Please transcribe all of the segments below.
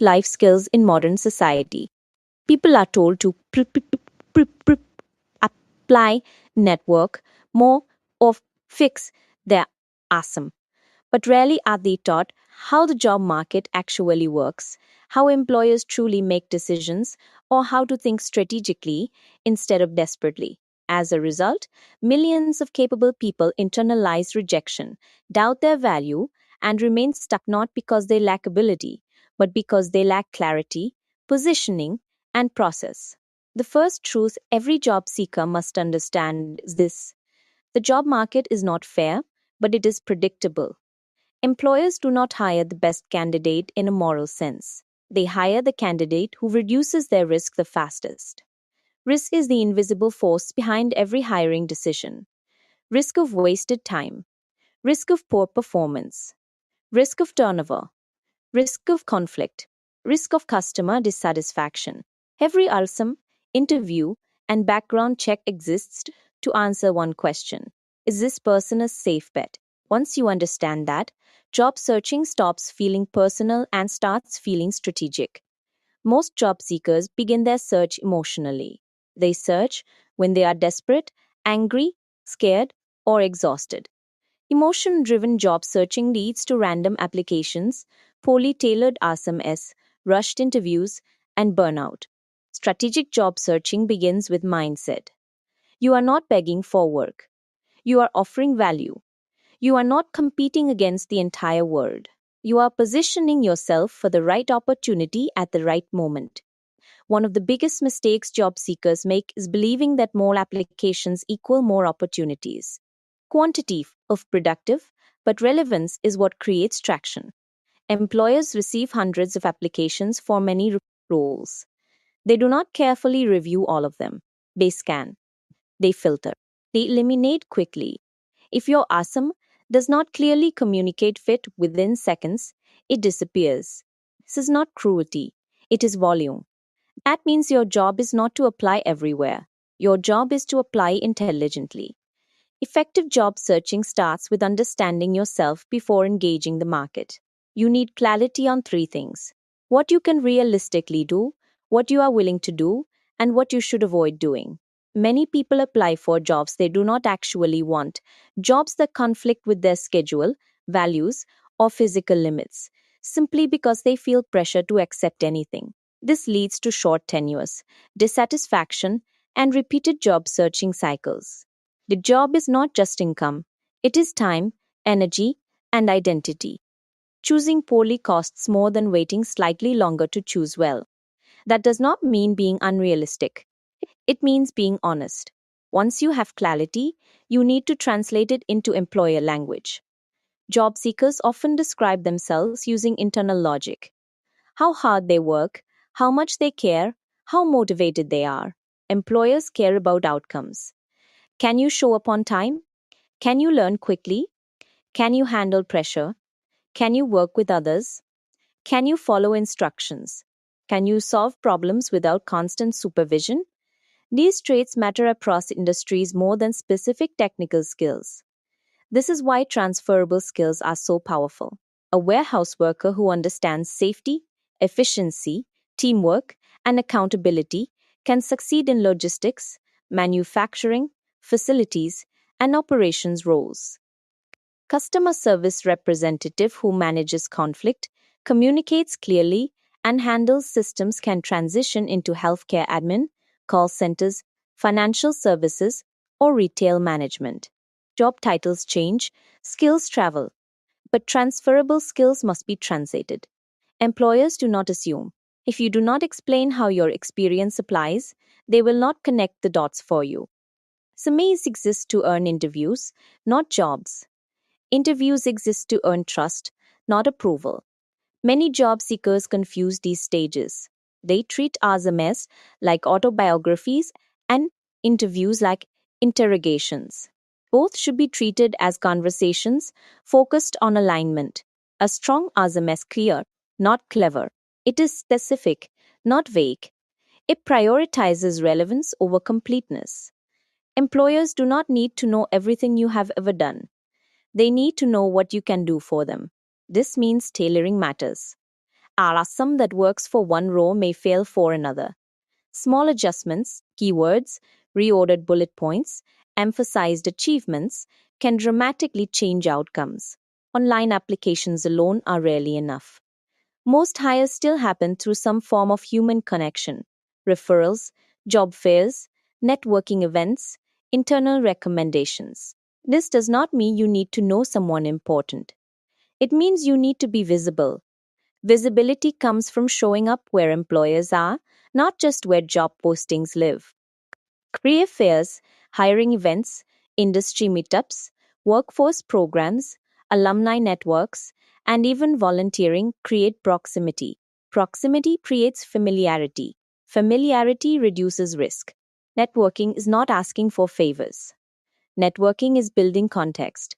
life skills in modern society. People are told to apply, network, more, or fix their awesome. But rarely are they taught how the job market actually works, how employers truly make decisions, or how to think strategically instead of desperately. As a result, millions of capable people internalize rejection, doubt their value, and remain stuck not because they lack ability, but because they lack clarity, positioning, and process. The first truth every job seeker must understand is this: the job market is not fair, but it is predictable. Employers do not hire the best candidate in a moral sense. They hire the candidate who reduces their risk the fastest. Risk is the invisible force behind every hiring decision. Risk of wasted time, risk of poor performance, risk of turnover, risk of conflict, risk of customer dissatisfaction. Every awesome interview and background check exists to answer one question: is this person a safe bet? Once you understand that, job searching stops feeling personal and starts feeling strategic. Most job seekers begin their search emotionally. They search when they are desperate, angry, scared, or exhausted. Emotion driven job searching leads to random applications, poorly tailored RSMS, rushed interviews, and burnout. Strategic job searching begins with mindset. You are not begging for work, you are offering value. You are not competing against the entire world. You are positioning yourself for the right opportunity at the right moment. One of the biggest mistakes job seekers make is believing that more applications equal more opportunities. Quantity of productive, but relevance is what creates traction. Employers receive hundreds of applications for many roles. They do not carefully review all of them. They scan, they filter, they eliminate quickly. If your awesome does not clearly communicate fit within seconds, it disappears. This is not cruelty, it is volume. That means your job is not to apply everywhere. Your job is to apply intelligently. Effective job searching starts with understanding yourself before engaging the market. You need clarity on three things: what you can realistically do, what you are willing to do, and what you should avoid doing. Many people apply for jobs they do not actually want, jobs that conflict with their schedule, values, or physical limits, simply because they feel pressure to accept anything. This leads to short tenures, dissatisfaction, and repeated job searching cycles. The job is not just income, it is time, energy, and identity. Choosing poorly costs more than waiting slightly longer to choose well. That does not mean being unrealistic, it means being honest. Once you have clarity, you need to translate it into employer language. Job seekers often describe themselves using internal logic: how hard they work, how much they care, how motivated they are. Employers care about outcomes. Can you show up on time? Can you learn quickly? Can you handle pressure? Can you work with others? Can you follow instructions? Can you solve problems without constant supervision? These traits matter across industries more than specific technical skills. This is why transferable skills are so powerful. A warehouse worker who understands safety, efficiency, teamwork, and accountability can succeed in logistics, manufacturing, facilities, and operations roles. Customer service representative who manages conflict, communicates clearly, and handles systems can transition into healthcare admin, call centers, financial services, or retail management. Job titles change, skills travel, but transferable skills must be translated. Employers do not assume. If you do not explain how your experience applies, they will not connect the dots for you. Surveys exist to earn interviews, not jobs. Interviews exist to earn trust, not approval. Many job seekers confuse these stages. They treat resumes like autobiographies and interviews like interrogations. Both should be treated as conversations focused on alignment. A strong resume is clear, not clever. It is specific, not vague. It prioritizes relevance over completeness. Employers do not need to know everything you have ever done. They need to know what you can do for them. This means tailoring matters. awesome that works for one row may fail for another. Small adjustments, keywords, reordered bullet points, emphasized achievements can dramatically change outcomes. Online applications alone are rarely enough. Most hires still happen through some form of human connection: referrals, job fairs, networking events, internal recommendations. This does not mean you need to know someone important. It means you need to be visible. Visibility comes from showing up where employers are, not just where job postings live. Career fairs, hiring events, industry meetups, workforce programs, alumni networks, and even volunteering create proximity. Proximity creates familiarity. Familiarity reduces risk. Networking is not asking for favors. Networking is building context.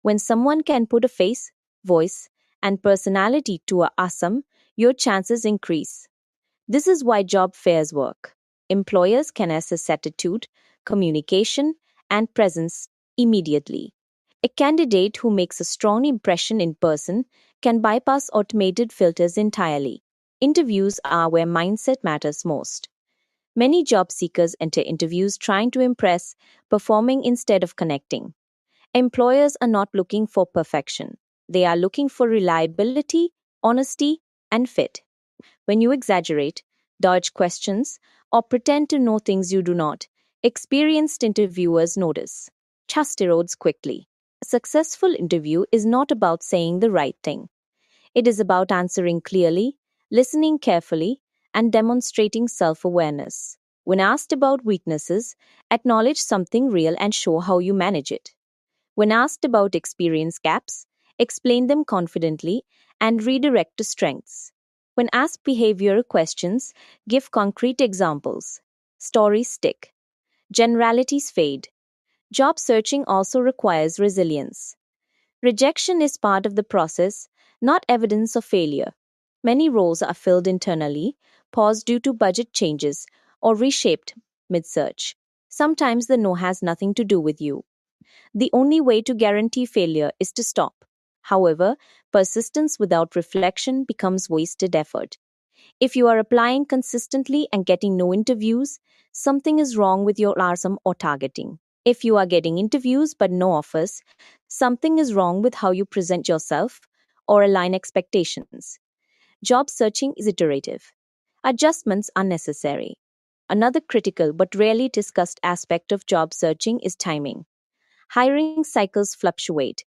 When someone can put a face, voice, and personality to a awesome, your chances increase. This is why job fairs work. Employers can assess attitude, communication, and presence immediately. A candidate who makes a strong impression in person can bypass automated filters entirely. Interviews are where mindset matters most. Many job seekers enter interviews trying to impress, performing instead of connecting. Employers are not looking for perfection. They are looking for reliability, honesty, and fit. When you exaggerate, dodge questions, or pretend to know things you do not, experienced interviewers notice. Trust erodes quickly. A successful interview is not about saying the right thing. It is about answering clearly, listening carefully, and demonstrating self awareness. When asked about weaknesses, acknowledge something real and show how you manage it. When asked about experience gaps, explain them confidently and redirect to strengths. When asked behavioral questions, give concrete examples. Stories stick. Generalities fade. Job searching also requires resilience. Rejection is part of the process, not evidence of failure. Many roles are filled internally, paused due to budget changes, or reshaped mid search. Sometimes the no has nothing to do with you. The only way to guarantee failure is to stop. However, persistence without reflection becomes wasted effort. If you are applying consistently and getting no interviews, something is wrong with your RSM or targeting. If you are getting interviews but no offers, something is wrong with how you present yourself or align expectations. Job searching is iterative. Adjustments are necessary. Another critical but rarely discussed aspect of job searching is timing. Hiring cycles fluctuate.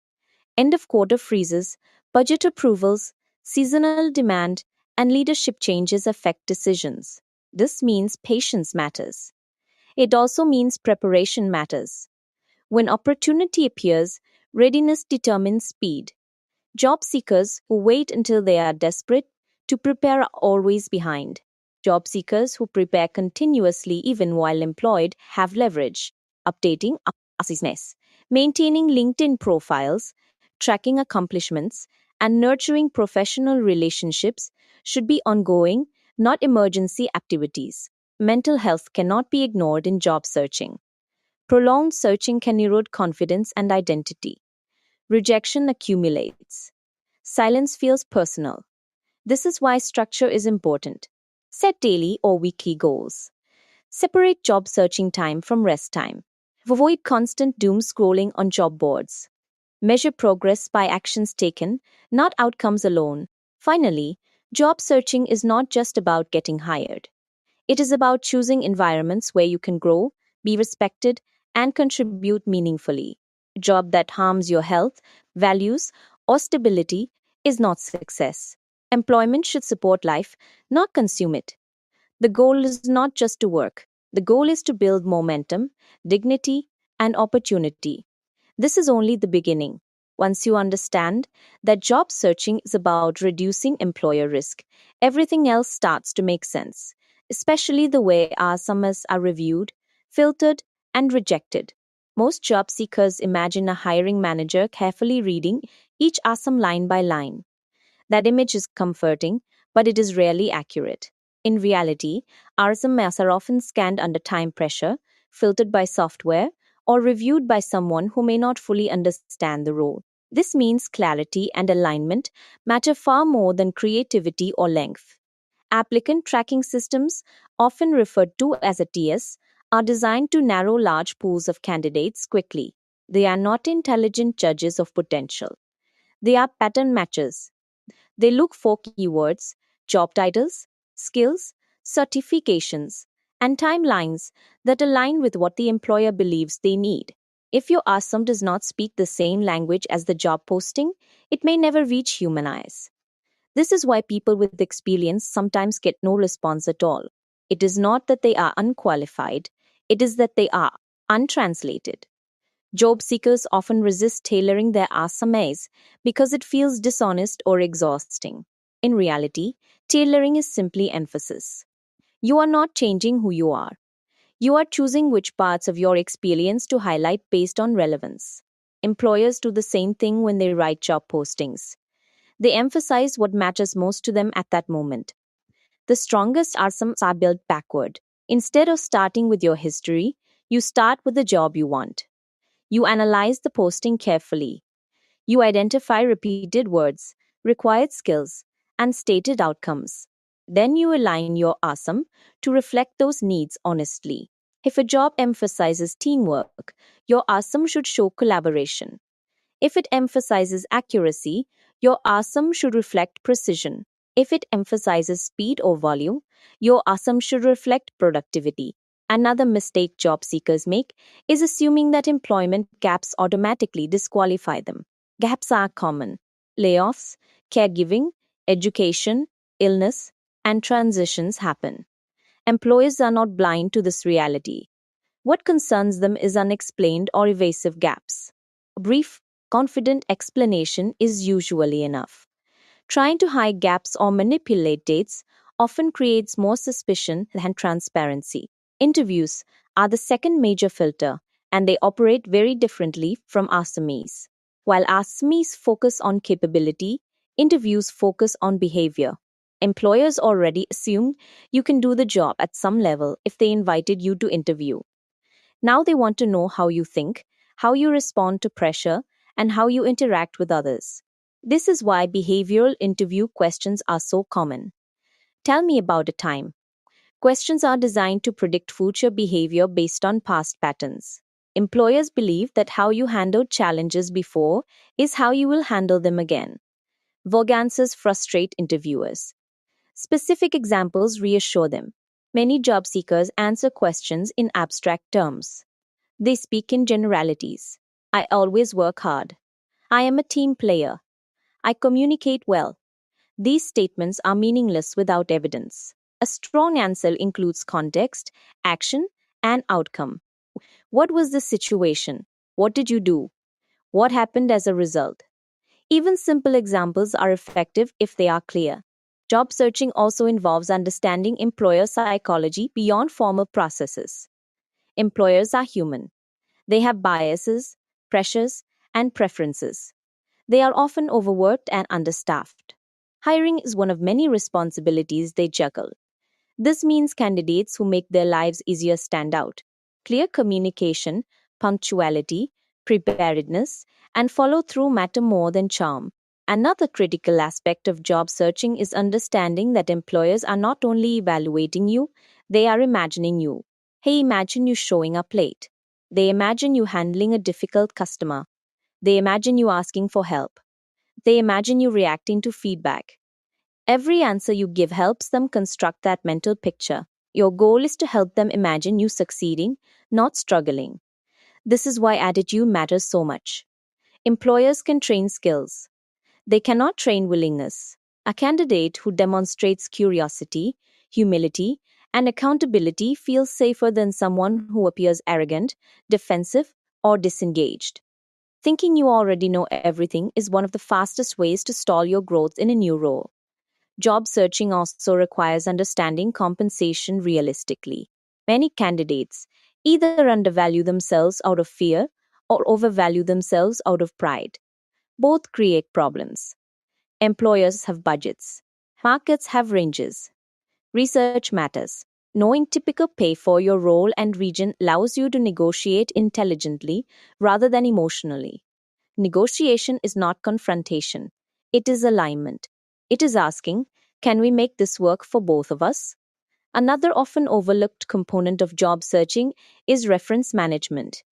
End of quarter freezes, budget approvals, seasonal demand, and leadership changes affect decisions. This means patience matters. It also means preparation matters. When opportunity appears, readiness determines speed. Job seekers who wait until they are desperate to prepare are always behind. Job seekers who prepare continuously even while employed have leverage. Updating assessments, maintaining LinkedIn profiles, tracking accomplishments, and nurturing professional relationships should be ongoing, not emergency activities. Mental health cannot be ignored in job searching. Prolonged searching can erode confidence and identity. Rejection accumulates. Silence feels personal. This is why structure is important. Set daily or weekly goals. Separate job searching time from rest time. Avoid constant doom scrolling on job boards. Measure progress by actions taken, not outcomes alone. Finally, job searching is not just about getting hired. It is about choosing environments where you can grow, be respected, and contribute meaningfully. A job that harms your health, values, or stability is not success. Employment should support life, not consume it. The goal is not just to work. The goal is to build momentum, dignity, and opportunity. This is only the beginning. Once you understand that job searching is about reducing employer risk, everything else starts to make sense, especially the way our summaries are reviewed, filtered, and rejected. Most job seekers imagine a hiring manager carefully reading each ASM line by line. That image is comforting, but it is rarely accurate. In reality, RSMs are often scanned under time pressure, filtered by software, or reviewed by someone who may not fully understand the role. This means clarity and alignment matter far more than creativity or length. Applicant tracking systems, often referred to as ATS, are designed to narrow large pools of candidates quickly. They are not intelligent judges of potential. They are pattern matchers. They look for keywords, job titles, skills, certifications, and timelines that align with what the employer believes they need. If your ASM does not speak the same language as the job posting, it may never reach human eyes. This is why people with experience sometimes get no response at all. It is not that they are unqualified, it is that they are untranslated. Job seekers often resist tailoring their assumes because it feels dishonest or exhausting. In reality, tailoring is simply emphasis. You are not changing who you are. You are choosing which parts of your experience to highlight based on relevance. Employers do the same thing when they write job postings. They emphasize what matters most to them at that moment. The strongest ASMs are built backward. Instead of starting with your history, you start with the job you want. You analyze the posting carefully. You identify repeated words, required skills, and stated outcomes. Then you align your ASM to reflect those needs honestly. If a job emphasizes teamwork, your ASM should show collaboration. If it emphasizes accuracy, your ASM should reflect precision. If it emphasizes speed or volume, your ASM should reflect productivity. Another mistake job seekers make is assuming that employment gaps automatically disqualify them. Gaps are common: layoffs, caregiving, education, illness, and transitions happen. Employers are not blind to this reality. What concerns them is unexplained or evasive gaps. A brief, confident explanation is usually enough. Trying to hide gaps or manipulate dates often creates more suspicion than transparency. Interviews are the second major filter, and they operate very differently from ASMEs. While ASMEs focus on capability, interviews focus on behavior. Employers already assume you can do the job at some level if they invited you to interview. Now they want to know how you think, how you respond to pressure, and how you interact with others. This is why behavioral interview questions are so common. Tell me about a time. Questions are designed to predict future behavior based on past patterns. Employers believe that how you handled challenges before is how you will handle them again. Vague answers frustrate interviewers. Specific examples reassure them. Many job seekers answer questions in abstract terms. They speak in generalities. I always work hard. I am a team player. I communicate well. These statements are meaningless without evidence. A strong answer includes context, action, and outcome. What was the situation? What did you do? What happened as a result? Even simple examples are effective if they are clear. Job searching also involves understanding employer psychology beyond formal processes. Employers are human. They have biases, pressures, and preferences. They are often overworked and understaffed. Hiring is one of many responsibilities they juggle. This means candidates who make their lives easier stand out. Clear communication, punctuality, preparedness, and follow through matter more than charm. Another critical aspect of job searching is understanding that employers are not only evaluating you, they are imagining you. Hey, imagine you showing up late. They imagine you handling a difficult customer. They imagine you asking for help. They imagine you reacting to feedback. Every answer you give helps them construct that mental picture. Your goal is to help them imagine you succeeding, not struggling. This is why attitude matters so much. Employers can train skills. They cannot train willingness. A candidate who demonstrates curiosity, humility, and accountability feels safer than someone who appears arrogant, defensive, or disengaged. Thinking you already know everything is one of the fastest ways to stall your growth in a new role. Job searching also requires understanding compensation realistically. Many candidates either undervalue themselves out of fear or overvalue themselves out of pride. Both create problems. Employers have budgets. Markets have ranges. Research matters. Knowing typical pay for your role and region allows you to negotiate intelligently rather than emotionally. Negotiation is not confrontation, it is alignment. It is asking, can we make this work for both of us? Another often overlooked component of job searching is reference management.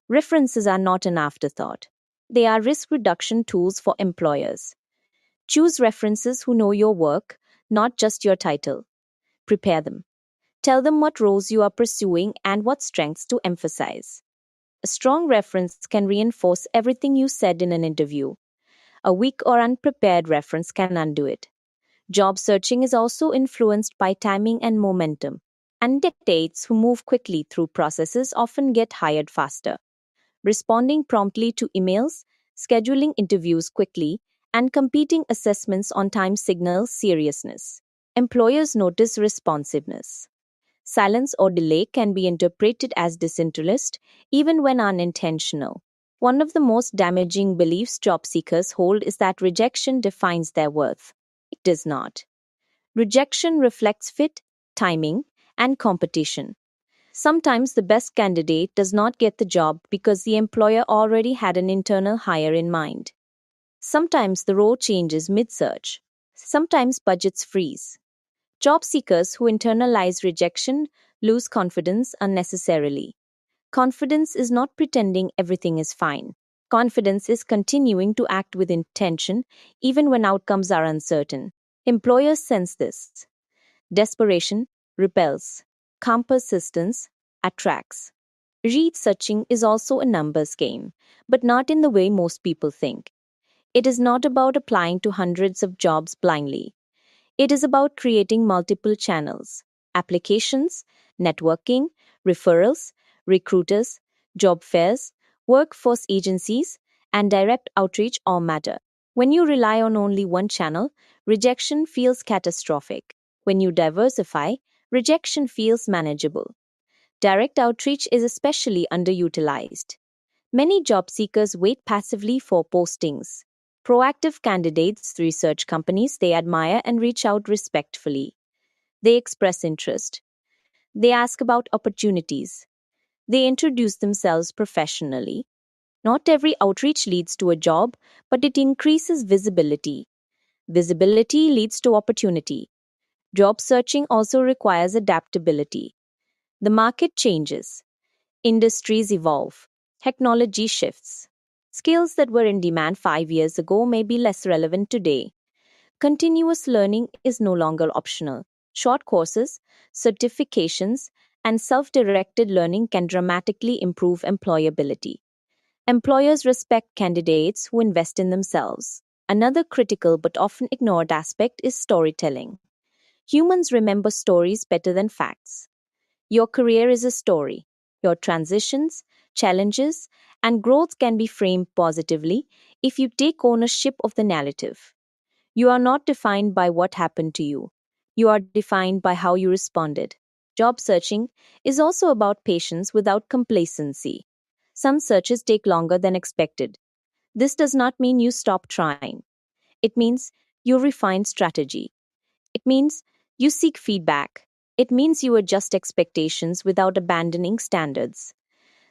References are not an afterthought. They are risk reduction tools for employers. Choose references who know your work, not just your title. Prepare them. Tell them what roles you are pursuing and what strengths to emphasize. A strong reference can reinforce everything you said in an interview. A weak or unprepared reference can undo it. Job searching is also influenced by timing and momentum. Candidates who move quickly through processes often get hired faster. Responding promptly to emails, scheduling interviews quickly, and completing assessments on time signals seriousness. Employers notice responsiveness. Silence or delay can be interpreted as disinterest, even when unintentional. One of the most damaging beliefs job seekers hold is that rejection defines their worth. It does not. Rejection reflects fit, timing, and competition. Sometimes the best candidate does not get the job because the employer already had an internal hire in mind. Sometimes the role changes mid search. Sometimes budgets freeze. Job seekers who internalize rejection lose confidence unnecessarily. Confidence is not pretending everything is fine. Confidence is continuing to act with intention even when outcomes are uncertain. Employers sense this. Desperation repels. Calm persistence attracts. Researching is also a numbers game, but not in the way most people think. It is not about applying to hundreds of jobs blindly. It is about creating multiple channels, applications, networking, referrals, recruiters, job fairs, workforce agencies, and direct outreach all matter. When you rely on only one channel, rejection feels catastrophic. When you diversify, rejection feels manageable. Direct outreach is especially underutilized. Many job seekers wait passively for postings. Proactive candidates research companies they admire and reach out respectfully. They express interest. They ask about opportunities. They introduce themselves professionally. Not every outreach leads to a job, but it increases visibility. Visibility leads to opportunity. Job searching also requires adaptability. The market changes. Industries evolve. Technology shifts. Skills that were in demand 5 years ago may be less relevant today. Continuous learning is no longer optional. Short courses, certifications, and self directed learning can dramatically improve employability. Employers respect candidates who invest in themselves. Another critical but often ignored aspect is storytelling. Humans remember stories better than facts. Your career is a story. Your transitions, challenges, and growth can be framed positively if you take ownership of the narrative. You are not defined by what happened to you. You are defined by how you responded. Job searching is also about patience without complacency. Some searches take longer than expected. This does not mean you stop trying. It means you refine strategy. It means you seek feedback. It means you adjust expectations without abandoning standards.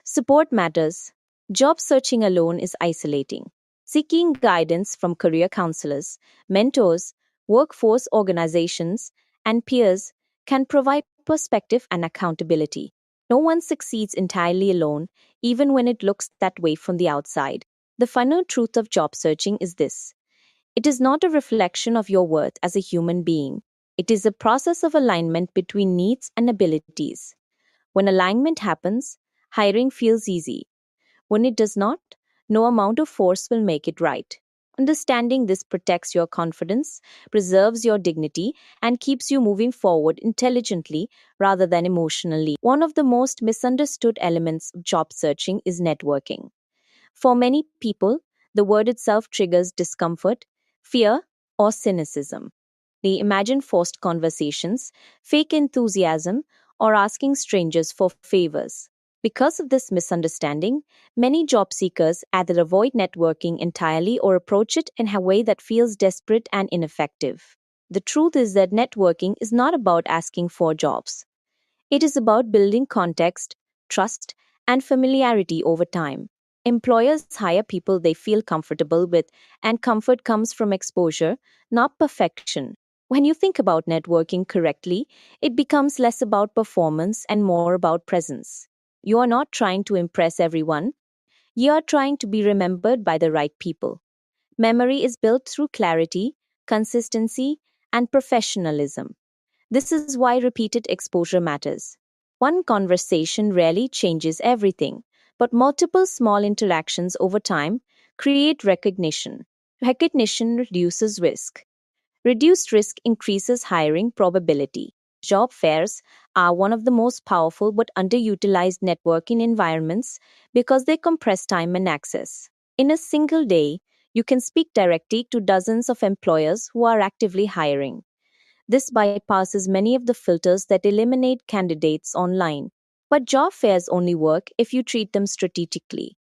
Support matters. Job searching alone is isolating. Seeking guidance from career counselors, mentors, workforce organizations, and peers can provide perspective and accountability. No one succeeds entirely alone, even when it looks that way from the outside. The final truth of job searching is this: it is not a reflection of your worth as a human being. It is a process of alignment between needs and abilities. When alignment happens, hiring feels easy. When it does not, no amount of force will make it right. Understanding this protects your confidence, preserves your dignity, and keeps you moving forward intelligently rather than emotionally. One of the most misunderstood elements of job searching is networking. For many people, the word itself triggers discomfort, fear, or cynicism. They imagine forced conversations, fake enthusiasm, or asking strangers for favors. Because of this misunderstanding, many job seekers either avoid networking entirely or approach it in a way that feels desperate and ineffective. The truth is that networking is not about asking for jobs. It is about building context, trust, and familiarity over time. Employers hire people they feel comfortable with, and comfort comes from exposure, not perfection. When you think about networking correctly, it becomes less about performance and more about presence. You are not trying to impress everyone, you are trying to be remembered by the right people. Memory is built through clarity, consistency, and professionalism. This is why repeated exposure matters. One conversation rarely changes everything, but multiple small interactions over time create recognition. Recognition reduces risk. Reduced risk increases hiring probability. Job fairs are one of the most powerful but underutilized networking environments because they compress time and access. In a single day, you can speak directly to dozens of employers who are actively hiring. This bypasses many of the filters that eliminate candidates online. But job fairs only work if you treat them strategically.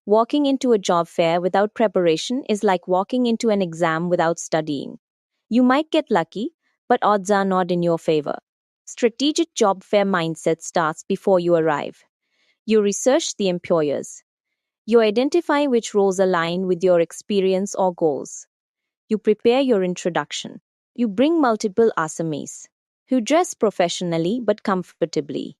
Walking into a job fair without preparation is like walking into an exam without studying. You might get lucky, but odds are not in your favor. Strategic job fair mindset starts before you arrive. You research the employers. You identify which roles align with your experience or goals. You prepare your introduction. You bring multiple assamese who dress professionally but comfortably.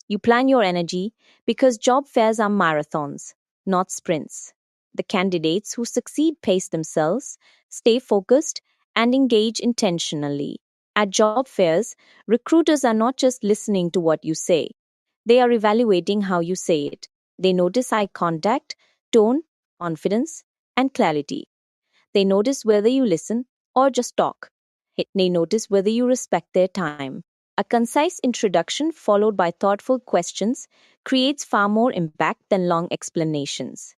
You plan your energy because job fairs are marathons, not sprints. The candidates who succeed pace themselves, stay focused, and engage intentionally. At job fairs, recruiters are not just listening to what you say, they are evaluating how you say it. They notice eye contact, tone, confidence, and clarity. They notice whether you listen or just talk. They notice whether you respect their time. A concise introduction followed by thoughtful questions creates far more impact than long explanations.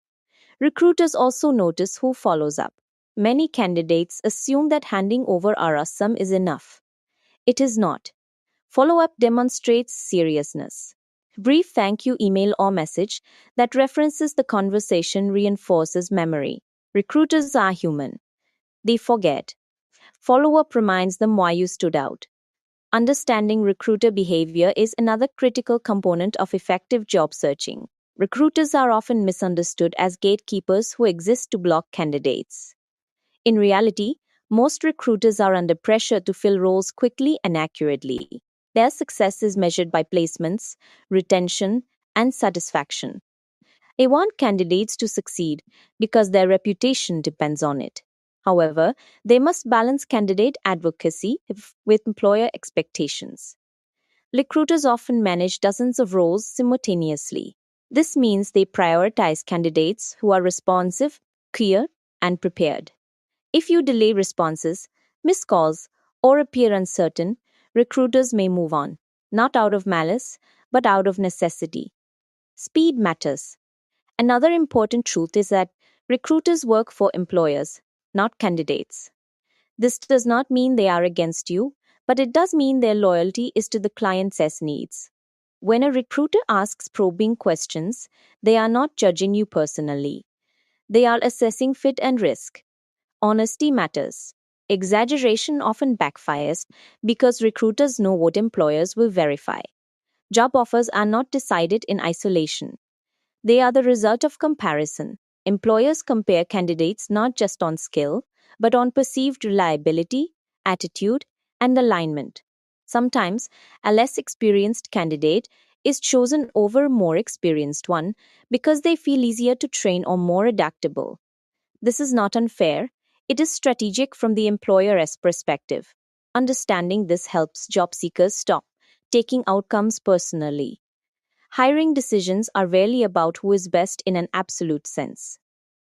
Recruiters also notice who follows up. Many candidates assume that handing over a resume is enough. It is not. Follow up demonstrates seriousness. Brief thank you email or message that references the conversation reinforces memory. Recruiters are human. They forget. Follow up reminds them why you stood out. Understanding recruiter behavior is another critical component of effective job searching. Recruiters are often misunderstood as gatekeepers who exist to block candidates. In reality, most recruiters are under pressure to fill roles quickly and accurately. Their success is measured by placements, retention, and satisfaction. They want candidates to succeed because their reputation depends on it. However, they must balance candidate advocacy with employer expectations. Recruiters often manage dozens of roles simultaneously. This means they prioritize candidates who are responsive, clear, and prepared. If you delay responses, miss calls, or appear uncertain, recruiters may move on, not out of malice, but out of necessity. Speed matters. Another important truth is that recruiters work for employers, not candidates. This does not mean they are against you, but it does mean their loyalty is to the client's needs. When a recruiter asks probing questions, they are not judging you personally. They are assessing fit and risk. Honesty matters. Exaggeration often backfires because recruiters know what employers will verify. Job offers are not decided in isolation. They are the result of comparison. Employers compare candidates not just on skill, but on perceived reliability, attitude, and alignment. Sometimes, a less experienced candidate is chosen over a more experienced one because they feel easier to train or more adaptable. This is not unfair, it is strategic from the employer's perspective. Understanding this helps job seekers stop taking outcomes personally. Hiring decisions are rarely about who is best in an absolute sense.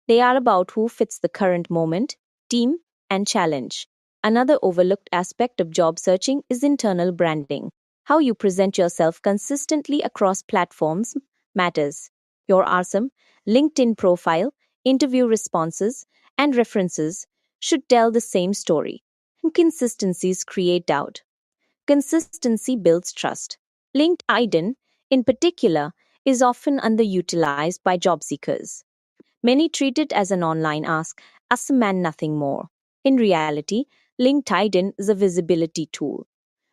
They are about who fits the current moment, team, and challenge. Another overlooked aspect of job searching is internal branding. How you present yourself consistently across platforms matters. Your awesome LinkedIn profile, interview responses, and references should tell the same story. Inconsistencies create doubt. Consistency builds trust. LinkedIn, in particular, is often underutilized by job seekers. Many treat it as an online ask and nothing more. In reality, LinkedIn is a visibility tool.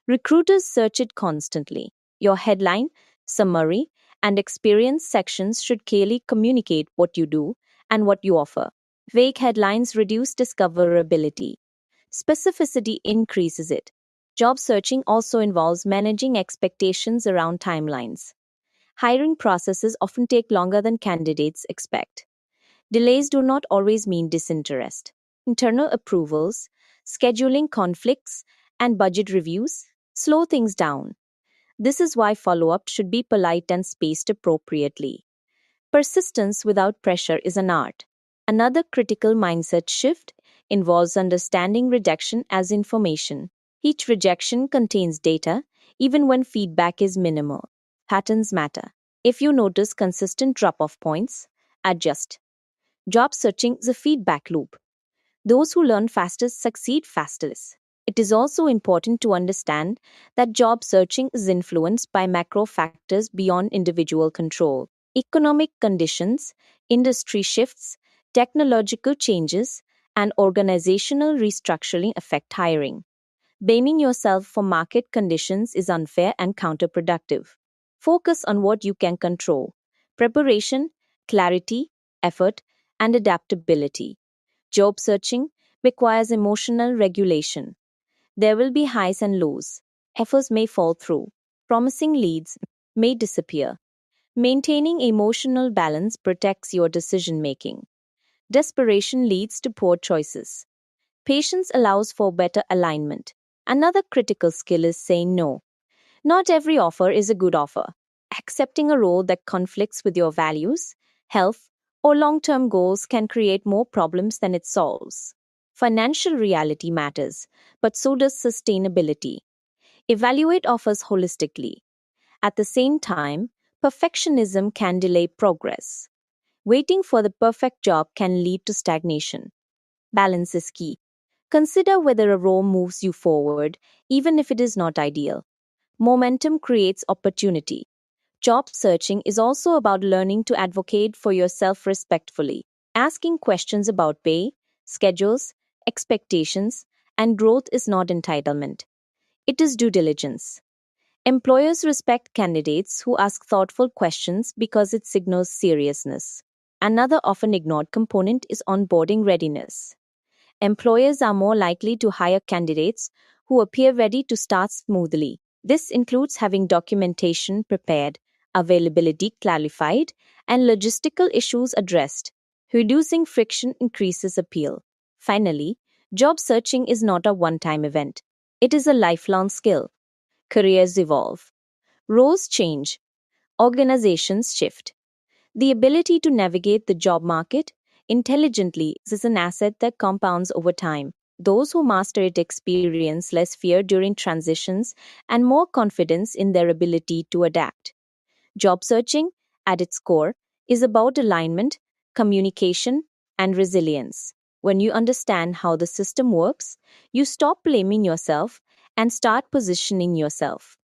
Recruiters search it constantly. Your headline, summary, and experience sections should clearly communicate what you do and what you offer. Vague headlines reduce discoverability. Specificity increases it. Job searching also involves managing expectations around timelines. Hiring processes often take longer than candidates expect. Delays do not always mean disinterest. Internal approvals, scheduling conflicts, and budget reviews slow things down. This is why follow up should be polite and spaced appropriately. Persistence without pressure is an art. Another critical mindset shift involves understanding rejection as information. Each rejection contains data, even when feedback is minimal. Patterns matter. If you notice consistent drop off points, adjust. Job searching is a feedback loop. Those who learn fastest succeed fastest. It is also important to understand that job searching is influenced by macro factors beyond individual control. Economic conditions, industry shifts, technological changes, and organizational restructuring affect hiring. Blaming yourself for market conditions is unfair and counterproductive. Focus on what you can control: preparation, clarity, effort, and adaptability. Job searching requires emotional regulation. There will be highs and lows. Efforts may fall through. Promising leads may disappear. Maintaining emotional balance protects your decision making. Desperation leads to poor choices. Patience allows for better alignment. Another critical skill is saying no. Not every offer is a good offer. Accepting a role that conflicts with your values, health, or long term goals can create more problems than it solves. Financial reality matters, but so does sustainability. Evaluate offers holistically. At the same time, perfectionism can delay progress. Waiting for the perfect job can lead to stagnation. Balance is key. Consider whether a role moves you forward, even if it is not ideal. Momentum creates opportunity. Job searching is also about learning to advocate for yourself respectfully. Asking questions about pay, schedules, expectations, and growth is not entitlement. It is due diligence. Employers respect candidates who ask thoughtful questions because it signals seriousness. Another often ignored component is onboarding readiness. Employers are more likely to hire candidates who appear ready to start smoothly. This includes having documentation prepared, availability clarified, and logistical issues addressed. Reducing friction increases appeal. Finally, job searching is not a one time event, it is a lifelong skill. Careers evolve, roles change, organizations shift. The ability to navigate the job market intelligently is an asset that compounds over time. Those who master it experience less fear during transitions and more confidence in their ability to adapt. Job searching, at its core, is about alignment, communication, and resilience. When you understand how the system works, you stop blaming yourself and start positioning yourself.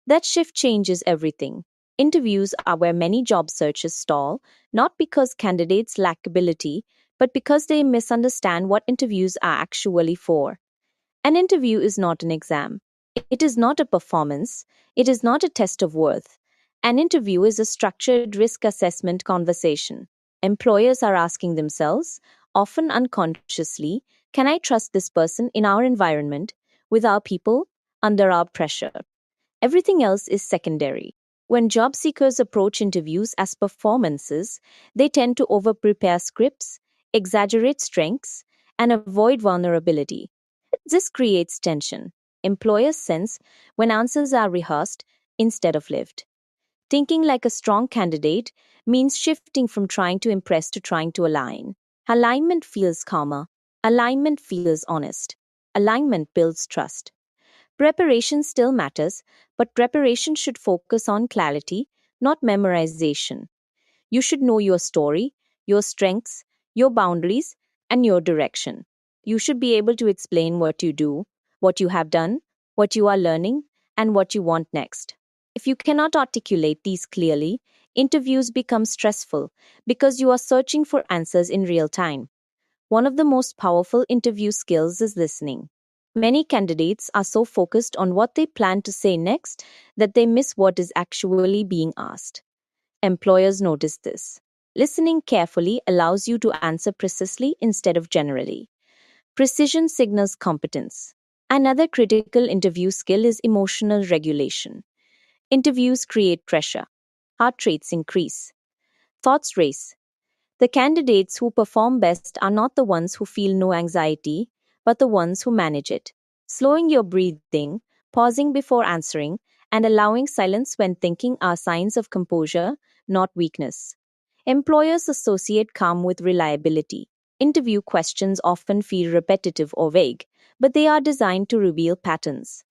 That shift changes everything. Interviews are where many job searches stall, not because candidates lack ability, but because they misunderstand what interviews are actually for. An interview is not an exam. It is not a performance. It is not a test of worth. An interview is a structured risk assessment conversation. Employers are asking themselves, often unconsciously, can I trust this person in our environment, with our people, under our pressure? Everything else is secondary. When job seekers approach interviews as performances, they tend to over-prepare scripts, exaggerate strengths, and avoid vulnerability. This creates tension. Employers sense when answers are rehearsed instead of lived. Thinking like a strong candidate means shifting from trying to impress to trying to align. Alignment feels calmer. Alignment feels honest. Alignment builds trust. Preparation still matters, but preparation should focus on clarity, not memorization. You should know your story, your strengths, your boundaries, and your direction. You should be able to explain what you do, what you have done, what you are learning, and what you want next. If you cannot articulate these clearly, interviews become stressful because you are searching for answers in real time. One of the most powerful interview skills is listening. Many candidates are so focused on what they plan to say next that they miss what is actually being asked. Employers notice this. Listening carefully allows you to answer precisely instead of generally. Precision signals competence. Another critical interview skill is emotional regulation. Interviews create pressure. Heart rates increase. Thoughts race. The candidates who perform best are not the ones who feel no anxiety, but the ones who manage it. Slowing your breathing, pausing before answering, and allowing silence when thinking are signs of composure, not weakness. Employers associate calm with reliability. Interview questions often feel repetitive or vague, but they are designed to reveal patterns.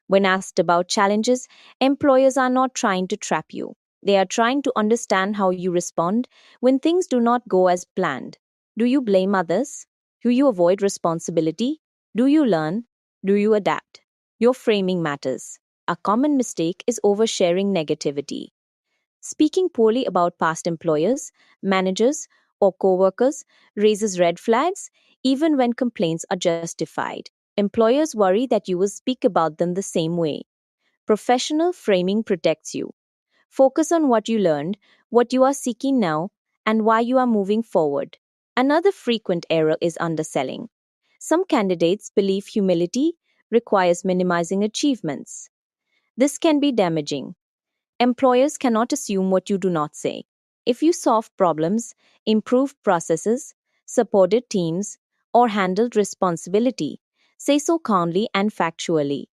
When asked about challenges, employers are not trying to trap you. They are trying to understand how you respond when things do not go as planned. Do you blame others? Do you avoid responsibility? Do you learn? Do you adapt? Your framing matters. A common mistake is oversharing negativity. Speaking poorly about past employers, managers, or coworkers raises red flags even when complaints are justified. Employers worry that you will speak about them the same way. Professional framing protects you. Focus on what you learned, what you are seeking now, and why you are moving forward. Another frequent error is underselling. Some candidates believe humility requires minimizing achievements. This can be damaging. Employers cannot assume what you do not say. If you solve problems, improved processes, supported teams, or handled responsibility, say so calmly and factually.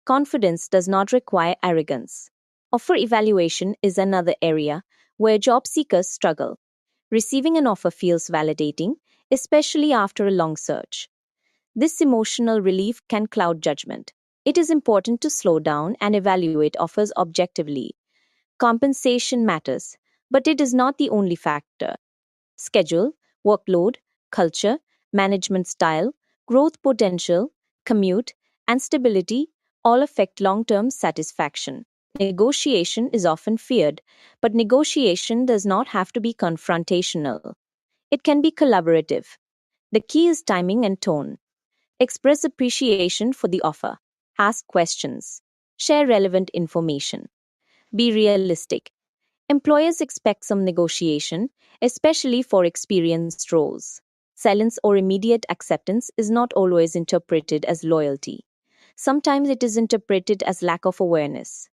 Confidence does not require arrogance. Offer evaluation is another area where job seekers struggle. Receiving an offer feels validating, especially after a long search. This emotional relief can cloud judgment. It is important to slow down and evaluate offers objectively. Compensation matters, but it is not the only factor. Schedule, workload, culture, management style, growth potential, commute, and stability all affect long term satisfaction. Negotiation is often feared, but negotiation does not have to be confrontational. It can be collaborative. The key is timing and tone. Express appreciation for the offer. Ask questions. Share relevant information. Be realistic. Employers expect some negotiation, especially for experienced roles. Silence or immediate acceptance is not always interpreted as loyalty. Sometimes it is interpreted as lack of awareness.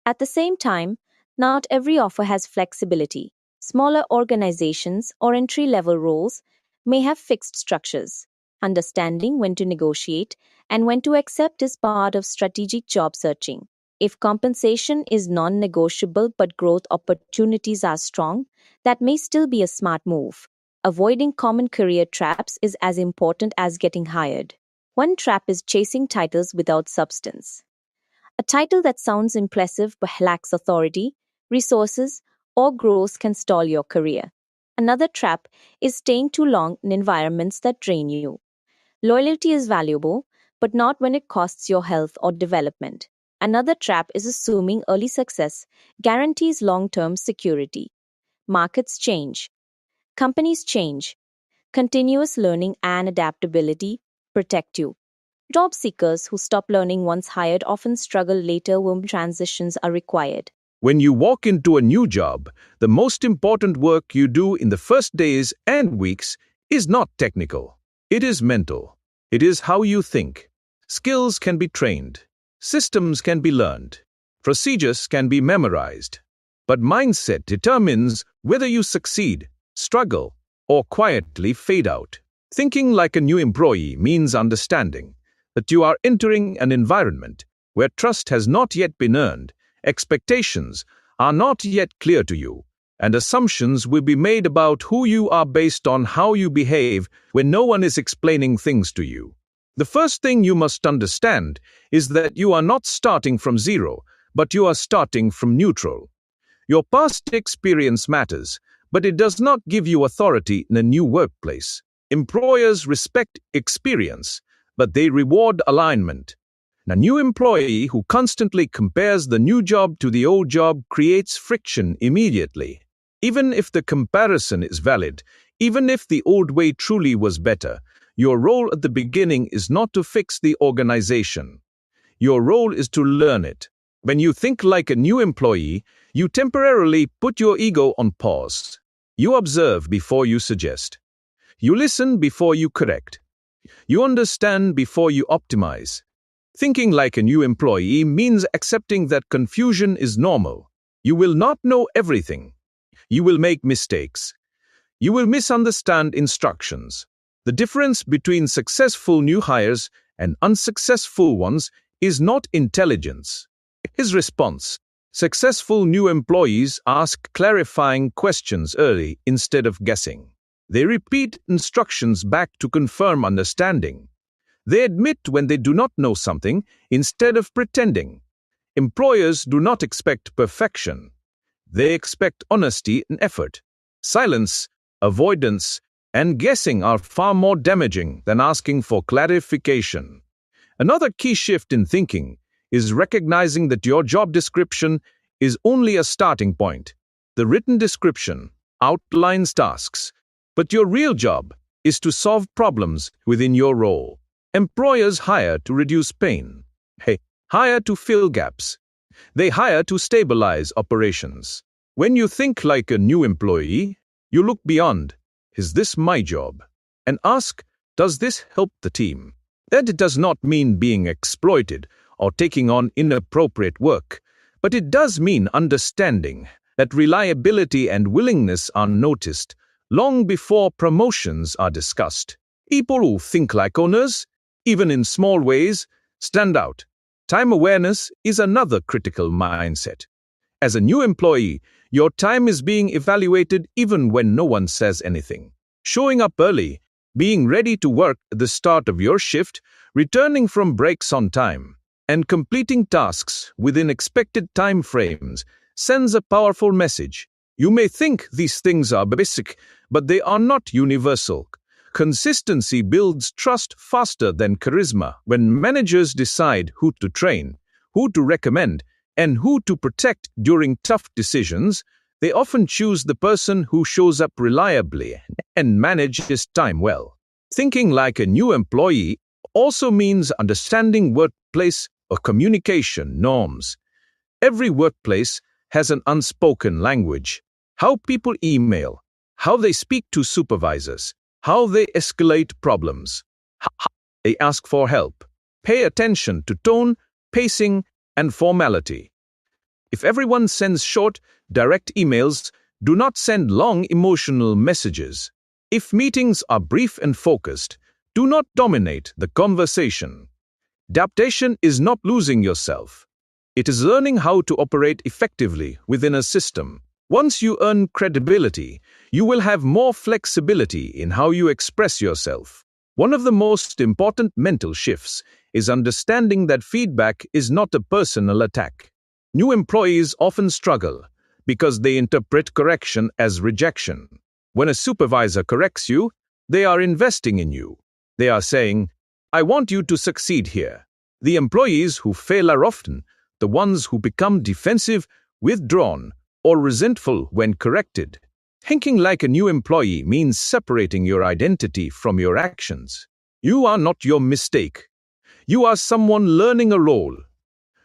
At the same time, not every offer has flexibility. Smaller organizations or entry level roles may have fixed structures. Understanding when to negotiate and when to accept is part of strategic job searching. If compensation is non negotiable but growth opportunities are strong, that may still be a smart move. Avoiding common career traps is as important as getting hired. One trap is chasing titles without substance. A title that sounds impressive but lacks authority, resources, or growth can stall your career. Another trap is staying too long in environments that drain you. Loyalty is valuable, but not when it costs your health or development. Another trap is assuming early success guarantees long term security. Markets change, companies change. Continuous learning and adaptability protect you. Job seekers who stop learning once hired often struggle later when transitions are required. When you walk into a new job, the most important work you do in the first days and weeks is not technical. It is mental. It is how you think. Skills can be trained. Systems can be learned. Procedures can be memorized. But mindset determines whether you succeed, struggle, or quietly fade out. Thinking like a new employee means understanding that you are entering an environment where trust has not yet been earned, expectations are not yet clear to you, and assumptions will be made about who you are based on how you behave when no one is explaining things to you. The first thing you must understand is that you are not starting from zero, but you are starting from neutral. Your past experience matters, but it does not give you authority in a new workplace. Employers respect experience, but they reward alignment. A new employee who constantly compares the new job to the old job creates friction immediately. Even if the comparison is valid, even if the old way truly was better, your role at the beginning is not to fix the organization. Your role is to learn it. When you think like a new employee, You temporarily put your ego on pause. You observe before you suggest. You listen before you correct. You understand before you optimize. Thinking like a new employee means accepting that confusion is normal. You will not know everything. You will make mistakes. You will misunderstand instructions. The difference between successful new hires and unsuccessful ones is not intelligence. His response. Successful new employees ask clarifying questions early instead of guessing. They repeat instructions back to confirm understanding. They admit when they do not know something instead of pretending. Employers do not expect perfection. They expect honesty and effort. Silence, avoidance, and guessing are far more damaging than asking for clarification. Another key shift in thinking is recognizing that your job description is only a starting point. The written description outlines tasks, but your real job is to solve problems within your role. Employers hire to reduce pain. They hire to fill gaps. They hire to stabilize operations. When you think like a new employee, you look beyond, is this my job? And ask, does this help the team? That does not mean being exploited or taking on inappropriate work, but it does mean understanding that reliability and willingness are noticed long before promotions are discussed. People who think like owners, even in small ways, stand out. Time awareness is another critical mindset. As a new employee, your time is being evaluated even when no one says anything. Showing up early, being ready to work at the start of your shift, returning from breaks on time, and completing tasks within expected time frames sends a powerful message. You may think these things are basic, but they are not universal. Consistency builds trust faster than charisma. When managers decide who to train, who to recommend, and who to protect during tough decisions, they often choose the person who shows up reliably and manages time well. Thinking like a new employee also means understanding workplace or communication norms. Every workplace has an unspoken language. How people email, how they speak to supervisors, how they escalate problems, how they ask for help. Pay attention to tone, pacing, and formality. If everyone sends short, direct emails, do not send long emotional messages. If meetings are brief and focused, do not dominate the conversation. Adaptation is not losing yourself. It is learning how to operate effectively within a system. Once you earn credibility, you will have more flexibility in how you express yourself. One of the most important mental shifts is understanding that feedback is not a personal attack. New employees often struggle because they interpret correction as rejection. When a supervisor corrects you, they are investing in you. They are saying, I want you to succeed here. The employees who fail are often the ones who become defensive, withdrawn, or resentful when corrected. Thinking like a new employee means separating your identity from your actions. You are not your mistake. You are someone learning a role.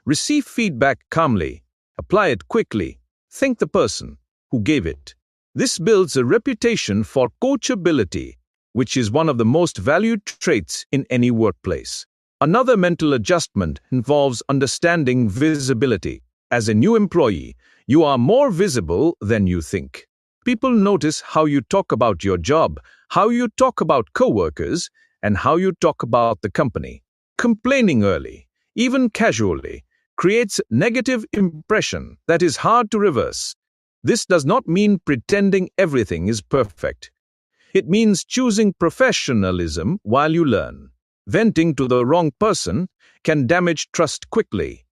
Receive feedback calmly. Apply it quickly. Thank the person who gave it. This builds a reputation for coachability, which is one of the most valued traits in any workplace. Another mental adjustment involves understanding visibility. As a new employee, you are more visible than you think. People notice how you talk about your job, how you talk about coworkers, and how you talk about the company. Complaining early, even casually, creates negative impression that is hard to reverse. This does not mean pretending everything is perfect. It means choosing professionalism while you learn. Venting to the wrong person can damage trust quickly.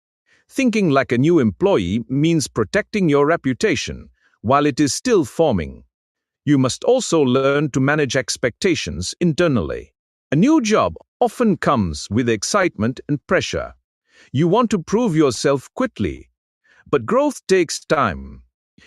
Thinking like a new employee means protecting your reputation while it is still forming. You must also learn to manage expectations internally. A new job often comes with excitement and pressure. You want to prove yourself quickly, but growth takes time.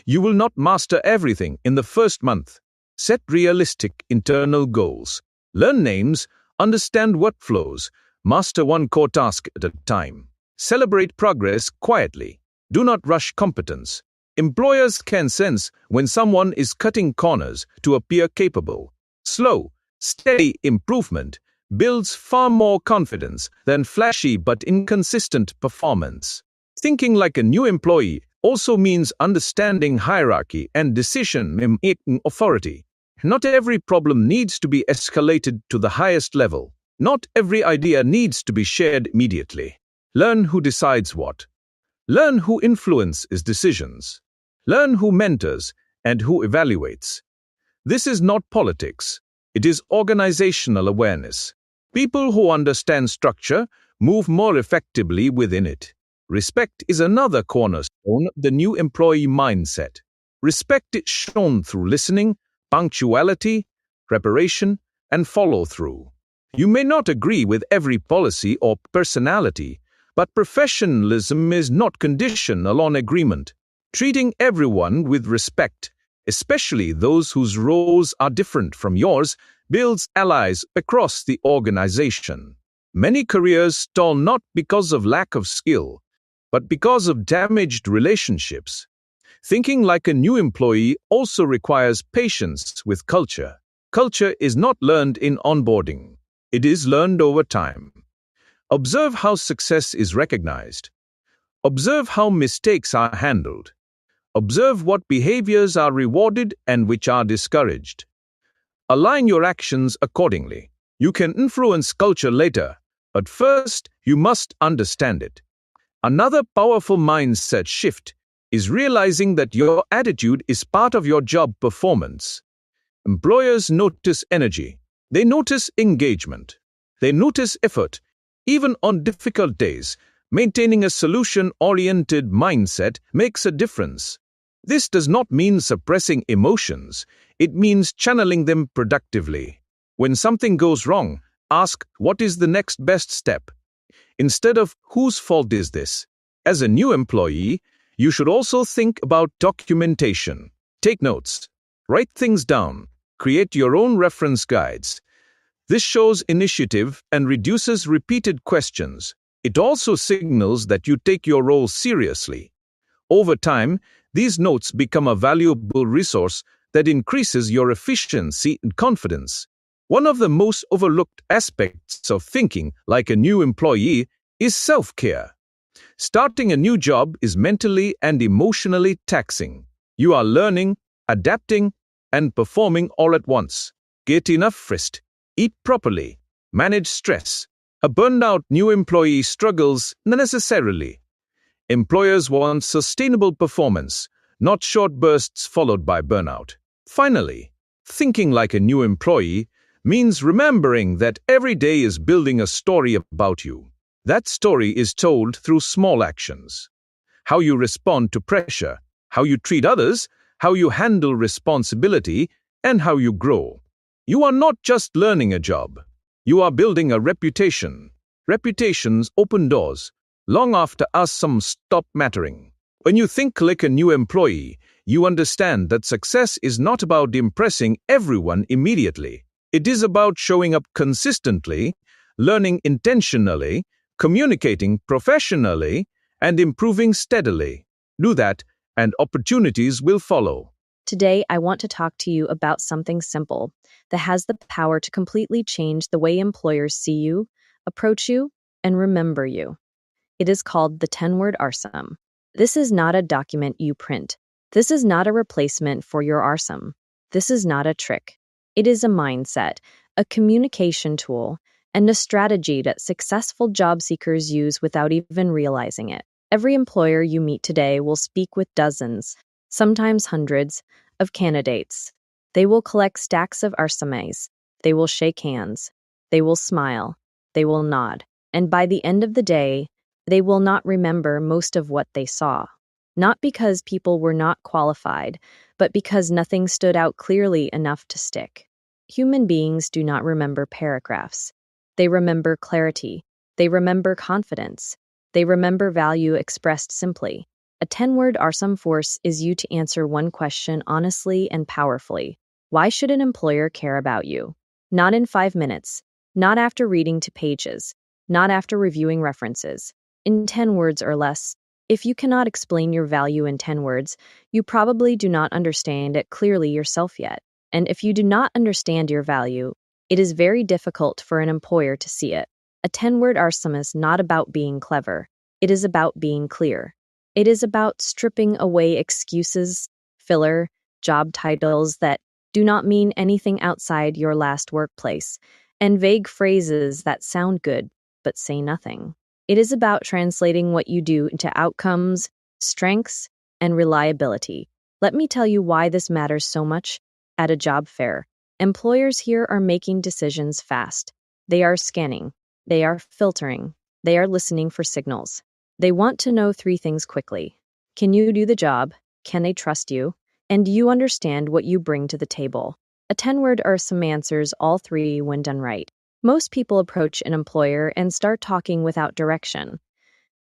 You will not master everything in the first month. Set realistic internal goals. Learn names, understand workflows, master one core task at a time. Celebrate progress quietly. Do not rush competence. Employers can sense when someone is cutting corners to appear capable. Slow, steady improvement builds far more confidence than flashy but inconsistent performance. Thinking like a new employee also means understanding hierarchy and decision-making authority. Not every problem needs to be escalated to the highest level. Not every idea needs to be shared immediately. Learn who decides what. Learn who influences decisions. Learn who mentors and who evaluates. This is not politics. It is organizational awareness. People who understand structure move more effectively within it. Respect is another cornerstone of the new employee mindset. Respect is shown through listening, punctuality, preparation, and follow-through. You may not agree with every policy or personality, but professionalism is not conditional on agreement. Treating everyone with respect, especially those whose roles are different from yours, builds allies across the organization. Many careers stall not because of lack of skill, but because of damaged relationships. Thinking like a new employee also requires patience with culture. Culture is not learned in onboarding. It is learned over time. Observe how success is recognized. Observe how mistakes are handled. Observe what behaviors are rewarded and which are discouraged. Align your actions accordingly. You can influence culture later, but first you must understand it. Another powerful mindset shift is realizing that your attitude is part of your job performance. Employers notice energy. They notice engagement. They notice effort. Even on difficult days, maintaining a solution-oriented mindset makes a difference. This does not mean suppressing emotions. It means channeling them productively. When something goes wrong, ask, what is the next best step? Instead of, whose fault is this? As a new employee, you should also think about documentation. Take notes. Write things down. Create your own reference guides. This shows initiative and reduces repeated questions. It also signals that you take your role seriously. Over time, these notes become a valuable resource that increases your efficiency and confidence. One of the most overlooked aspects of thinking like a new employee is self-care. Starting a new job is mentally and emotionally taxing. You are learning, adapting, and performing all at once. Get enough rest. Eat properly. Manage stress. A burned-out new employee struggles necessarily. Employers want sustainable performance, not short bursts followed by burnout. Finally, thinking like a new employee means remembering that every day is building a story about you. That story is told through small actions. How you respond to pressure, how you treat others, how you handle responsibility, and how you grow. You are not just learning a job. You are building a reputation. Reputations open doors long after some stop mattering. When you think like a new employee, you understand that success is not about impressing everyone immediately. It is about showing up consistently, learning intentionally, communicating professionally, and improving steadily. Do that, and opportunities will follow. Today, I want to talk to you about something simple that has the power to completely change the way employers see you, approach you, and remember you. It is called the 10-word ARSOM. This is not a document you print. This is not a replacement for your ARSOM. This is not a trick. It is a mindset, a communication tool, and a strategy that successful job seekers use without even realizing it. Every employer you meet today will speak with dozens, sometimes hundreds, of candidates. They will collect stacks of arsomes. They will shake hands. They will smile. They will nod. And by the end of the day, they will not remember most of what they saw. Not because people were not qualified, but because nothing stood out clearly enough to stick. Human beings do not remember paragraphs. They remember clarity. They remember confidence. They remember value expressed simply. A 10-word ARSOM force is you to answer one question honestly and powerfully. Why should an employer care about you? Not in 5 minutes. Not after reading 2 pages. Not after reviewing references. In 10 words or less, If you cannot explain your value in 10 words, you probably do not understand it clearly yourself yet. And if you do not understand your value, it is very difficult for an employer to see it. A 10-word RSUM is not about being clever. It is about being clear. It is about stripping away excuses, filler, job titles that do not mean anything outside your last workplace, and vague phrases that sound good but say nothing. It is about translating what you do into outcomes, strengths, and reliability. Let me tell you why this matters so much at a job fair. Employers here are making decisions fast. They are scanning. They are filtering. They are listening for signals. They want to know three things quickly. Can you do the job? Can they trust you? And do you understand what you bring to the table? A 10-word RSUM answers all three when done right. Most people approach an employer and start talking without direction.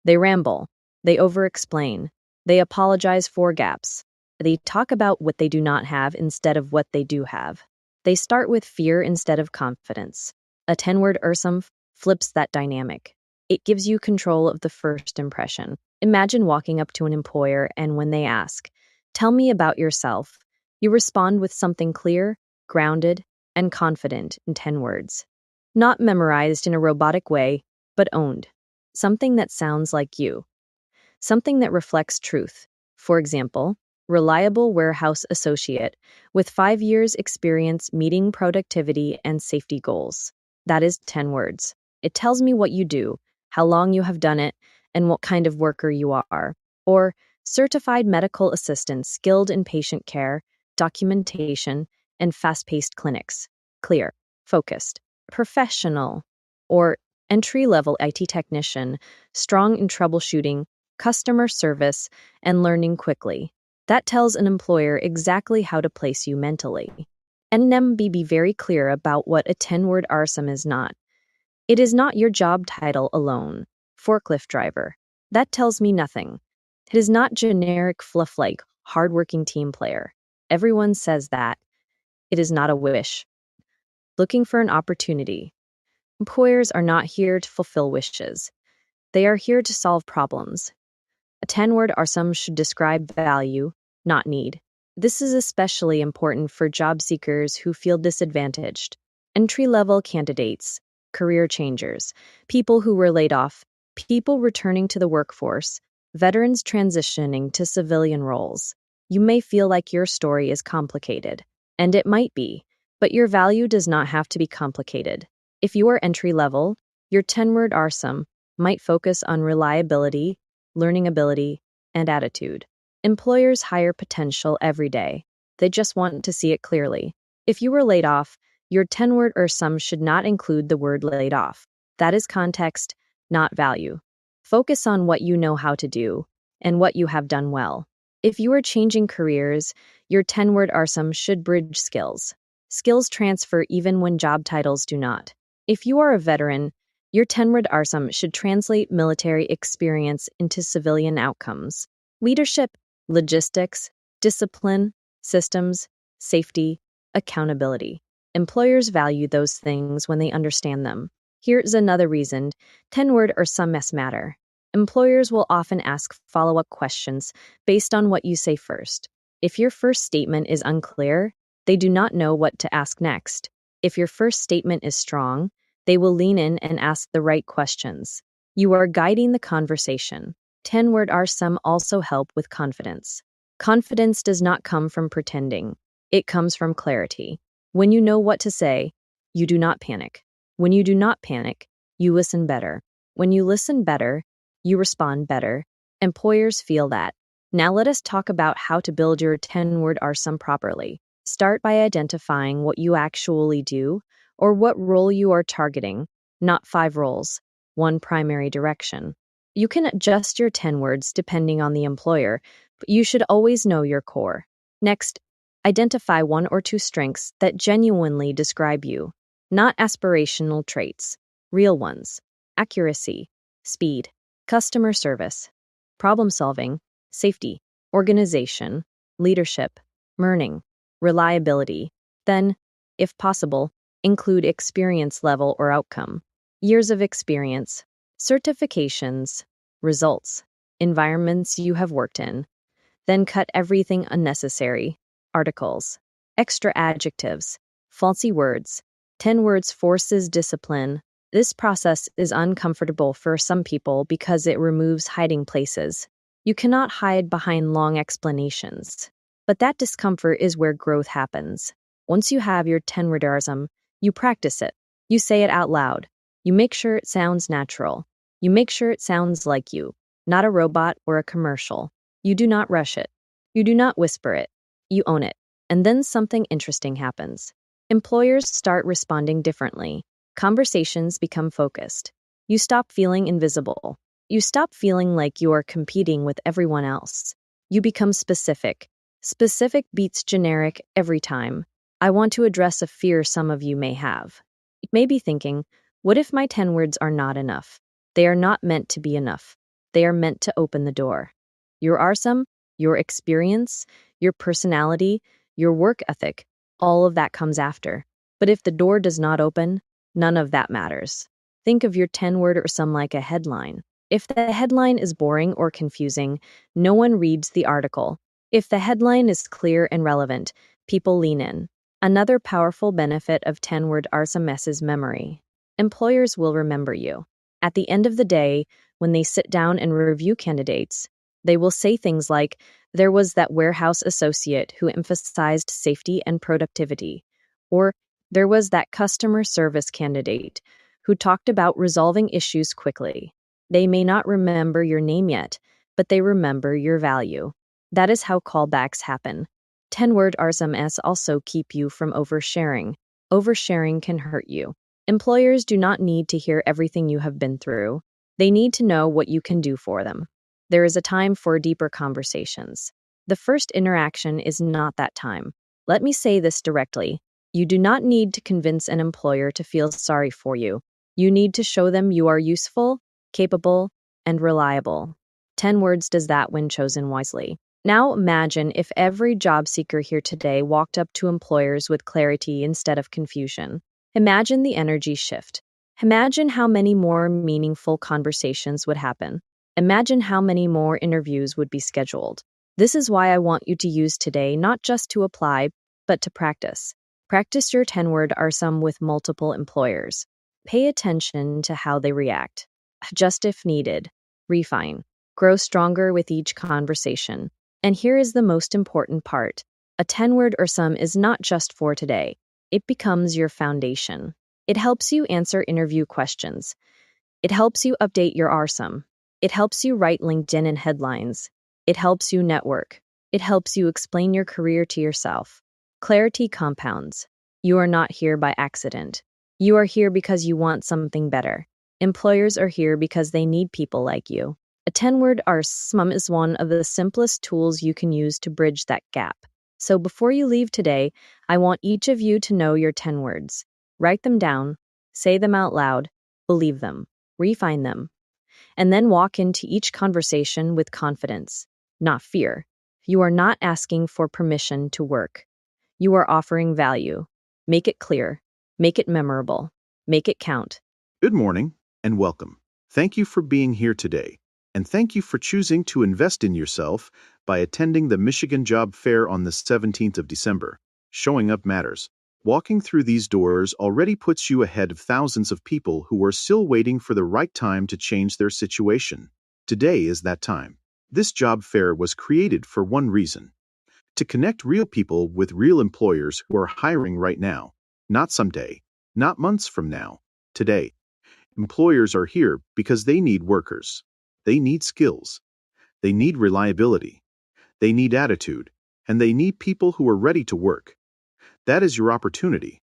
They ramble. They over-explain. They apologize for gaps. They talk about what they do not have instead of what they do have. They start with fear instead of confidence. A 10-word RSUM flips that dynamic. It gives you control of the first impression. Imagine walking up to an employer and when they ask, "Tell me about yourself," you respond with something clear, grounded, and confident in 10 words. Not memorized in a robotic way, but owned. Something that sounds like you. Something that reflects truth. For example, reliable warehouse associate with 5 years experience meeting productivity and safety goals. That is 10 words. It tells me what you do, how long you have done it, and what kind of worker you are. Or certified medical assistant skilled in patient care, documentation, and fast-paced clinics. Clear, focused, professional, or entry-level IT technician, strong in troubleshooting, customer service, and learning quickly. That tells an employer exactly how to place you mentally. NMB be very clear about what a 10-word RSUM is not. It is not your job title alone. Forklift driver. That tells me nothing. It is not generic fluff like hardworking team player. Everyone says that. It is not a wish. Looking for an opportunity. Employers are not here to fulfill wishes. They are here to solve problems. A 10-word RSUM should describe value, not need. This is especially important for job seekers who feel disadvantaged, entry-level candidates, career changers, people who were laid off, people returning to the workforce, veterans transitioning to civilian roles. You may feel like your story is complicated, and it might be, but your value does not have to be complicated. If you are entry-level, your 10-word RSUM might focus on reliability, learning ability, and attitude. Employers hire potential every day. They just want to see it clearly. If you were laid off, your 10-word RSUM should not include the word laid off. That is context, not value. Focus on what you know how to do and what you have done well. If you are changing careers, your 10-word RSUM should bridge skills. Skills transfer even when job titles do not. If you are a veteran, your 10-word RSUM should translate military experience into civilian outcomes. Leadership, logistics, discipline, systems, safety, accountability. Employers value those things when they understand them. Here's another reason 10-word RSUMs matter. Employers will often ask follow-up questions based on what you say first. If your first statement is unclear, they do not know what to ask next. If your first statement is strong, they will lean in and ask the right questions. You are guiding the conversation. 10-word RSUM also help with confidence. Confidence does not come from pretending. It comes from clarity. When you know what to say, you do not panic. When you do not panic, you listen better. When you listen better, you respond better. Employers feel that. Now let us talk about how to build your 10-word RSUM properly. Start by identifying what you actually do or what role you are targeting, not 5 roles, one primary direction. You can adjust your 10 words depending on the employer, but you should always know your core. Next, identify 1 or 2 strengths that genuinely describe you, not aspirational traits, real ones. Accuracy, speed, customer service, problem solving, safety, organization, leadership, learning, reliability. Then, if possible, include experience level or outcome, years of experience, certifications, results. environments you have worked in. Then cut everything unnecessary: articles, extra adjectives, fancy words. 10 words forces discipline. This process is uncomfortable for some people because it removes hiding places. You cannot hide behind long explanations. But that discomfort is where growth happens. Once you have your 10-wordism, you practice it. You say it out loud. You make sure it sounds natural. You make sure it sounds like you, not a robot or a commercial. You do not rush it. You do not whisper it. You own it. And then something interesting happens. Employers start responding differently. Conversations become focused. You stop feeling invisible. You stop feeling like you are competing with everyone else. You become specific. Specific beats generic every time. I want to address a fear some of you may have. You may be thinking, what if my 10 words are not enough? They are not meant to be enough. They are meant to open the door. Your arsum, your experience, your personality, your work ethic, all of that comes after. But if the door does not open, none of that matters. Think of your 10-word or some like a headline. If the headline is boring or confusing, no one reads the article. If the headline is clear and relevant, people lean in. Another powerful benefit of 10-word arsum is memory. Employers will remember you. At the end of the day, when they sit down and review candidates, they will say things like, there was that warehouse associate who emphasized safety and productivity, or there was that customer service candidate who talked about resolving issues quickly. They may not remember your name yet, but they remember your value. That is how callbacks happen. 10-word RSMS also keep you from oversharing. Oversharing can hurt you. Employers do not need to hear everything you have been through. They need to know what you can do for them. There is a time for deeper conversations. The first interaction is not that time. Let me say this directly. You do not need to convince an employer to feel sorry for you. You need to show them you are useful, capable, and reliable. 10 words does that when chosen wisely. Now imagine if every job seeker here today walked up to employers with clarity instead of confusion. Imagine the energy shift. Imagine how many more meaningful conversations would happen. Imagine how many more interviews would be scheduled. This is why I want you to use today not just to apply, but to practice. Practice your 10-word RSUM with multiple employers. Pay attention to how they react. Adjust if needed. Refine. Grow stronger with each conversation. And here is the most important part. A 10-word RSUM is not just for today. It becomes your foundation. It helps you answer interview questions. It helps you update your RSUM. It helps you write LinkedIn and headlines. It helps you network. It helps you explain your career to yourself. Clarity compounds. You are not here by accident. You are here because you want something better. Employers are here because they need people like you. A 10-word RSUM is one of the simplest tools you can use to bridge that gap. So before you leave today, I want each of you to know your 10 words. Write them down, say them out loud, believe them, refine them, and then walk into each conversation with confidence, not fear. You are not asking for permission to work. You are offering value. Make it clear. Make it memorable. Make it count. Good morning and welcome. Thank you for being here today. And thank you for choosing to invest in yourself by attending the Michigan Job Fair on the 17th of December. Showing up matters. Walking through these doors already puts you ahead of thousands of people who are still waiting for the right time to change their situation. Today is that time. This job fair was created for one reason: to connect real people with real employers who are hiring right now. Not someday, not months from now, today. Employers are here because they need workers. They need skills. They need reliability. They need attitude. And they need people who are ready to work. That is your opportunity.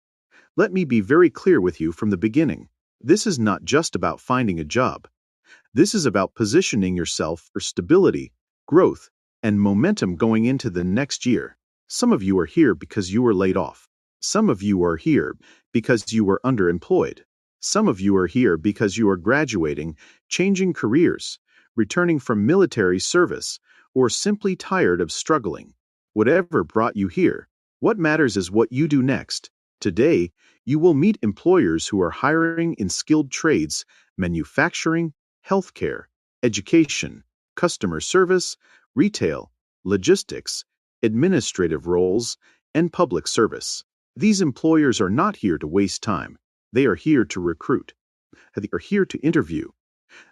Let me be very clear with you from the beginning. This is not just about finding a job. This is about positioning yourself for stability, growth, and momentum going into the next year. Some of you are here because you were laid off. Some of you are here because you were underemployed. Some of you are here because you are graduating, changing careers, returning from military service, or simply tired of struggling. Whatever brought you here, what matters is what you do next. Today, you will meet employers who are hiring in skilled trades, manufacturing, healthcare, education, customer service, retail, logistics, administrative roles, and public service. These employers are not here to waste time. They are here to recruit. They are here to interview.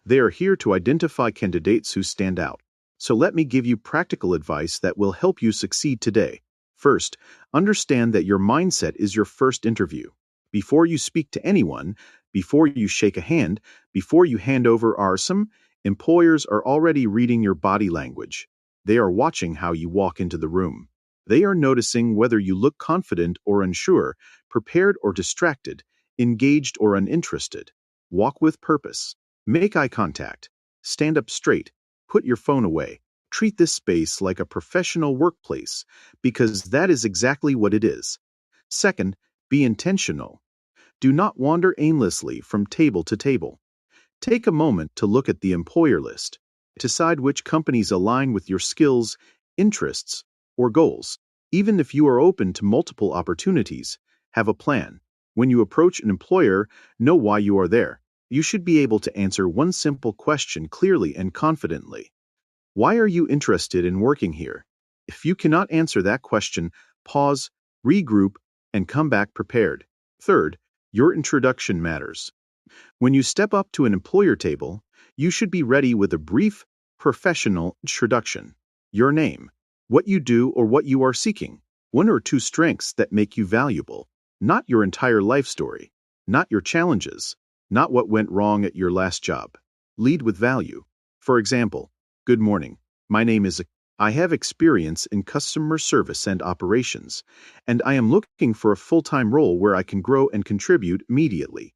They are here to identify candidates who stand out. So let me give you practical advice that will help you succeed today. First, understand that your mindset is your first interview. Before you speak to anyone, before you shake a hand, before you hand over RSM, employers are already reading your body language. They are watching how you walk into the room. They are noticing whether you look confident or unsure, prepared or distracted, engaged or uninterested. Walk with purpose. Make eye contact. Stand up straight. Put your phone away. Treat this space like a professional workplace, because that is exactly what it is. Second, be intentional. Do not wander aimlessly from table to table. Take a moment to look at the employer list. Decide which companies align with your skills, interests, or goals. Even if you are open to multiple opportunities, have a plan. When you approach an employer, know why you are there. You should be able to answer one simple question clearly and confidently. Why are you interested in working here? If you cannot answer that question, pause, regroup, and come back prepared. Third, your introduction matters. When you step up to an employer table, you should be ready with a brief, professional introduction. Your name, what you do or what you are seeking, one or two strengths that make you valuable, not your entire life story, not your challenges, not what went wrong at your last job. Lead with value. For example, good morning. My name is I have experience in customer service and operations, and I am looking for a full-time role where I can grow and contribute immediately.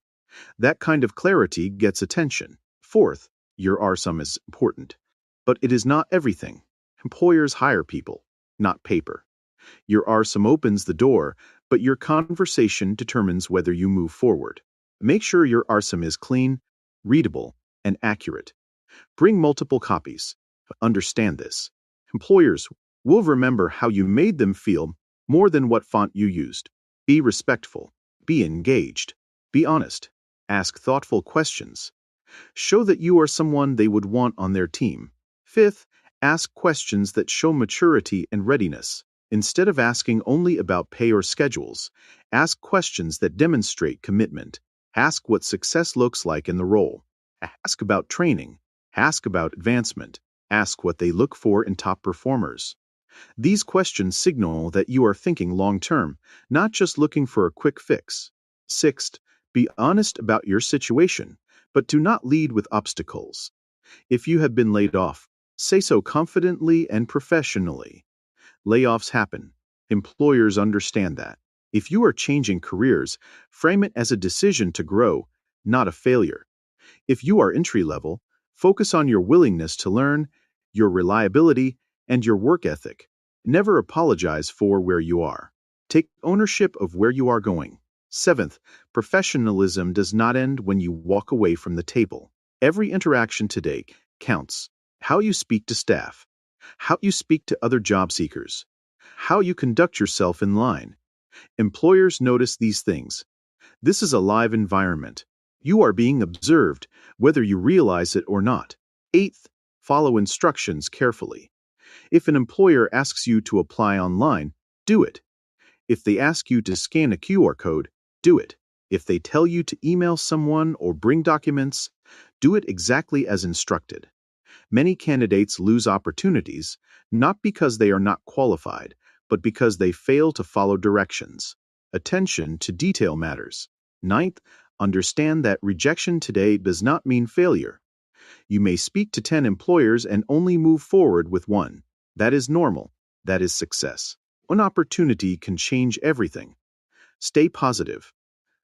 That kind of clarity gets attention. Fourth, your RSUM is important, but it is not everything. Employers hire people, not paper. Your RSUM opens the door, but your conversation determines whether you move forward. Make sure your RSUM is clean, readable, and accurate. Bring multiple copies. Understand this. Employers will remember how you made them feel more than what font you used. Be respectful. Be engaged. Be honest. Ask thoughtful questions. Show that you are someone they would want on their team. Fifth, ask questions that show maturity and readiness. Instead of asking only about pay or schedules, ask questions that demonstrate commitment. Ask what success looks like in the role. Ask about training. Ask about advancement. Ask what they look for in top performers. These questions signal that you are thinking long-term, not just looking for a quick fix. Sixth, be honest about your situation, but do not lead with obstacles. If you have been laid off, say so confidently and professionally. Layoffs happen. Employers understand that. If you are changing careers, frame it as a decision to grow, not a failure. If you are entry-level, focus on your willingness to learn, your reliability, and your work ethic. Never apologize for where you are. Take ownership of where you are going. Seventh, professionalism does not end when you walk away from the table. Every interaction today counts. How you speak to staff, how you speak to other job seekers, how you conduct yourself in line. Employers notice these things. This is a live environment. You are being observed, whether you realize it or not. Eighth, follow instructions carefully. If an employer asks you to apply online, do it. If they ask you to scan a QR code, do it. If they tell you to email someone or bring documents, do it exactly as instructed. Many candidates lose opportunities, not because they are not qualified, but because they fail to follow directions. Attention to detail matters. Ninth, understand that rejection today does not mean failure. You may speak to 10 employers and only move forward with one. That is normal. That is success. One opportunity can change everything. Stay positive.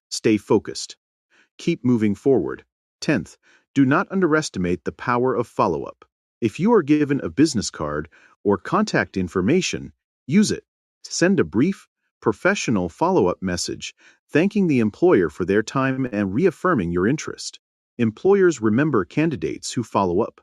Stay focused. Keep moving forward. 10th, do not underestimate the power of follow-up. If you are given a business card or contact information, use it. Send a brief, professional follow-up message thanking the employer for their time and reaffirming your interest. Employers remember candidates who follow up.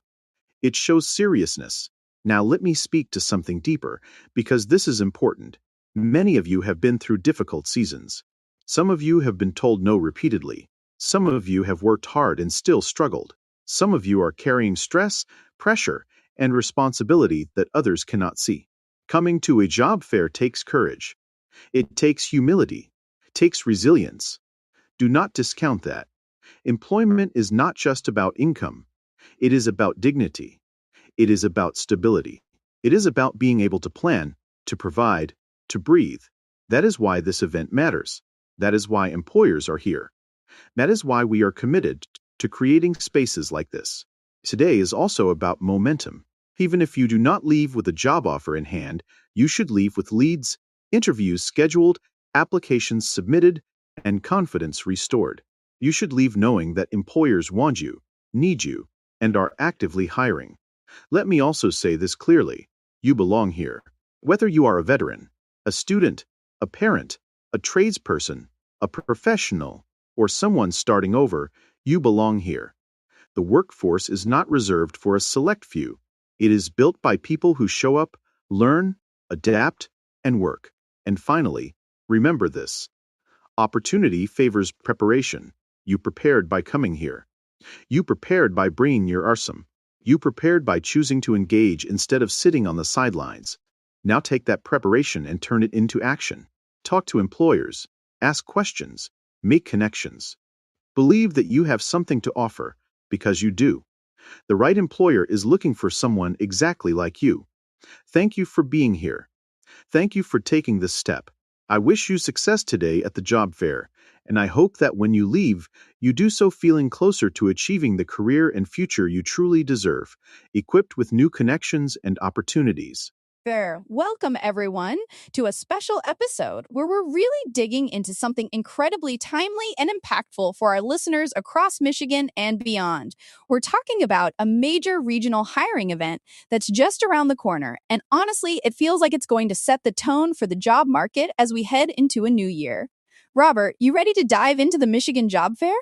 It shows seriousness. Now let me speak to something deeper, because this is important. Many of you have been through difficult seasons. Some of you have been told no repeatedly. Some of you have worked hard and still struggled. Some of you are carrying stress, pressure, and responsibility that others cannot see. Coming to a job fair takes courage. It takes humility, takes resilience. Do not discount that. Employment is not just about income. It is about dignity. It is about stability. It is about being able to plan, to provide, to breathe. That is why this event matters. That is why employers are here. That is why we are committed to creating spaces like this. Today is also about momentum. Even if you do not leave with a job offer in hand, you should leave with leads, interviews scheduled, applications submitted, and confidence restored. You should leave knowing that employers want you, need you, and are actively hiring. Let me also say this clearly. You belong here. Whether you are a veteran, a student, a parent, a tradesperson, a professional, or someone starting over, you belong here. The workforce is not reserved for a select few. It is built by people who show up, learn, adapt, and work. And finally, remember this. Opportunity favors preparation. You prepared by coming here. You prepared by bringing your arsum. You prepared by choosing to engage instead of sitting on the sidelines. Now take that preparation and turn it into action. Talk to employers. Ask questions. Make connections. Believe that you have something to offer, because you do. The right employer is looking for someone exactly like you. Thank you for being here. Thank you for taking this step. I wish you success today at the job fair, and I hope that when you leave, you do so feeling closer to achieving the career and future you truly deserve, equipped with new connections and opportunities. Fair. Welcome, everyone, to a special episode where we're really digging into something incredibly timely and impactful for our listeners across Michigan and beyond. We're talking about a major regional hiring event that's just around the corner, and honestly, it feels like it's going to set the tone for the job market as we head into a new year. Robert, you ready to dive into the Michigan Job Fair?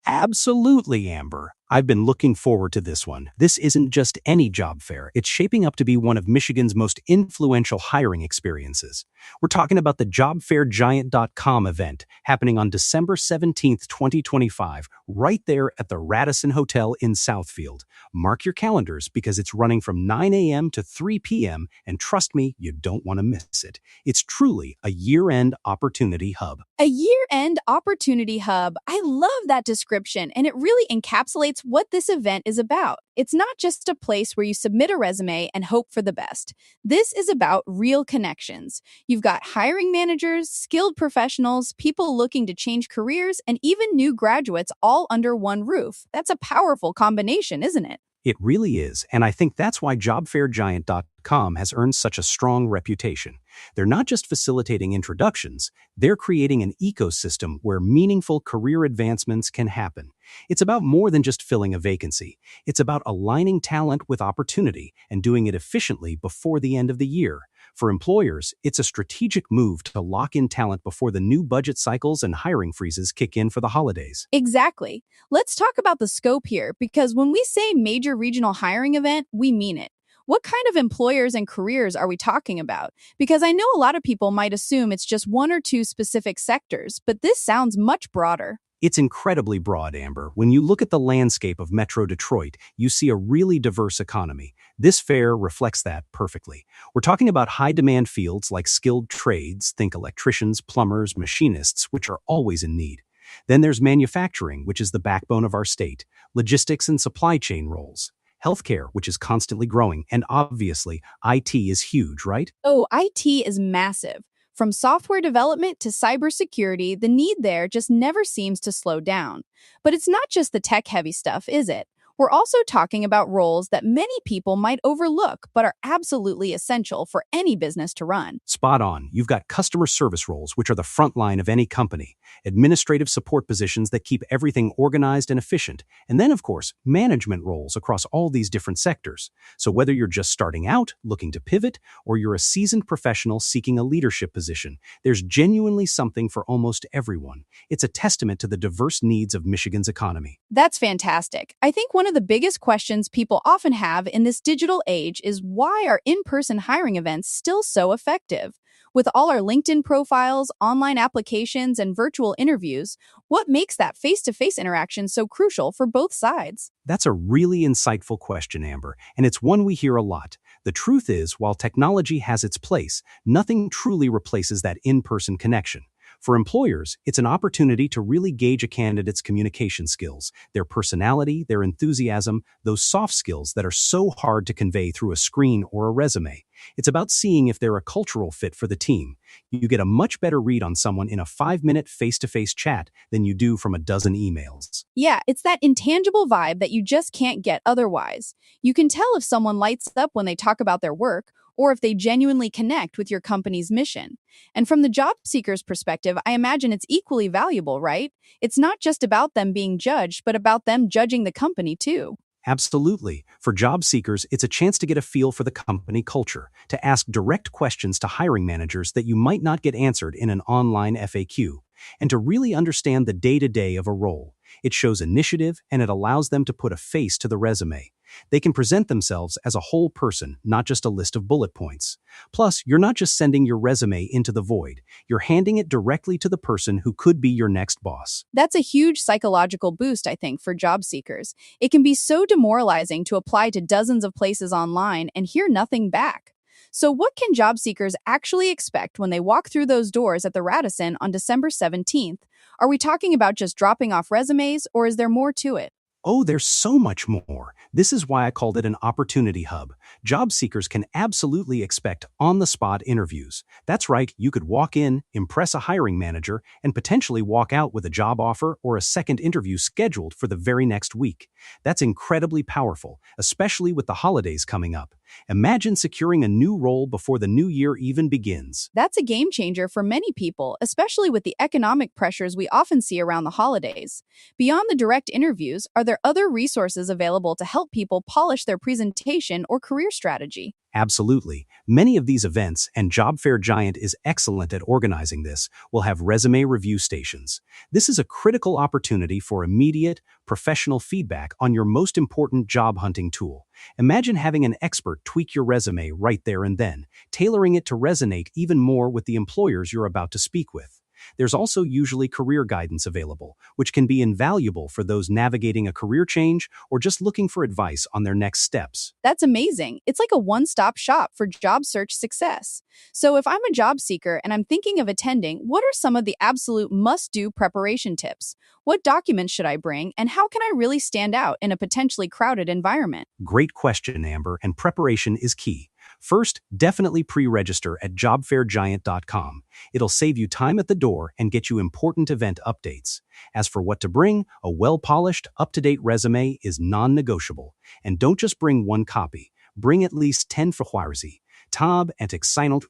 Absolutely, Amber. I've been looking forward to this one. This isn't just any job fair. It's shaping up to be one of Michigan's most influential hiring experiences. We're talking about the JobFairGiant.com event happening on December 17th, 2025, right there at the Radisson Hotel in Southfield. Mark your calendars because it's running from 9 a.m. to 3 p.m., and trust me, you don't want to miss it. It's truly a year-end opportunity hub. A year-end opportunity hub. I love that description, and it really encapsulates what this event is about. It's not just a place where you submit a resume and hope for the best. This is about real connections. You've got hiring managers, skilled professionals, people looking to change careers, and even new graduates all under one roof. That's a powerful combination, isn't it? It really is, and I think that's why JobFairGiant.com has earned such a strong reputation. They're not just facilitating introductions, they're creating an ecosystem where meaningful career advancements can happen. It's about more than just filling a vacancy. It's about aligning talent with opportunity and doing it efficiently before the end of the year. For employers, it's a strategic move to lock in talent before the new budget cycles and hiring freezes kick in for the holidays. Exactly. Let's talk about the scope here, because when we say major regional hiring event, we mean it. What kind of employers and careers are we talking about? Because I know a lot of people might assume it's just one or two specific sectors, but this sounds much broader. It's incredibly broad, Amber. When you look at the landscape of Metro Detroit, you see a really diverse economy. This fair reflects that perfectly. We're talking about high-demand fields like skilled trades, think electricians, plumbers, machinists, which are always in need. Then there's manufacturing, which is the backbone of our state, logistics and supply chain roles, healthcare, which is constantly growing, and obviously, IT is huge, right? Oh, IT is massive. From software development to cybersecurity, the need there just never seems to slow down. But it's not just the tech-heavy stuff, is it? We're also talking about roles that many people might overlook but are absolutely essential for any business to run. Spot on. You've got customer service roles, which are the front line of any company, administrative support positions that keep everything organized and efficient, and then, of course, management roles across all these different sectors. So whether you're just starting out, looking to pivot, or you're a seasoned professional seeking a leadership position, there's genuinely something for almost everyone. It's a testament to the diverse needs of Michigan's economy. That's fantastic. I think one of the biggest questions people often have in this digital age is, why are in-person hiring events still so effective? With all our LinkedIn profiles, online applications, and virtual interviews, what makes that face to face interaction so crucial for both sides? That's a really insightful question, Amber, and it's one we hear a lot. The truth is, while technology has its place, nothing truly replaces that in-person connection. For employers, it's an opportunity to really gauge a candidate's communication skills, their personality, their enthusiasm, those soft skills that are so hard to convey through a screen or a resume. It's about seeing if they're a cultural fit for the team. You get a much better read on someone in a 5-minute face-to-face chat than you do from a dozen emails. Yeah, it's that intangible vibe that you just can't get otherwise. You can tell if someone lights up when they talk about their work, or if they genuinely connect with your company's mission. And from the job seeker's perspective, I imagine it's equally valuable, right? It's not just about them being judged, but about them judging the company too. Absolutely. For job seekers, it's a chance to get a feel for the company culture, to ask direct questions to hiring managers that you might not get answered in an online FAQ, and to really understand the day-to-day of a role. It shows initiative, and it allows them to put a face to the resume. They can present themselves as a whole person, not just a list of bullet points. Plus, you're not just sending your resume into the void. You're handing it directly to the person who could be your next boss. That's a huge psychological boost, I think, for job seekers. It can be so demoralizing to apply to dozens of places online and hear nothing back. So, what can job seekers actually expect when they walk through those doors at the Radisson on December 17th? Are we talking about just dropping off resumes, or is there more to it? Oh, there's so much more. This is why I called it an opportunity hub. Job seekers can absolutely expect on-the-spot interviews. That's right, you could walk in, impress a hiring manager, and potentially walk out with a job offer or a second interview scheduled for the very next week. That's incredibly powerful, especially with the holidays coming up. Imagine securing a new role before the new year even begins. That's a game changer for many people, especially with the economic pressures we often see around the holidays. Beyond the direct interviews, are there other resources available to help people polish their presentation or career strategy? Absolutely. Many of these events, and Job Fair Giant is excellent at organizing this, will have resume review stations. This is a critical opportunity for immediate, professional feedback on your most important job hunting tool. Imagine having an expert tweak your resume right there and then, tailoring it to resonate even more with the employers you're about to speak with. There's also usually career guidance available, which can be invaluable for those navigating a career change or just looking for advice on their next steps. That's amazing. It's like a one-stop shop for job search success. So if I'm a job seeker and I'm thinking of attending, what are some of the absolute must-do preparation tips? What documents should I bring, and how can I really stand out in a potentially crowded environment? Great question, Amber, and preparation is key. First, definitely pre-register at JobFairGiant.com. It'll save you time at the door and get you important event updates. As for what to bring, a well-polished, up-to-date resume is non-negotiable. And don't just bring one copy. Bring at least 10 verheuersie. Tab and excitement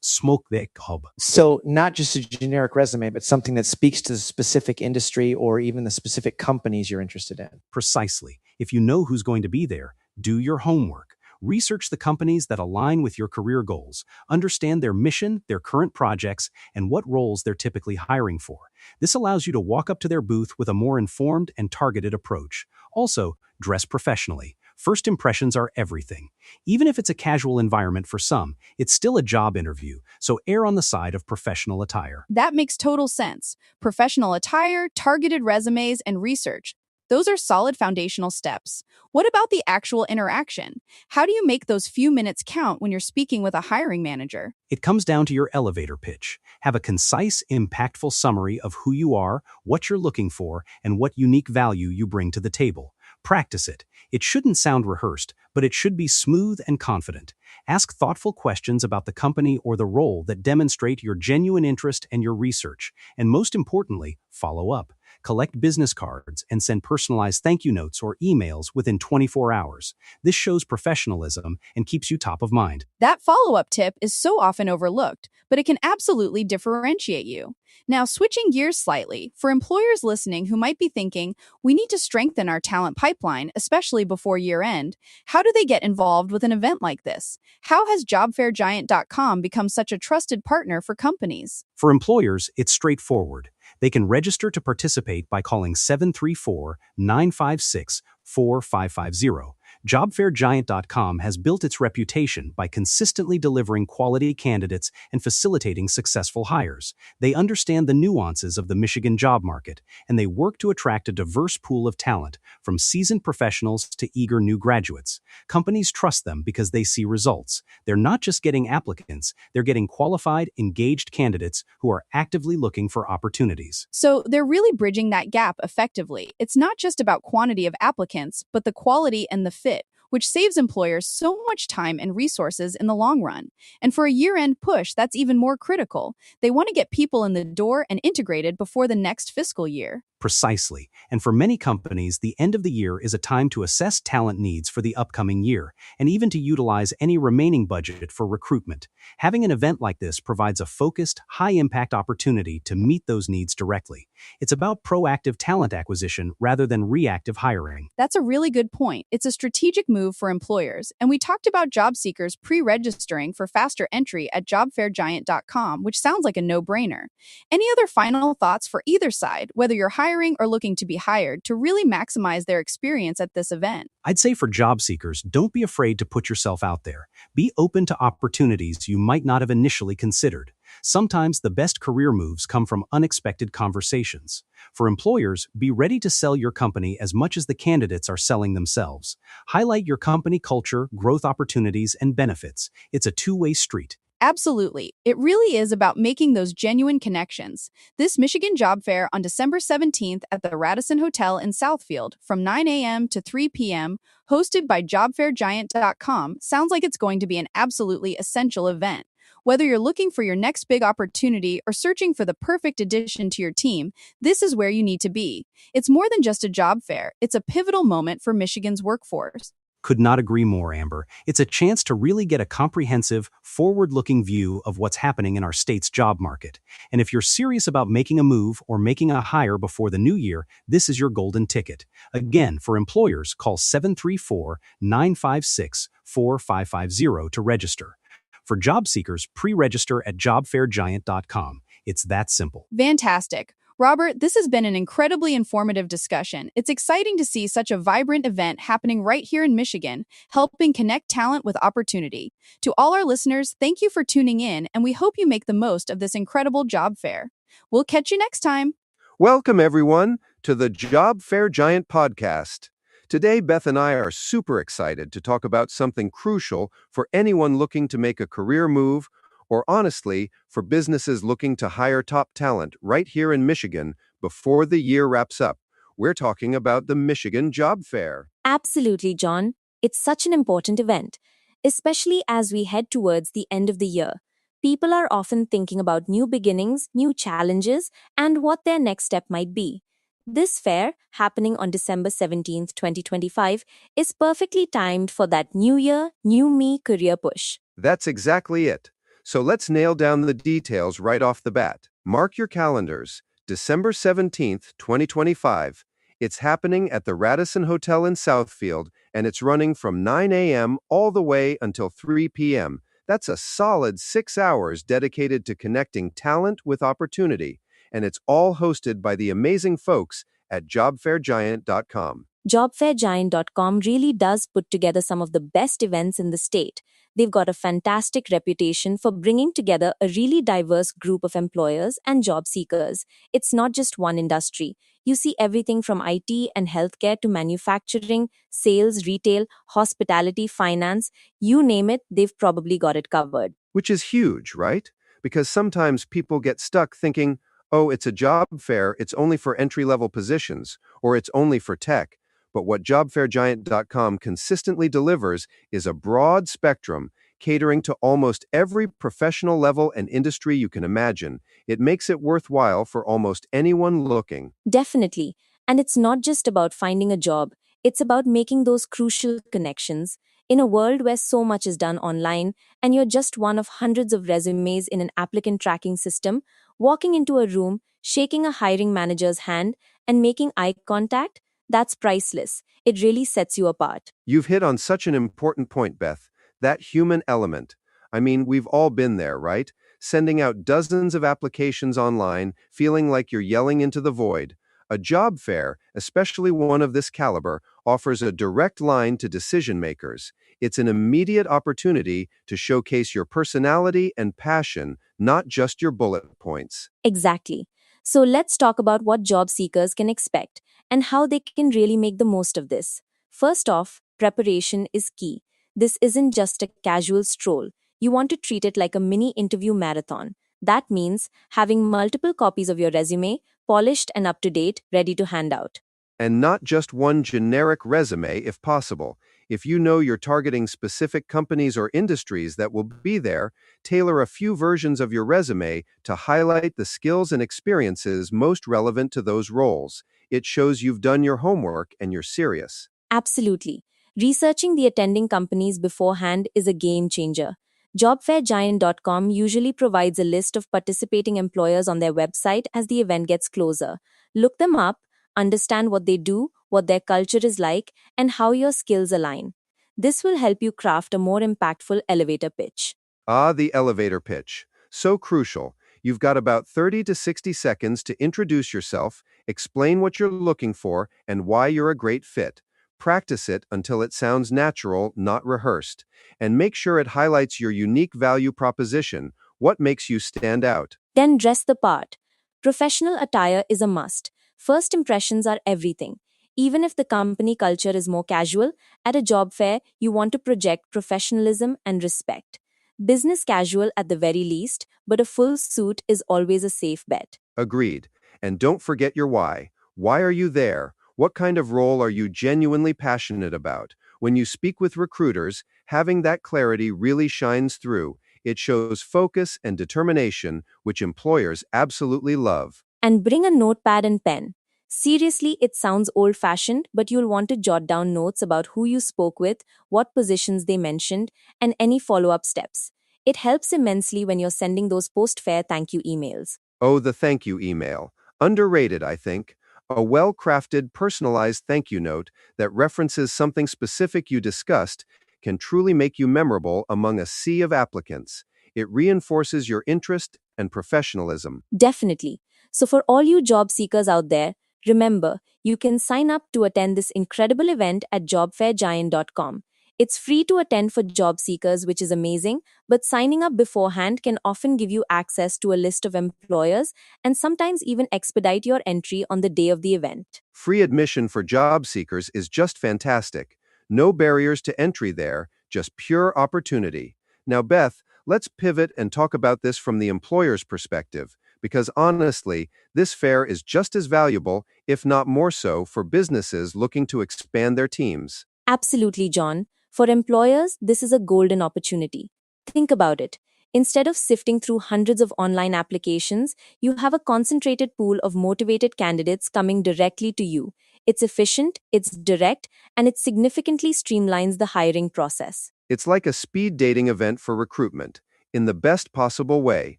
smoke the hub. So not just a generic resume, but something that speaks to the specific industry or even the specific companies you're interested in. Precisely. If you know who's going to be there, do your homework. Research the companies that align with your career goals, understand their mission, their current projects, and what roles they're typically hiring for. This allows you to walk up to their booth with a more informed and targeted approach. Also, dress professionally. First impressions are everything. Even if it's a casual environment for some, it's still a job interview, so err on the side of professional attire. That makes total sense. Professional attire, targeted resumes, and research. Those are solid foundational steps. What about the actual interaction? How do you make those few minutes count when you're speaking with a hiring manager? It comes down to your elevator pitch. Have a concise, impactful summary of who you are, what you're looking for, and what unique value you bring to the table. Practice it. It shouldn't sound rehearsed, but it should be smooth and confident. Ask thoughtful questions about the company or the role that demonstrate your genuine interest and your research. And most importantly, follow up. Collect business cards and send personalized thank you notes or emails within 24 hours. This shows professionalism and keeps you top of mind. That follow-up tip is so often overlooked, but it can absolutely differentiate you. Now, switching gears slightly, for employers listening who might be thinking, we need to strengthen our talent pipeline, especially before year-end, how do they get involved with an event like this? How has JobFairGiant.com become such a trusted partner for companies? For employers, it's straightforward. They can register to participate by calling 734-956-4550. JobFairGiant.com has built its reputation by consistently delivering quality candidates and facilitating successful hires. They understand the nuances of the Michigan job market, and they work to attract a diverse pool of talent, from seasoned professionals to eager new graduates. Companies trust them because they see results. They're not just getting applicants, they're getting qualified, engaged candidates who are actively looking for opportunities. So they're really bridging that gap effectively. It's not just about quantity of applicants, but the quality and the fit, which saves employers so much time and resources in the long run. And for a year-end push, that's even more critical. They want to get people in the door and integrated before the next fiscal year. Precisely. And for many companies, the end of the year is a time to assess talent needs for the upcoming year, and even to utilize any remaining budget for recruitment. Having an event like this provides a focused, high-impact opportunity to meet those needs directly. It's about proactive talent acquisition rather than reactive hiring. That's a really good point. It's a strategic move for employers. And we talked about job seekers pre-registering for faster entry at JobFairGiant.com, which sounds like a no-brainer. Any other final thoughts for either side, whether you're hiring or looking to be hired, to really maximize their experience at this event? I'd say for job seekers, don't be afraid to put yourself out there. Be open to opportunities you might not have initially considered. Sometimes the best career moves come from unexpected conversations. For employers, be ready to sell your company as much as the candidates are selling themselves. Highlight your company culture, growth opportunities, and benefits. It's a two-way street. Absolutely. It really is about making those genuine connections. This Michigan Job Fair on December 17th at the Radisson Hotel in Southfield from 9 a.m. to 3 p.m., hosted by JobFairGiant.com, sounds like it's going to be an absolutely essential event. Whether you're looking for your next big opportunity or searching for the perfect addition to your team, this is where you need to be. It's more than just a job fair. It's a pivotal moment for Michigan's workforce. Could not agree more, Amber. It's a chance to really get a comprehensive, forward-looking view of what's happening in our state's job market. And if you're serious about making a move or making a hire before the new year, this is your golden ticket. Again, for employers, call 734-956-4550 to register. For job seekers, pre-register at JobFairGiant.com. It's that simple. Fantastic. Robert, this has been an incredibly informative discussion. It's exciting to see such a vibrant event happening right here in Michigan, helping connect talent with opportunity. To all our listeners, thank you for tuning in, and we hope you make the most of this incredible job fair. We'll catch you next time. Welcome, everyone, to the Job Fair Giant podcast. Today, Beth and I are super excited to talk about something crucial for anyone looking to make a career move, or honestly, for businesses looking to hire top talent right here in Michigan before the year wraps up. We're talking about the Michigan Job Fair. Absolutely, John. It's such an important event, especially as we head towards the end of the year. People are often thinking about new beginnings, new challenges, and what their next step might be. This fair, happening on December 17th, 2025, is perfectly timed for that New Year, New Me career push. That's exactly it. So let's nail down the details right off the bat. Mark your calendars. December 17th, 2025. It's happening at the Radisson Hotel in Southfield, and it's running from 9 a.m. all the way until 3 p.m. That's a solid 6 hours dedicated to connecting talent with opportunity, and it's all hosted by the amazing folks at JobFairGiant.com. JobFairGiant.com really does put together some of the best events in the state. They've got a fantastic reputation for bringing together a really diverse group of employers and job seekers. It's not just one industry. You see everything from IT and healthcare to manufacturing, sales, retail, hospitality, finance. You name it, they've probably got it covered. Which is huge, right? Because sometimes people get stuck thinking, oh, it's a job fair, it's only for entry-level positions, or it's only for tech. But what JobFairGiant.com consistently delivers is a broad spectrum, catering to almost every professional level and industry you can imagine. It makes it worthwhile for almost anyone looking. Definitely. And it's not just about finding a job, it's about making those crucial connections. In a world where so much is done online and you're just one of hundreds of resumes in an applicant tracking system, walking into a room, shaking a hiring manager's hand, and making eye contact, that's priceless. It really sets you apart. You've hit on such an important point, Beth. That human element. I mean, we've all been there, right? Sending out dozens of applications online, feeling like you're yelling into the void. A job fair, especially one of this caliber, offers a direct line to decision makers. It's an immediate opportunity to showcase your personality and passion, not just your bullet points. Exactly. So let's talk about what job seekers can expect and how they can really make the most of this. First off, preparation is key. This isn't just a casual stroll. You want to treat it like a mini interview marathon. That means having multiple copies of your resume, polished and up to date, ready to hand out. And not just one generic resume if possible. If you know you're targeting specific companies or industries that will be there, tailor a few versions of your resume to highlight the skills and experiences most relevant to those roles. It shows you've done your homework and you're serious. Absolutely. Researching the attending companies beforehand is a game changer. JobFairGiant.com usually provides a list of participating employers on their website as the event gets closer. Look them up, understand what they do, what their culture is like, and how your skills align. This will help you craft a more impactful elevator pitch. Ah, the elevator pitch. So crucial. You've got about 30 to 60 seconds to introduce yourself, explain what you're looking for, and why you're a great fit. Practice it until it sounds natural, not rehearsed. And make sure it highlights your unique value proposition, what makes you stand out. Then dress the part. Professional attire is a must. First impressions are everything. Even if the company culture is more casual, at a job fair, you want to project professionalism and respect. Business casual at the very least, but a full suit is always a safe bet. Agreed. And don't forget your why. Why are you there? What kind of role are you genuinely passionate about? When you speak with recruiters, having that clarity really shines through. It shows focus and determination, which employers absolutely love. And bring a notepad and pen. Seriously, it sounds old fashioned, but you'll want to jot down notes about who you spoke with, what positions they mentioned, and any follow up steps. It helps immensely when you're sending those post fair thank you emails. Oh, the thank you email. Underrated, I think. A well crafted, personalized thank you note that references something specific you discussed can truly make you memorable among a sea of applicants. It reinforces your interest and professionalism. Definitely. So, for all you job seekers out there, remember, you can sign up to attend this incredible event at JobFairGiant.com. It's free to attend for job seekers, which is amazing, but signing up beforehand can often give you access to a list of employers and sometimes even expedite your entry on the day of the event. Free admission for job seekers is just fantastic. No barriers to entry there, just pure opportunity. Now, Beth, let's pivot and talk about this from the employer's perspective, because honestly, this fair is just as valuable, if not more so, for businesses looking to expand their teams. Absolutely, John. For employers, this is a golden opportunity. Think about it. Instead of sifting through hundreds of online applications, you have a concentrated pool of motivated candidates coming directly to you. It's efficient, it's direct, and it significantly streamlines the hiring process. It's like a speed dating event for recruitment, in the best possible way.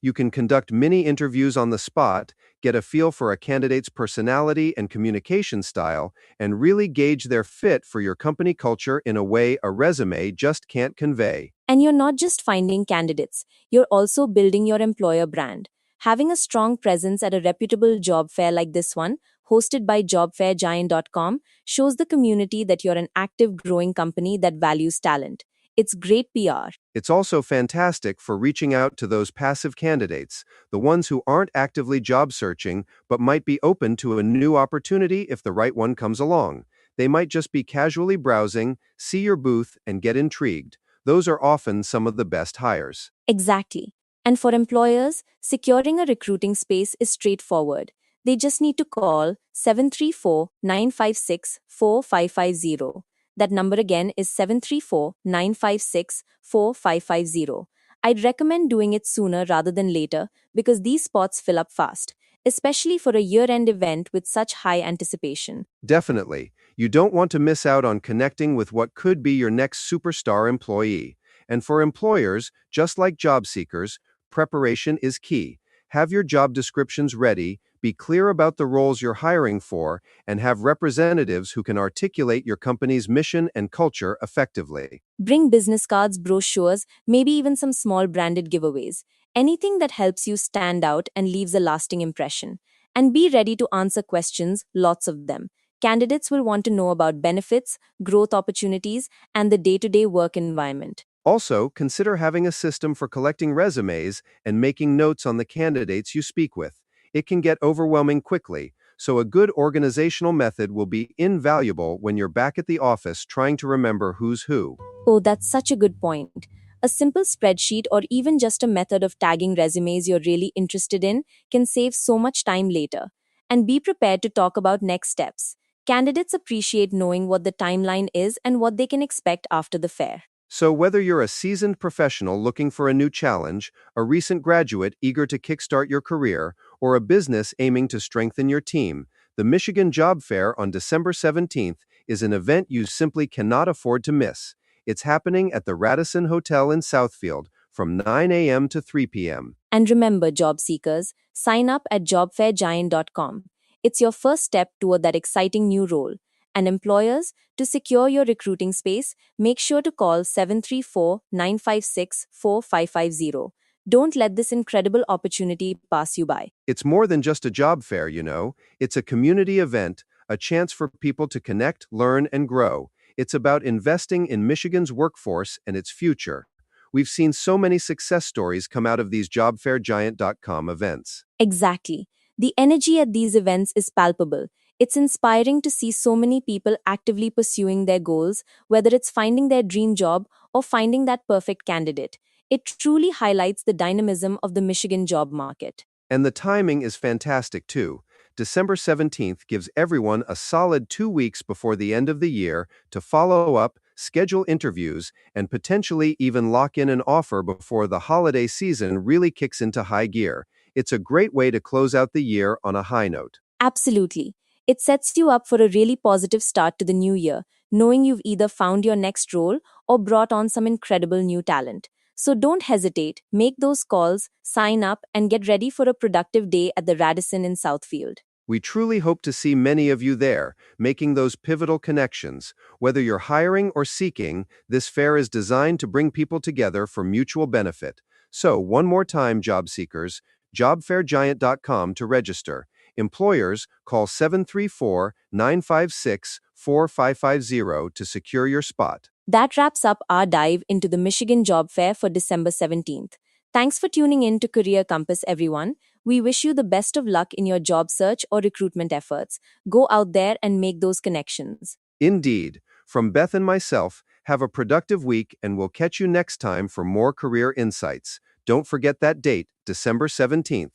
You can conduct mini interviews on the spot, get a feel for a candidate's personality and communication style, and really gauge their fit for your company culture in a way a resume just can't convey. And you're not just finding candidates, you're also building your employer brand. Having a strong presence at a reputable job fair like this one, hosted by JobFairGiant.com, shows the community that you're an active, growing company that values talent. It's great PR. It's also fantastic for reaching out to those passive candidates, the ones who aren't actively job searching but might be open to a new opportunity if the right one comes along. They might just be casually browsing, see your booth, and get intrigued. Those are often some of the best hires. Exactly. And for employers, securing a recruiting space is straightforward. They just need to call 734-956-4550. That number again is 734-956-4550. I'd recommend doing it sooner rather than later because these spots fill up fast, especially for a year-end event with such high anticipation. Definitely. You don't want to miss out on connecting with what could be your next superstar employee. And for employers, just like job seekers, preparation is key. Have your job descriptions ready, be clear about the roles you're hiring for, and have representatives who can articulate your company's mission and culture effectively. Bring business cards, brochures, maybe even some small branded giveaways. Anything that helps you stand out and leaves a lasting impression. And be ready to answer questions, lots of them. Candidates will want to know about benefits, growth opportunities, and the day-to-day work environment. Also, consider having a system for collecting resumes and making notes on the candidates you speak with. It can get overwhelming quickly, so a good organizational method will be invaluable when you're back at the office trying to remember who's who. Oh, that's such a good point. A simple spreadsheet or even just a method of tagging resumes you're really interested in can save so much time later. And be prepared to talk about next steps. Candidates appreciate knowing what the timeline is and what they can expect after the fair. So, whether you're a seasoned professional looking for a new challenge, a recent graduate eager to kickstart your career, or a business aiming to strengthen your team, the Michigan Job Fair on December 17th is an event you simply cannot afford to miss. It's happening at the Radisson Hotel in Southfield from 9 a.m. to 3 p.m. And remember, job seekers, sign up at JobFairGiant.com. It's your first step toward that exciting new role. And employers, to secure your recruiting space, make sure to call 734-956-4550. Don't let this incredible opportunity pass you by. It's more than just a job fair, you know. It's a community event, a chance for people to connect, learn, and grow. It's about investing in Michigan's workforce and its future. We've seen so many success stories come out of these JobFairGiant.com events. Exactly. The energy at these events is palpable. It's inspiring to see so many people actively pursuing their goals, whether it's finding their dream job or finding that perfect candidate. It truly highlights the dynamism of the Michigan job market. And the timing is fantastic too. December 17th gives everyone a solid 2 weeks before the end of the year to follow up, schedule interviews, and potentially even lock in an offer before the holiday season really kicks into high gear. It's a great way to close out the year on a high note. Absolutely. It sets you up for a really positive start to the new year, knowing you've either found your next role or brought on some incredible new talent. So don't hesitate, make those calls, sign up, and get ready for a productive day at the Radisson in Southfield. We truly hope to see many of you there, making those pivotal connections. Whether you're hiring or seeking, this fair is designed to bring people together for mutual benefit. So, one more time, job seekers, JobFairGiant.com to register. Employers, call 734-956-4550 to secure your spot. That wraps up our dive into the Michigan Job Fair for December 17th. Thanks for tuning in to Career Compass, everyone. We wish you the best of luck in your job search or recruitment efforts. Go out there and make those connections. Indeed. From Beth and myself, have a productive week and we'll catch you next time for more career insights. Don't forget that date, December 17th.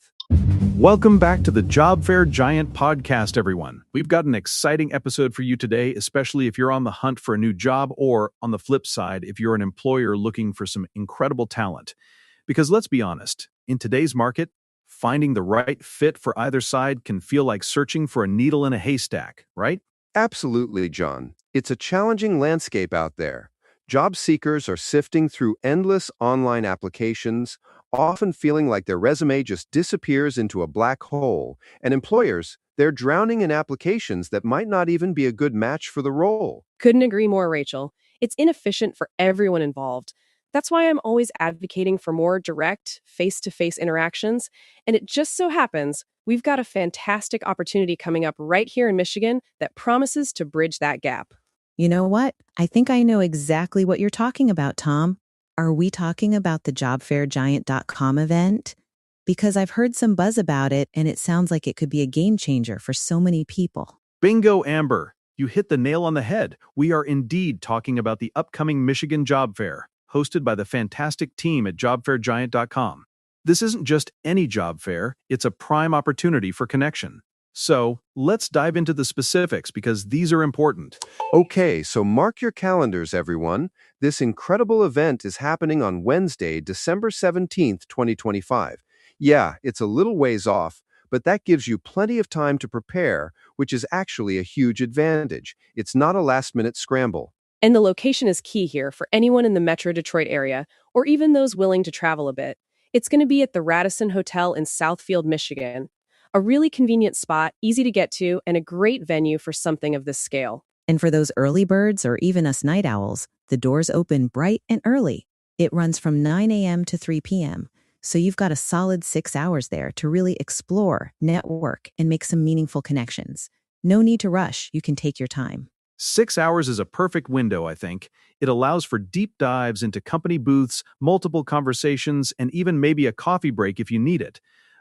Welcome back to the Job Fair Giant podcast, everyone. We've got an exciting episode for you today, especially if you're on the hunt for a new job or, on the flip side, if you're an employer looking for some incredible talent. Because let's be honest, in today's market, finding the right fit for either side can feel like searching for a needle in a haystack, right? Absolutely, John. It's a challenging landscape out there. Job seekers are sifting through endless online applications, often feeling like their resume just disappears into a black hole, and employers, they're drowning in applications that might not even be a good match for the role. Couldn't agree more, Rachel. It's inefficient for everyone involved. That's why I'm always advocating for more direct, face-to-face interactions. And it just so happens we've got a fantastic opportunity coming up right here in Michigan that promises to bridge that gap. You know what? I think I know exactly what you're talking about, Tom. Are we talking about the JobFairGiant.com event? Because I've heard some buzz about it, and it sounds like it could be a game changer for so many people. Bingo, Amber. You hit the nail on the head. We are indeed talking about the upcoming Michigan Job Fair, hosted by the fantastic team at JobFairGiant.com. This isn't just any job fair, it's a prime opportunity for connection. So, let's dive into the specifics because these are important. Okay, so mark your calendars, everyone. This incredible event is happening on Wednesday, December 17th, 2025. Yeah, it's a little ways off, but that gives you plenty of time to prepare, which is actually a huge advantage. It's not a last-minute scramble. And the location is key here for anyone in the Metro Detroit area, or even those willing to travel a bit. It's going to be at the Radisson Hotel in Southfield, Michigan. A really convenient spot, easy to get to, and a great venue for something of this scale. And for those early birds or even us night owls, the doors open bright and early. It runs from 9 a.m. to 3 p.m., So you've got a solid 6 hours there to really explore, network, and make some meaningful connections. No need to rush. You can take your time. 6 hours is a perfect window, I think. It allows for deep dives into company booths, multiple conversations, and even maybe a coffee break if you need it.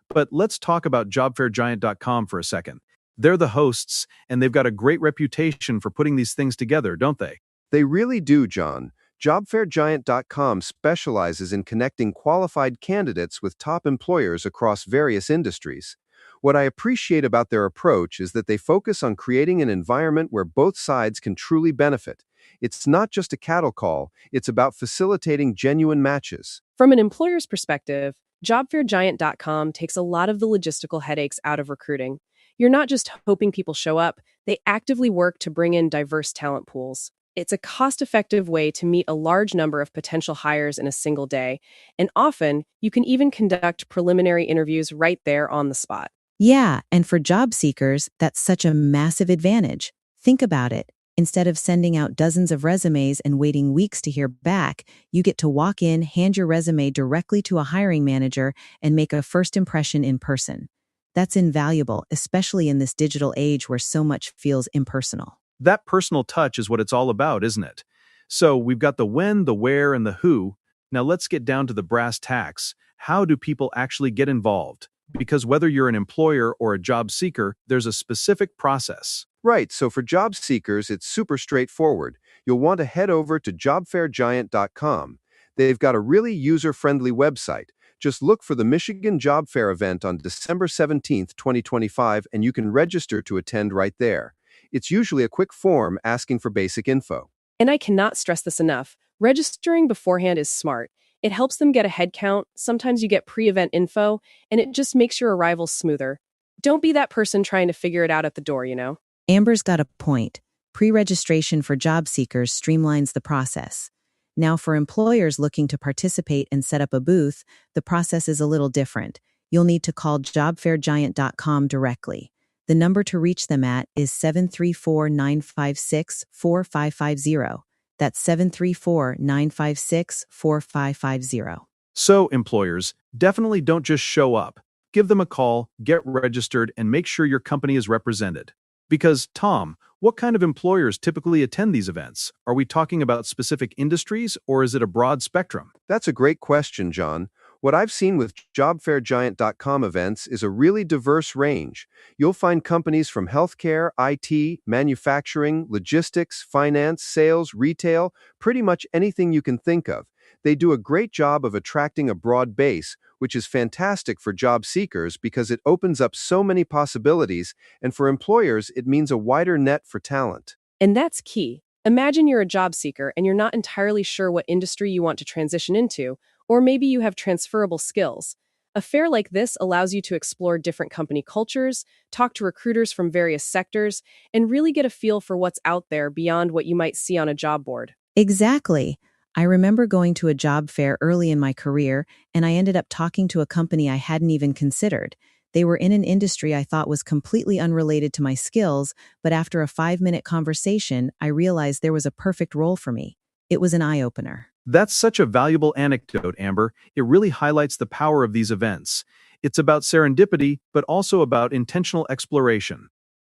But let's talk about JobFairGiant.com for a second. They're the hosts, and they've got a great reputation for putting these things together, don't they? They really do, John. JobFairGiant.com specializes in connecting qualified candidates with top employers across various industries. What I appreciate about their approach is that they focus on creating an environment where both sides can truly benefit. It's not just a cattle call, it's about facilitating genuine matches. From an employer's perspective, JobFairGiant.com takes a lot of the logistical headaches out of recruiting. You're not just hoping people show up, they actively work to bring in diverse talent pools. It's a cost-effective way to meet a large number of potential hires in a single day, and often you can even conduct preliminary interviews right there on the spot. Yeah, and for job seekers, that's such a massive advantage. Think about it. Instead of sending out dozens of resumes and waiting weeks to hear back, you get to walk in, hand your resume directly to a hiring manager, and make a first impression in person. That's invaluable, especially in this digital age where so much feels impersonal. That personal touch is what it's all about, isn't it? So we've got the when, the where, and the who. Now let's get down to the brass tacks. How do people actually get involved? Because whether you're an employer or a job seeker, there's a specific process. Right, so for job seekers, it's super straightforward. You'll want to head over to JobFairGiant.com. They've got a really user-friendly website. Just look for the Michigan Job Fair event on December 17th, 2025, and you can register to attend right there. It's usually a quick form asking for basic info. And I cannot stress this enough. Registering beforehand is smart. It helps them get a head count, sometimes you get pre-event info, and it just makes your arrival smoother. Don't be that person trying to figure it out at the door, you know? Amber's got a point. Pre-registration for job seekers streamlines the process. Now, for employers looking to participate and set up a booth, the process is a little different. You'll need to call JobFairGiant.com directly. The number to reach them at is 734-956-4550. That's 734-956-4550. So, employers, definitely don't just show up. Give them a call, get registered, and make sure your company is represented. Because, Tom, what kind of employers typically attend these events? Are we talking about specific industries, or is it a broad spectrum? That's a great question, John. What I've seen with JobFairGiant.com events is a really diverse range. You'll find companies from healthcare, IT, manufacturing, logistics, finance, sales, retail, pretty much anything you can think of. They do a great job of attracting a broad base, which is fantastic for job seekers because it opens up so many possibilities, and for employers, it means a wider net for talent. And that's key. Imagine you're a job seeker and you're not entirely sure what industry you want to transition into, or maybe you have transferable skills. A fair like this allows you to explore different company cultures, talk to recruiters from various sectors, and really get a feel for what's out there beyond what you might see on a job board. Exactly. I remember going to a job fair early in my career, and I ended up talking to a company I hadn't even considered. They were in an industry I thought was completely unrelated to my skills, but after a 5-minute conversation, I realized there was a perfect role for me. It was an eye-opener. That's such a valuable anecdote, Amber. It really highlights the power of these events. It's about serendipity, but also about intentional exploration.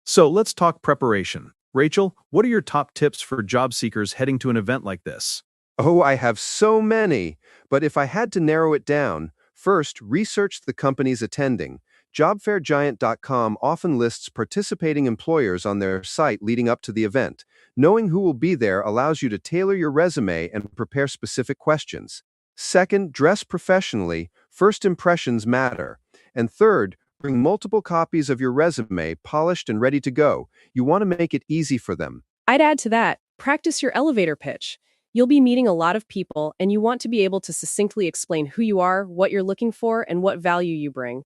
So let's talk preparation. Rachel, what are your top tips for job seekers heading to an event like this? Oh, I have so many. But if I had to narrow it down, first, research the companies attending. JobFairGiant.com often lists participating employers on their site leading up to the event. Knowing who will be there allows you to tailor your resume and prepare specific questions. Second, dress professionally. First impressions matter. And third, bring multiple copies of your resume, polished and ready to go. You want to make it easy for them. I'd add to that, practice your elevator pitch. You'll be meeting a lot of people, and you want to be able to succinctly explain who you are, what you're looking for, and what value you bring.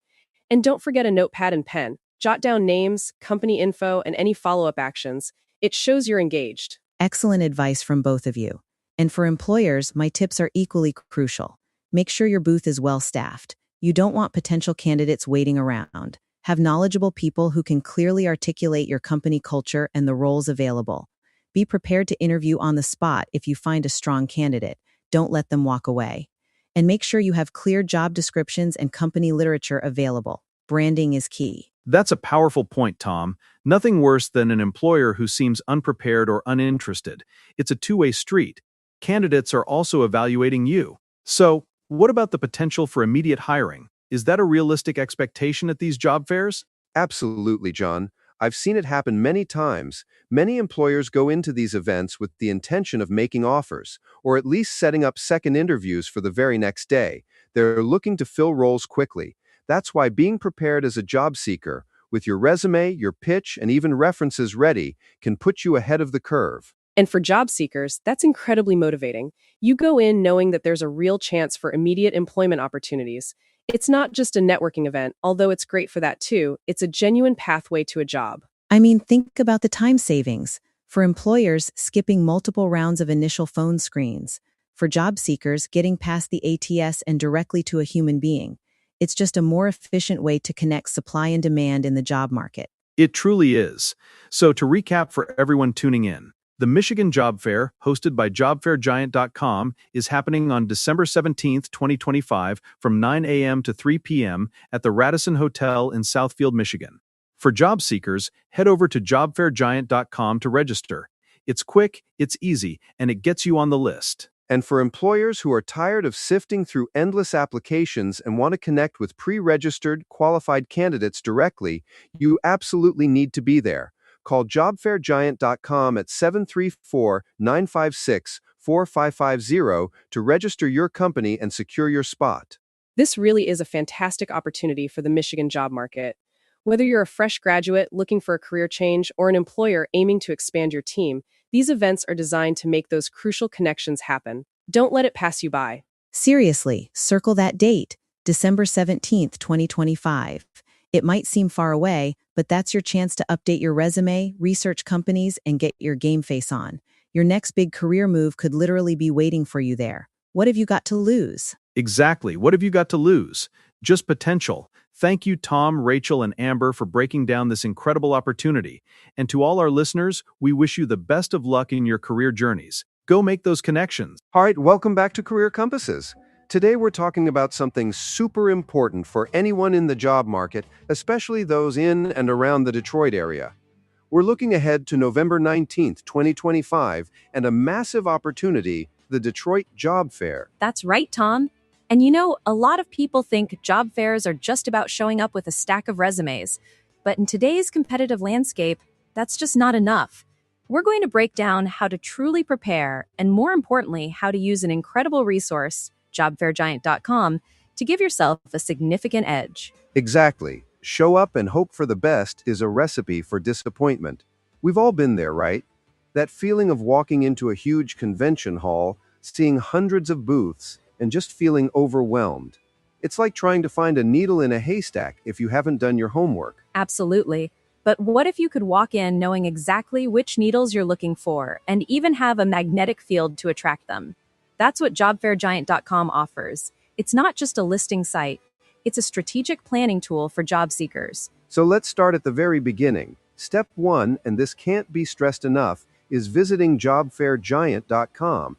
And don't forget a notepad and pen. Jot down names, company info, and any follow-up actions. It shows you're engaged. Excellent advice from both of you. And for employers, my tips are equally crucial. Make sure your booth is well staffed. You don't want potential candidates waiting around. Have knowledgeable people who can clearly articulate your company culture and the roles available. Be prepared to interview on the spot if you find a strong candidate. Don't let them walk away. And make sure you have clear job descriptions and company literature available. Branding is key. That's a powerful point, Tom. Nothing worse than an employer who seems unprepared or uninterested. It's a two-way street. Candidates are also evaluating you. So, what about the potential for immediate hiring? Is that a realistic expectation at these job fairs? Absolutely, John. I've seen it happen many times. Many employers go into these events with the intention of making offers, or at least setting up second interviews for the very next day. They're looking to fill roles quickly. That's why being prepared as a job seeker, with your resume, your pitch, and even references ready, can put you ahead of the curve. And for job seekers, that's incredibly motivating. You go in knowing that there's a real chance for immediate employment opportunities. It's not just a networking event, although it's great for that too. It's a genuine pathway to a job. I mean, think about the time savings. For employers, skipping multiple rounds of initial phone screens. For job seekers, getting past the ATS and directly to a human being. It's just a more efficient way to connect supply and demand in the job market. It truly is. So to recap for everyone tuning in, the Michigan Job Fair, hosted by JobFairGiant.com, is happening on December 17th, 2025 from 9 a.m. to 3 p.m. at the Radisson Hotel in Southfield, Michigan. For job seekers, head over to JobFairGiant.com to register. It's quick, it's easy, and it gets you on the list. And for employers who are tired of sifting through endless applications and want to connect with pre-registered, qualified candidates directly, you absolutely need to be there. Call JobFairGiant.com at 734-956-4550 to register your company and secure your spot. This really is a fantastic opportunity for the Michigan job market. Whether you're a fresh graduate looking for a career change or an employer aiming to expand your team, these events are designed to make those crucial connections happen. Don't let it pass you by. Seriously, circle that date, December 17th, 2025. It might seem far away, but that's your chance to update your resume, research companies, and get your game face on. Your next big career move could literally be waiting for you there. What have you got to lose? Exactly. What have you got to lose? Just potential. Thank you, Tom, Rachel, and Amber, for breaking down this incredible opportunity. And to all our listeners, we wish you the best of luck in your career journeys. Go make those connections. All right, welcome back to Career Compasses. Today we're talking about something super important for anyone in the job market, especially those in and around the Detroit area. We're looking ahead to November 19th, 2025, and a massive opportunity, the Detroit Job Fair. That's right, Tom. And you know, a lot of people think job fairs are just about showing up with a stack of resumes. But in today's competitive landscape, that's just not enough. We're going to break down how to truly prepare, and more importantly, how to use an incredible resource, JobFairGiant.com, to give yourself a significant edge. Exactly. Show up and hope for the best is a recipe for disappointment. We've all been there, right? That feeling of walking into a huge convention hall, seeing hundreds of booths, and just feeling overwhelmed. It's like trying to find a needle in a haystack if you haven't done your homework. Absolutely. But what if you could walk in knowing exactly which needles you're looking for, and even have a magnetic field to attract them? That's what JobFairGiant.com offers. It's not just a listing site. It's a strategic planning tool for job seekers. So let's start at the very beginning. Step 1, and this can't be stressed enough, is visiting JobFairGiant.com.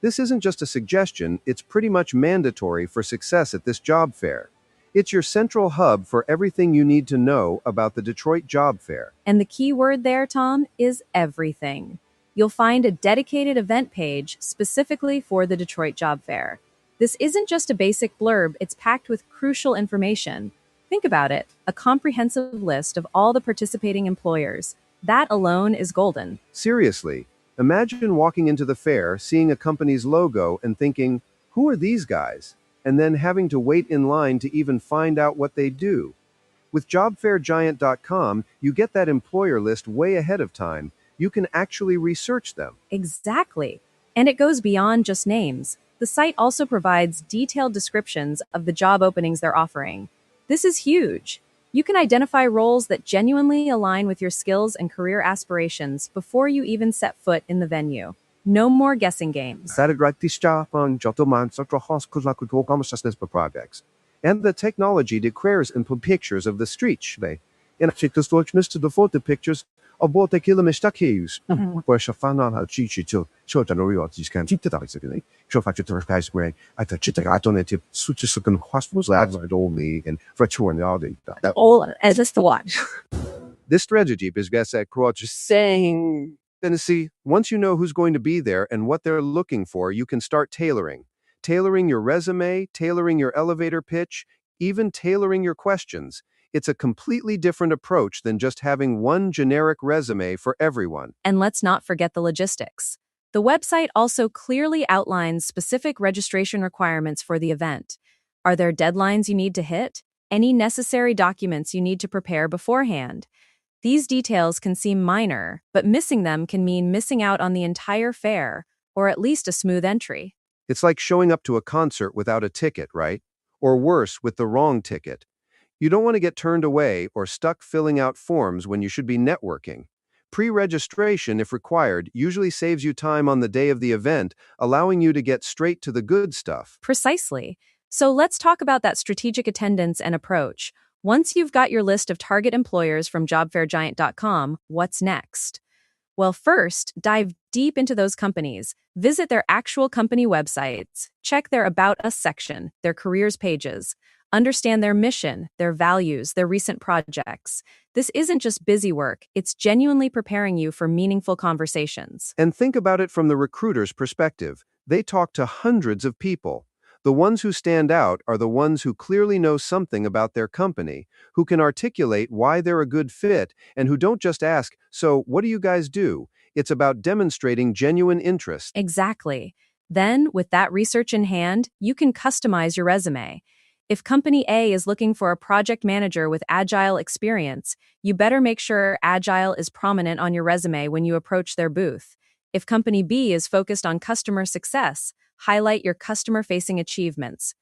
This isn't just a suggestion, it's pretty much mandatory for success at this job fair. It's your central hub for everything you need to know about the Detroit Job Fair. And the key word there, Tom, is everything. You'll find a dedicated event page specifically for the Detroit Job Fair. This isn't just a basic blurb, it's packed with crucial information. Think about it, a comprehensive list of all the participating employers. That alone is golden. Seriously, imagine walking into the fair, seeing a company's logo and thinking, who are these guys? And then having to wait in line to even find out what they do. With JobFairGiant.com, you get that employer list way ahead of time. You can actually research them. Exactly. And it goes beyond just names. The site also provides detailed descriptions of the job openings they're offering. This is huge. You can identify roles that genuinely align with your skills and career aspirations before you even set foot in the venue. No more guessing games. And the technology declares and put pictures of the streets. and I checked the storage Mr. the photo pictures of what the kilometer keys. Where she found out how Chichi to show the royalties can keep the dogs again. Show factor to guys wearing at the Chita donated switches of hospitals lads like only and virtual and all the All as just the watch. this strategy is guess at Croach saying Tennessee, once you know who's going to be there and what they're looking for, you can start tailoring. Tailoring your resume, tailoring your elevator pitch, even tailoring your questions. It's a completely different approach than just having one generic resume for everyone. And let's not forget the logistics. The website also clearly outlines specific registration requirements for the event. Are there deadlines you need to hit? Any necessary documents you need to prepare beforehand? These details can seem minor, but missing them can mean missing out on the entire fair, or at least a smooth entry. It's like showing up to a concert without a ticket, right? Or worse, with the wrong ticket. You don't want to get turned away or stuck filling out forms when you should be networking. Pre-registration, if required, usually saves you time on the day of the event, allowing you to get straight to the good stuff. Precisely. So let's talk about that strategic attendance and approach. Once you've got your list of target employers from JobFairGiant.com, what's next? Well, first, dive deep into those companies. Visit their actual company websites. Check their About Us section, their careers pages. Understand their mission, their values, their recent projects. This isn't just busy work, it's genuinely preparing you for meaningful conversations. And think about it from the recruiter's perspective. They talk to hundreds of people. The ones who stand out are the ones who clearly know something about their company, who can articulate why they're a good fit, and who don't just ask, "So, what do you guys do?" It's about demonstrating genuine interest. Exactly. Then, with that research in hand, you can customize your resume. If Company A is looking for a project manager with Agile experience, you better make sure Agile is prominent on your resume when you approach their booth. If Company B is focused on customer success, highlight your customer-facing achievements.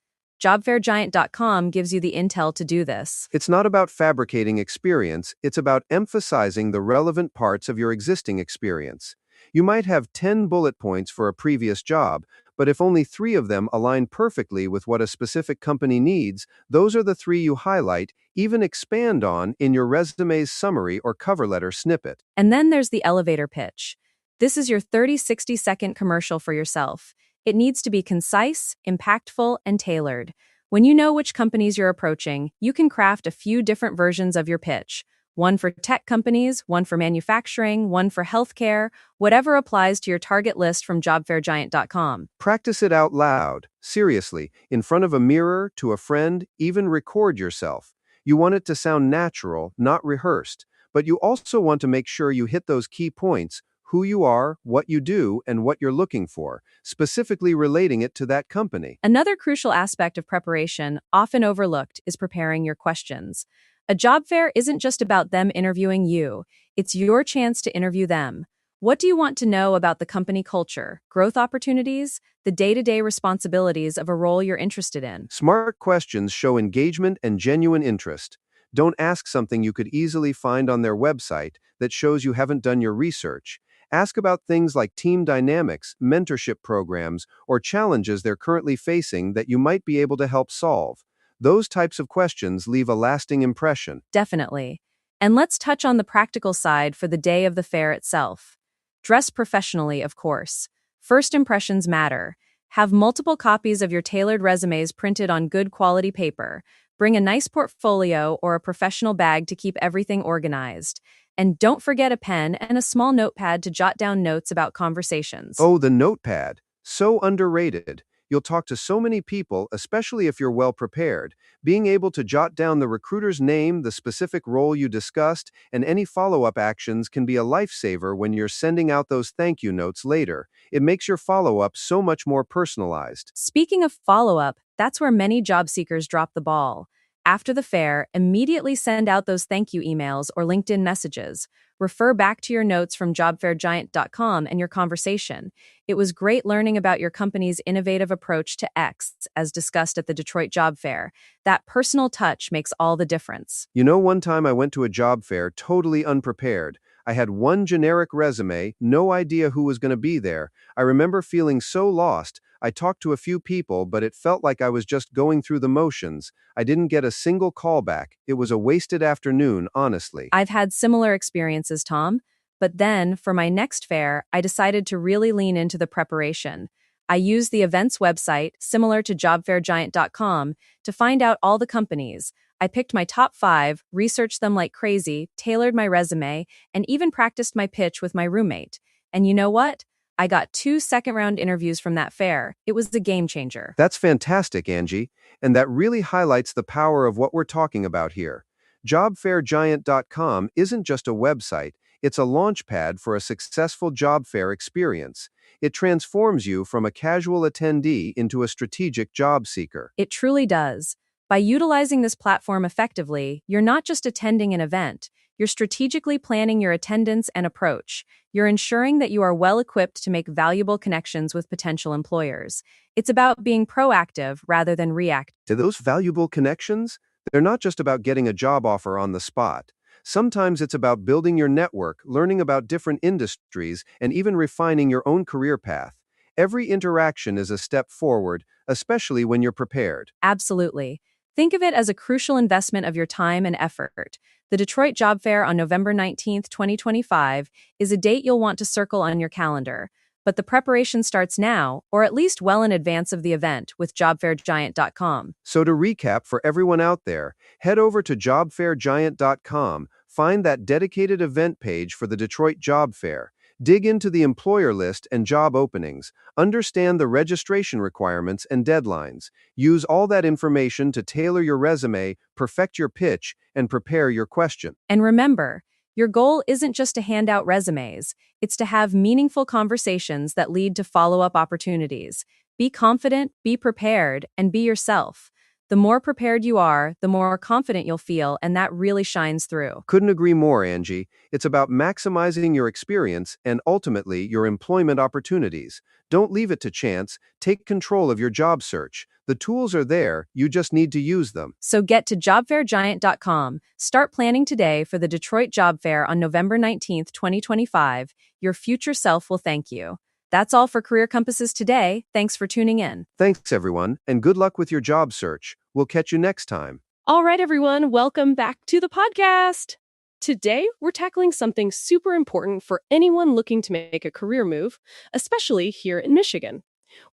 JobFairGiant.com gives you the intel to do this. It's not about fabricating experience, it's about emphasizing the relevant parts of your existing experience. You might have 10 bullet points for a previous job, but if only 3 of them align perfectly with what a specific company needs, those are the 3 you highlight, even expand on in your resume's summary or cover letter snippet. And then there's the elevator pitch. This is your 30-60-second commercial for yourself. It needs to be concise, impactful, and tailored. When you know which companies you're approaching, you can craft a few different versions of your pitch. One for tech companies, one for manufacturing, one for healthcare, whatever applies to your target list from JobFairGiant.com. Practice it out loud, seriously, in front of a mirror, to a friend, even record yourself. You want it to sound natural, not rehearsed, but you also want to make sure you hit those key points: who you are, what you do, and what you're looking for, specifically relating it to that company. Another crucial aspect of preparation, often overlooked, is preparing your questions. A job fair isn't just about them interviewing you, it's your chance to interview them. What do you want to know about the company culture, growth opportunities, the day-to-day responsibilities of a role you're interested in? Smart questions show engagement and genuine interest. Don't ask something you could easily find on their website that shows you haven't done your research. Ask about things like team dynamics, mentorship programs, or challenges they're currently facing that you might be able to help solve. Those types of questions leave a lasting impression. Definitely. And let's touch on the practical side for the day of the fair itself. Dress professionally, of course. First impressions matter. Have multiple copies of your tailored resumes printed on good quality paper. Bring a nice portfolio or a professional bag to keep everything organized. And don't forget a pen and a small notepad to jot down notes about conversations. Oh, the notepad. So underrated. You'll talk to so many people, especially if you're well prepared. Being able to jot down the recruiter's name, the specific role you discussed, and any follow-up actions can be a lifesaver when you're sending out those thank you notes later. It makes your follow-up so much more personalized. Speaking of follow-up, that's where many job seekers drop the ball. After the fair, immediately send out those thank you emails or LinkedIn messages. Refer back to your notes from JobFairGiant.com and your conversation. It was great learning about your company's innovative approach to X, as discussed at the Detroit Job Fair. That personal touch makes all the difference. You know, one time I went to a job fair totally unprepared. I had one generic resume, no idea who was going to be there. I remember feeling so lost. I talked to a few people, but it felt like I was just going through the motions. I didn't get a single callback. It was a wasted afternoon, honestly. I've had similar experiences, Tom. But then, for my next fair, I decided to really lean into the preparation. I used the events website, similar to JobFairGiant.com, to find out all the companies. I picked my top 5, researched them like crazy, tailored my resume, and even practiced my pitch with my roommate. And you know what? I got 2 second-round interviews from that fair. It was a game changer. That's fantastic, Angie, and that really highlights the power of what we're talking about here. JobFairGiant.com isn't just a website, it's a launchpad for a successful job fair experience. It transforms you from a casual attendee into a strategic job seeker. It truly does. By utilizing this platform effectively, you're not just attending an event, you're strategically planning your attendance and approach. You're ensuring that you are well equipped to make valuable connections with potential employers. It's about being proactive rather than reactive. To those valuable connections, they're not just about getting a job offer on the spot. Sometimes it's about building your network, learning about different industries, and even refining your own career path. Every interaction is a step forward, especially when you're prepared. Absolutely. Think of it as a crucial investment of your time and effort. The Detroit Job Fair on November 19th, 2025, is a date you'll want to circle on your calendar. But the preparation starts now, or at least well in advance of the event, with JobFairGiant.com. So to recap for everyone out there, head over to JobFairGiant.com, find that dedicated event page for the Detroit Job Fair. Dig into the employer list and job openings, understand the registration requirements and deadlines. Use all that information to tailor your resume, perfect your pitch, and prepare your question. And remember, your goal isn't just to hand out resumes, it's to have meaningful conversations that lead to follow-up opportunities. Be confident, be prepared, and be yourself. The more prepared you are, the more confident you'll feel, and that really shines through. Couldn't agree more, Angie. It's about maximizing your experience and ultimately your employment opportunities. Don't leave it to chance. Take control of your job search. The tools are there, you just need to use them. So get to JobFairGiant.com. Start planning today for the Detroit Job Fair on November 19th, 2025. Your future self will thank you. That's all for Career Compasses today. Thanks for tuning in. Thanks, everyone, and good luck with your job search. We'll catch you next time. All right, everyone, welcome back to the podcast. Today, we're tackling something super important for anyone looking to make a career move, especially here in Michigan.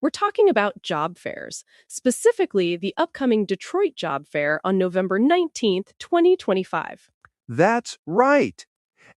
We're talking about job fairs, specifically the upcoming Detroit Job Fair on November 19th, 2025. That's right!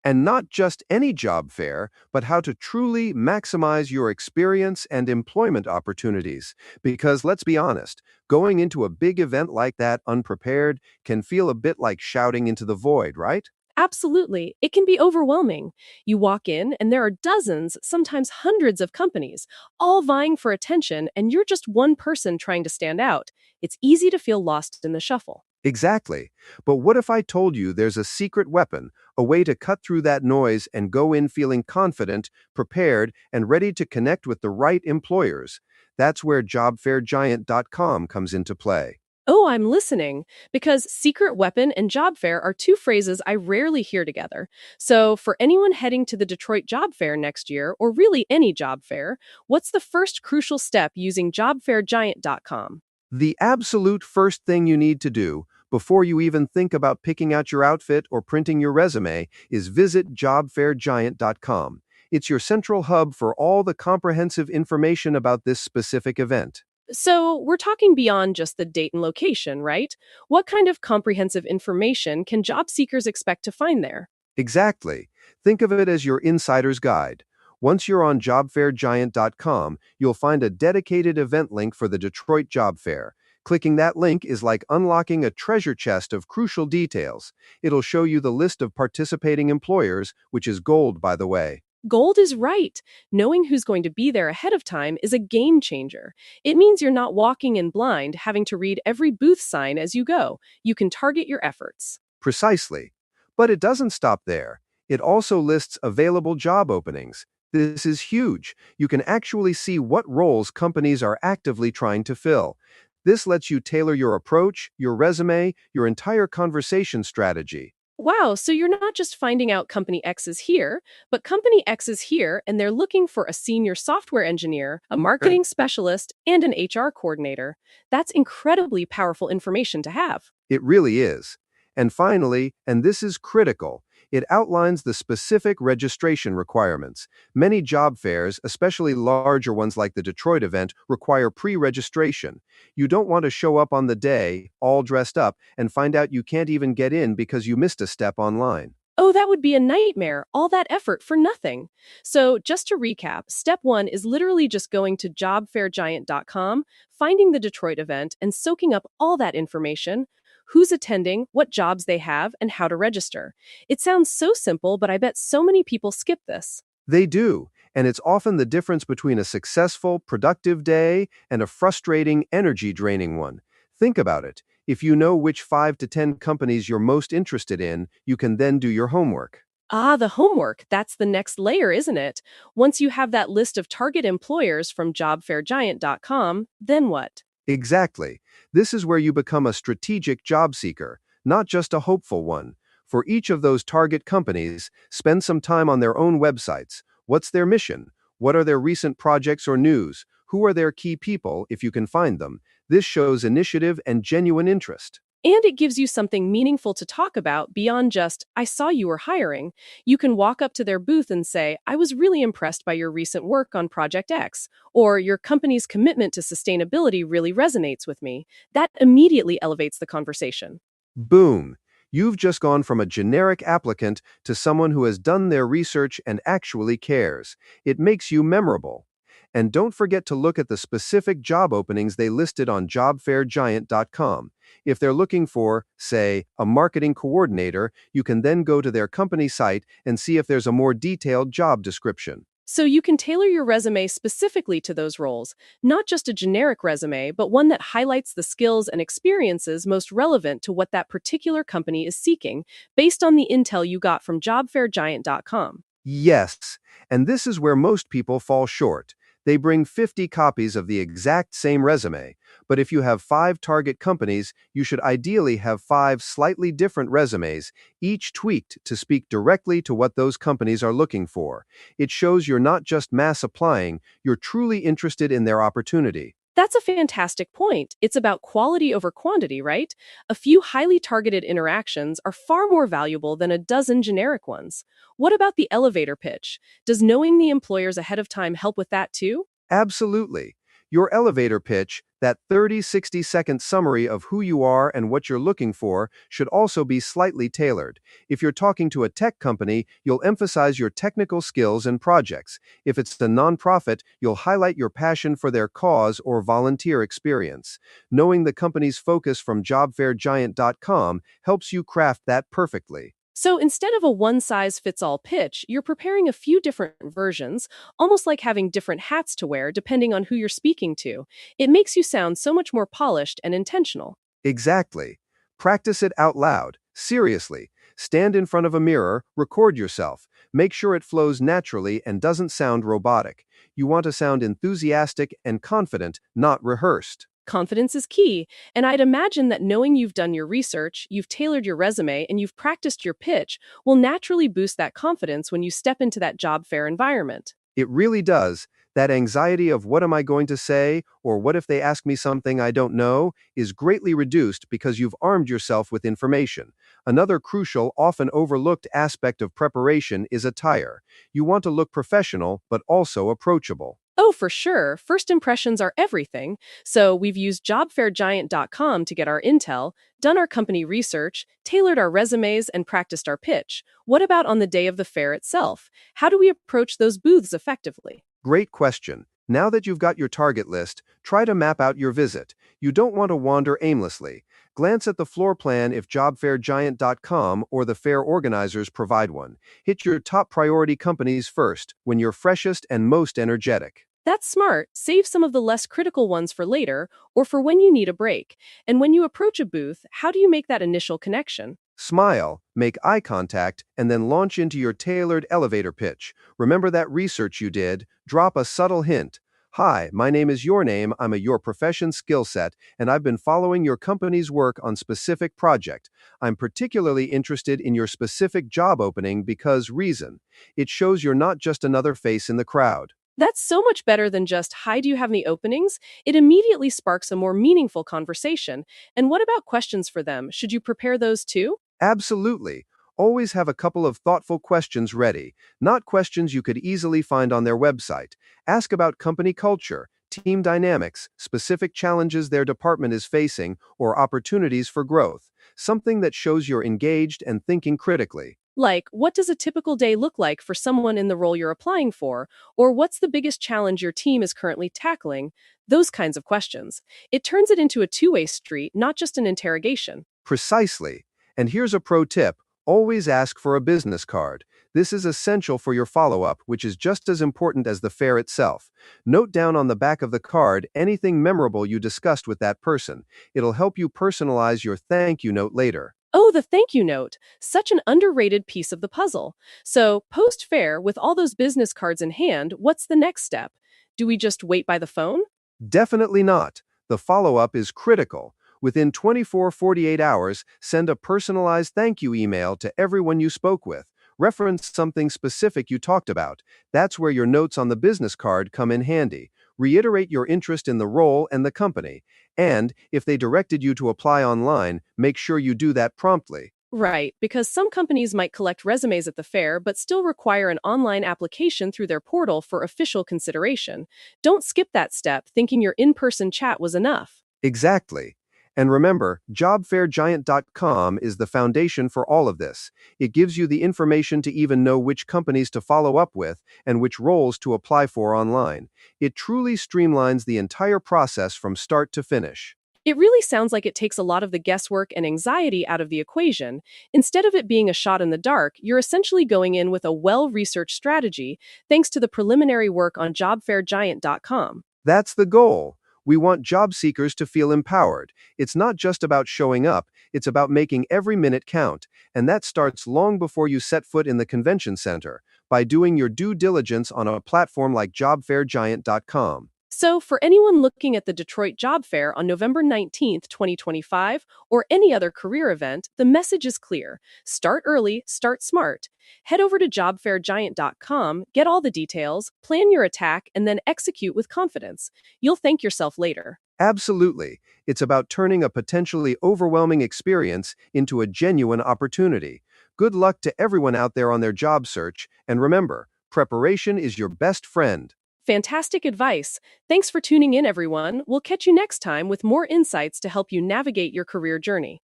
And not just any job fair, but how to truly maximize your experience and employment opportunities. Because let's be honest, going into a big event like that unprepared can feel a bit like shouting into the void, right? Absolutely. It can be overwhelming. You walk in and there are dozens, sometimes hundreds of companies, all vying for attention, and you're just one person trying to stand out. It's easy to feel lost in the shuffle. Exactly. But what if I told you there's a secret weapon, a way to cut through that noise and go in feeling confident, prepared, and ready to connect with the right employers? That's where JobFairGiant.com comes into play. Oh, I'm listening. Because secret weapon and job fair are 2 phrases I rarely hear together. So, for anyone heading to the Detroit Job Fair next year, or really any job fair, what's the first crucial step using JobFairGiant.com? The absolute first thing you need to do, before you even think about picking out your outfit or printing your resume, is visit JobFairGiant.com. It's your central hub for all the comprehensive information about this specific event. So, we're talking beyond just the date and location, right? What kind of comprehensive information can job seekers expect to find there? Exactly. Think of it as your insider's guide. Once you're on JobFairGiant.com, you'll find a dedicated event link for the Detroit Job Fair. Clicking that link is like unlocking a treasure chest of crucial details. It'll show you the list of participating employers, which is gold, by the way. Gold is right. Knowing who's going to be there ahead of time is a game changer. It means you're not walking in blind, having to read every booth sign as you go. You can target your efforts. Precisely. But it doesn't stop there. It also lists available job openings. This is huge. You can actually see what roles companies are actively trying to fill. This lets you tailor your approach, your resume, your entire conversation strategy. Wow, so you're not just finding out Company X is here, but Company X is here and they're looking for a senior software engineer, a marketing specialist, and an HR coordinator. That's incredibly powerful information to have. It really is. And finally, and this is critical, it outlines the specific registration requirements. Many job fairs, especially larger ones like the Detroit event, require pre-registration. You don't want to show up on the day, all dressed up, and find out you can't even get in because you missed a step online. Oh, that would be a nightmare. All that effort for nothing. So, just to recap, step one is literally just going to JobFairGiant.com, finding the Detroit event, and soaking up all that information: who's attending, what jobs they have, and how to register. It sounds so simple, but I bet so many people skip this. They do, and it's often the difference between a successful, productive day and a frustrating, energy-draining one. Think about it. If you know which 5 to 10 companies you're most interested in, you can then do your homework. Ah, the homework. That's the next layer, isn't it? Once you have that list of target employers from JobFairGiant.com, then what? Exactly. This is where you become a strategic job seeker, not just a hopeful one. For each of those target companies, spend some time on their own websites. What's their mission? What are their recent projects or news? Who are their key people, if you can find them? This shows initiative and genuine interest. And it gives you something meaningful to talk about beyond just, I saw you were hiring. You can walk up to their booth and say, I was really impressed by your recent work on Project X, or your company's commitment to sustainability really resonates with me. That immediately elevates the conversation. Boom! You've just gone from a generic applicant to someone who has done their research and actually cares. It makes you memorable. And don't forget to look at the specific job openings they listed on JobFairGiant.com. If they're looking for, say, a marketing coordinator, you can then go to their company site and see if there's a more detailed job description. So you can tailor your resume specifically to those roles, not just a generic resume, but one that highlights the skills and experiences most relevant to what that particular company is seeking, based on the intel you got from JobFairGiant.com. Yes, and this is where most people fall short. They bring 50 copies of the exact same resume, but if you have 5 target companies, you should ideally have 5 slightly different resumes, each tweaked to speak directly to what those companies are looking for. It shows you're not just mass applying, you're truly interested in their opportunity. That's a fantastic point. It's about quality over quantity, right? A few highly targeted interactions are far more valuable than a dozen generic ones. What about the elevator pitch? Does knowing the employers ahead of time help with that too? Absolutely. Your elevator pitch, that 30-60-second summary of who you are and what you're looking for, should also be slightly tailored. If you're talking to a tech company, you'll emphasize your technical skills and projects. If it's a nonprofit, you'll highlight your passion for their cause or volunteer experience. Knowing the company's focus from JobFairGiant.com helps you craft that perfectly. So instead of a one-size-fits-all pitch, you're preparing a few different versions, almost like having different hats to wear depending on who you're speaking to. It makes you sound so much more polished and intentional. Exactly. Practice it out loud. Seriously. Stand in front of a mirror, record yourself. Make sure it flows naturally and doesn't sound robotic. You want to sound enthusiastic and confident, not rehearsed. Confidence is key, and I'd imagine that knowing you've done your research, you've tailored your resume, and you've practiced your pitch will naturally boost that confidence when you step into that job fair environment. It really does. That anxiety of what am I going to say, or what if they ask me something I don't know, is greatly reduced because you've armed yourself with information. Another crucial, often overlooked aspect of preparation is attire. You want to look professional, but also approachable. Oh, for sure. First impressions are everything. So we've used JobFairGiant.com to get our intel, done our company research, tailored our resumes, and practiced our pitch. What about on the day of the fair itself? How do we approach those booths effectively? Great question. Now that you've got your target list, try to map out your visit. You don't want to wander aimlessly. Glance at the floor plan if JobFairGiant.com or the fair organizers provide one. Hit your top priority companies first, when you're freshest and most energetic. That's smart. Save some of the less critical ones for later or for when you need a break. And when you approach a booth, how do you make that initial connection? Smile, make eye contact, and then launch into your tailored elevator pitch. Remember that research you did? Drop a subtle hint. Hi, my name is Your Name. I'm a Your Profession skill set, and I've been following your company's work on specific project. I'm particularly interested in your specific job opening because reason. It shows you're not just another face in the crowd. That's so much better than just, hi, do you have any openings? It immediately sparks a more meaningful conversation. And what about questions for them? Should you prepare those too? Absolutely. Always have a couple of thoughtful questions ready, not questions you could easily find on their website. Ask about company culture, team dynamics, specific challenges their department is facing, or opportunities for growth. Something that shows you're engaged and thinking critically. Like, what does a typical day look like for someone in the role you're applying for? Or what's the biggest challenge your team is currently tackling? Those kinds of questions. It turns it into a two-way street, not just an interrogation. Precisely. And here's a pro tip. Always ask for a business card. This is essential for your follow-up, which is just as important as the fair itself. Note down on the back of the card anything memorable you discussed with that person. It'll help you personalize your thank you note later. Oh, the thank you note. Such an underrated piece of the puzzle. So, post fair, with all those business cards in hand, what's the next step? Do we just wait by the phone? Definitely not. The follow-up is critical. Within 24-48 hours, send a personalized thank you email to everyone you spoke with. Reference something specific you talked about. That's where your notes on the business card come in handy. Reiterate your interest in the role and the company. And, if they directed you to apply online, make sure you do that promptly. Right, because some companies might collect resumes at the fair but still require an online application through their portal for official consideration. Don't skip that step thinking your in person chat was enough. Exactly. And remember, JobFairGiant.com is the foundation for all of this. It gives you the information to even know which companies to follow up with and which roles to apply for online. It truly streamlines the entire process from start to finish. It really sounds like it takes a lot of the guesswork and anxiety out of the equation. Instead of it being a shot in the dark, you're essentially going in with a well researched strategy thanks to the preliminary work on JobFairGiant.com. That's the goal. We want job seekers to feel empowered. It's not just about showing up, it's about making every minute count. And that starts long before you set foot in the convention center, by doing your due diligence on a platform like JobFairGiant.com. So, for anyone looking at the Detroit Job Fair on November 19th, 2025, or any other career event, the message is clear. Start early, start smart. Head over to JobFairGiant.com, get all the details, plan your attack, and then execute with confidence. You'll thank yourself later. Absolutely. It's about turning a potentially overwhelming experience into a genuine opportunity. Good luck to everyone out there on their job search, and remember, preparation is your best friend. Fantastic advice. Thanks for tuning in, everyone. We'll catch you next time with more insights to help you navigate your career journey.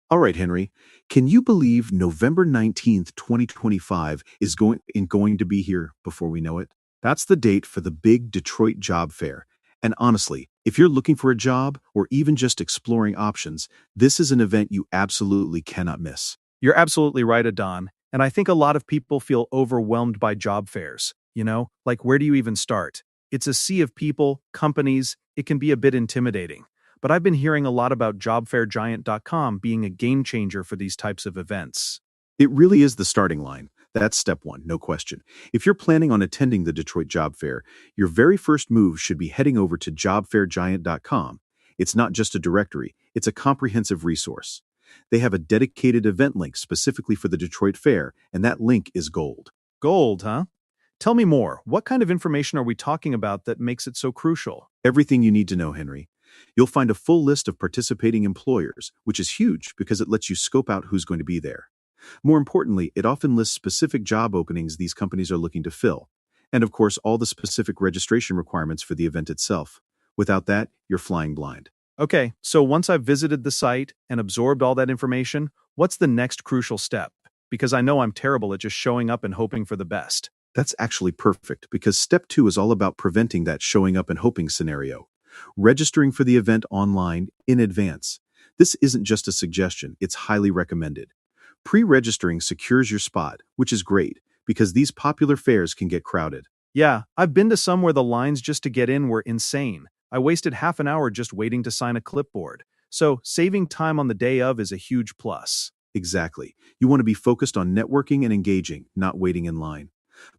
All right, Henry, can you believe November 19th, 2025 is going to be here before we know it? That's the date for the big Detroit Job Fair. And honestly, if you're looking for a job or even just exploring options, this is an event you absolutely cannot miss. You're absolutely right, Adon. And I think a lot of people feel overwhelmed by job fairs. Like where do you even start? It's a sea of people, companies, it can be a bit intimidating. But I've been hearing a lot about JobFairGiant.com being a game changer for these types of events. It really is the starting line. That's step one, no question. If you're planning on attending the Detroit Job Fair, your very first move should be heading over to JobFairGiant.com. It's not just a directory, it's a comprehensive resource. They have a dedicated event link specifically for the Detroit Fair, and that link is gold. Gold, huh? Tell me more. What kind of information are we talking about that makes it so crucial? Everything you need to know, Henry. You'll find a full list of participating employers, which is huge because it lets you scope out who's going to be there. More importantly, it often lists specific job openings these companies are looking to fill. And of course, all the specific registration requirements for the event itself. Without that, you're flying blind. Okay, so once I've visited the site and absorbed all that information, what's the next crucial step? Because I know I'm terrible at just showing up and hoping for the best. That's actually perfect because step 2 is all about preventing that showing up and hoping scenario. Registering for the event online in advance. This isn't just a suggestion, it's highly recommended. Pre-registering secures your spot, which is great because these popular fairs can get crowded. Yeah, I've been to some where the lines just to get in were insane. I wasted half an hour just waiting to sign a clipboard. So saving time on the day of is a huge plus. Exactly. You want to be focused on networking and engaging, not waiting in line.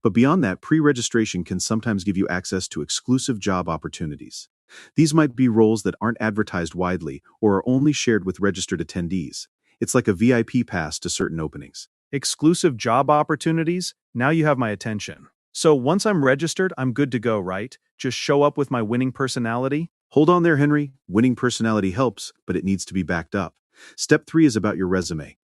But beyond that, pre-registration can sometimes give you access to exclusive job opportunities. These might be roles that aren't advertised widely or are only shared with registered attendees. It's like a VIP pass to certain openings. Exclusive job opportunities? Now you have my attention. So once I'm registered, I'm good to go, right? Just show up with my winning personality? Hold on there, Henry. Winning personality helps, but it needs to be backed up. Step 3 is about your resume.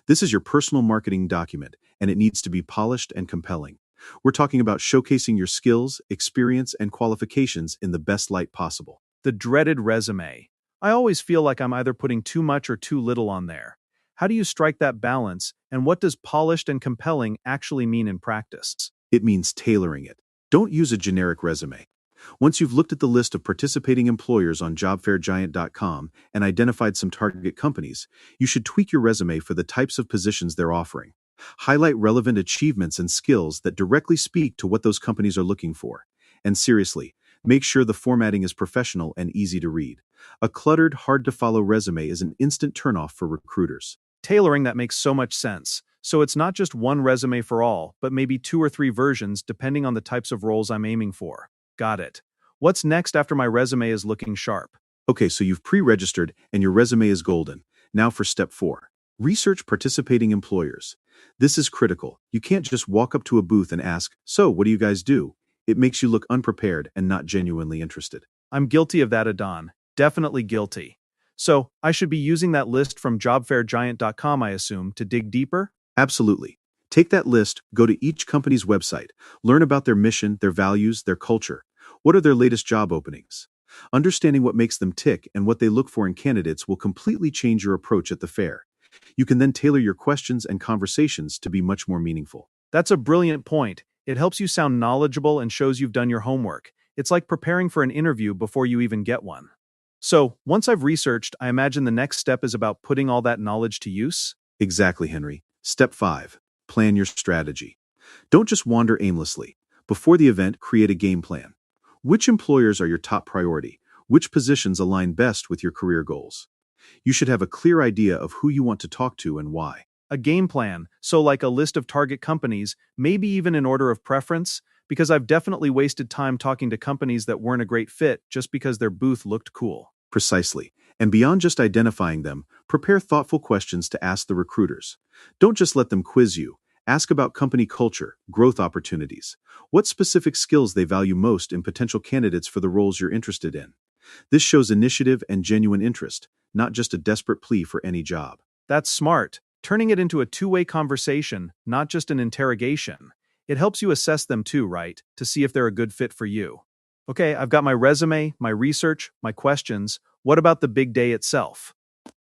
This is your personal marketing document, and it needs to be polished and compelling. We're talking about showcasing your skills, experience, and qualifications in the best light possible. The dreaded resume. I always feel like I'm either putting too much or too little on there. How do you strike that balance, and what does polished and compelling actually mean in practice? It means tailoring it. Don't use a generic resume. Once you've looked at the list of participating employers on JobFairGiant.com and identified some target companies, you should tweak your resume for the types of positions they're offering. Highlight relevant achievements and skills that directly speak to what those companies are looking for. And seriously, make sure the formatting is professional and easy to read. A cluttered, hard-to-follow resume is an instant turnoff for recruiters. Tailoring that makes so much sense. So it's not just one resume for all, but maybe 2 or 3 versions depending on the types of roles I'm aiming for. Got it. What's next after my resume is looking sharp? Okay, so you've pre-registered and your resume is golden. Now for step 4. Research participating employers. This is critical. You can't just walk up to a booth and ask, "So, what do you guys do?" It makes you look unprepared and not genuinely interested. I'm guilty of that, Adon. Definitely guilty. So, I should be using that list from JobFairGiant.com, I assume, to dig deeper? Absolutely. Take that list, go to each company's website, learn about their mission, their values, their culture. What are their latest job openings? Understanding what makes them tick and what they look for in candidates will completely change your approach at the fair. You can then tailor your questions and conversations to be much more meaningful. That's a brilliant point. It helps you sound knowledgeable and shows you've done your homework. It's like preparing for an interview before you even get one. So, once I've researched, I imagine the next step is about putting all that knowledge to use? Exactly, Henry. Step 5. Plan your strategy. Don't just wander aimlessly. Before the event, create a game plan. Which employers are your top priority? Which positions align best with your career goals? You should have a clear idea of who you want to talk to and why. A game plan, so like a list of target companies, maybe even in order of preference, because I've definitely wasted time talking to companies that weren't a great fit just because their booth looked cool. Precisely. And beyond just identifying them, prepare thoughtful questions to ask the recruiters. Don't just let them quiz you. Ask about company culture, growth opportunities, what specific skills they value most in potential candidates for the roles you're interested in. This shows initiative and genuine interest, not just a desperate plea for any job. That's smart, turning it into a two-way conversation, not just an interrogation. It helps you assess them too, right, to see if they're a good fit for you. Okay, I've got my resume, my research, my questions. What about the big day itself?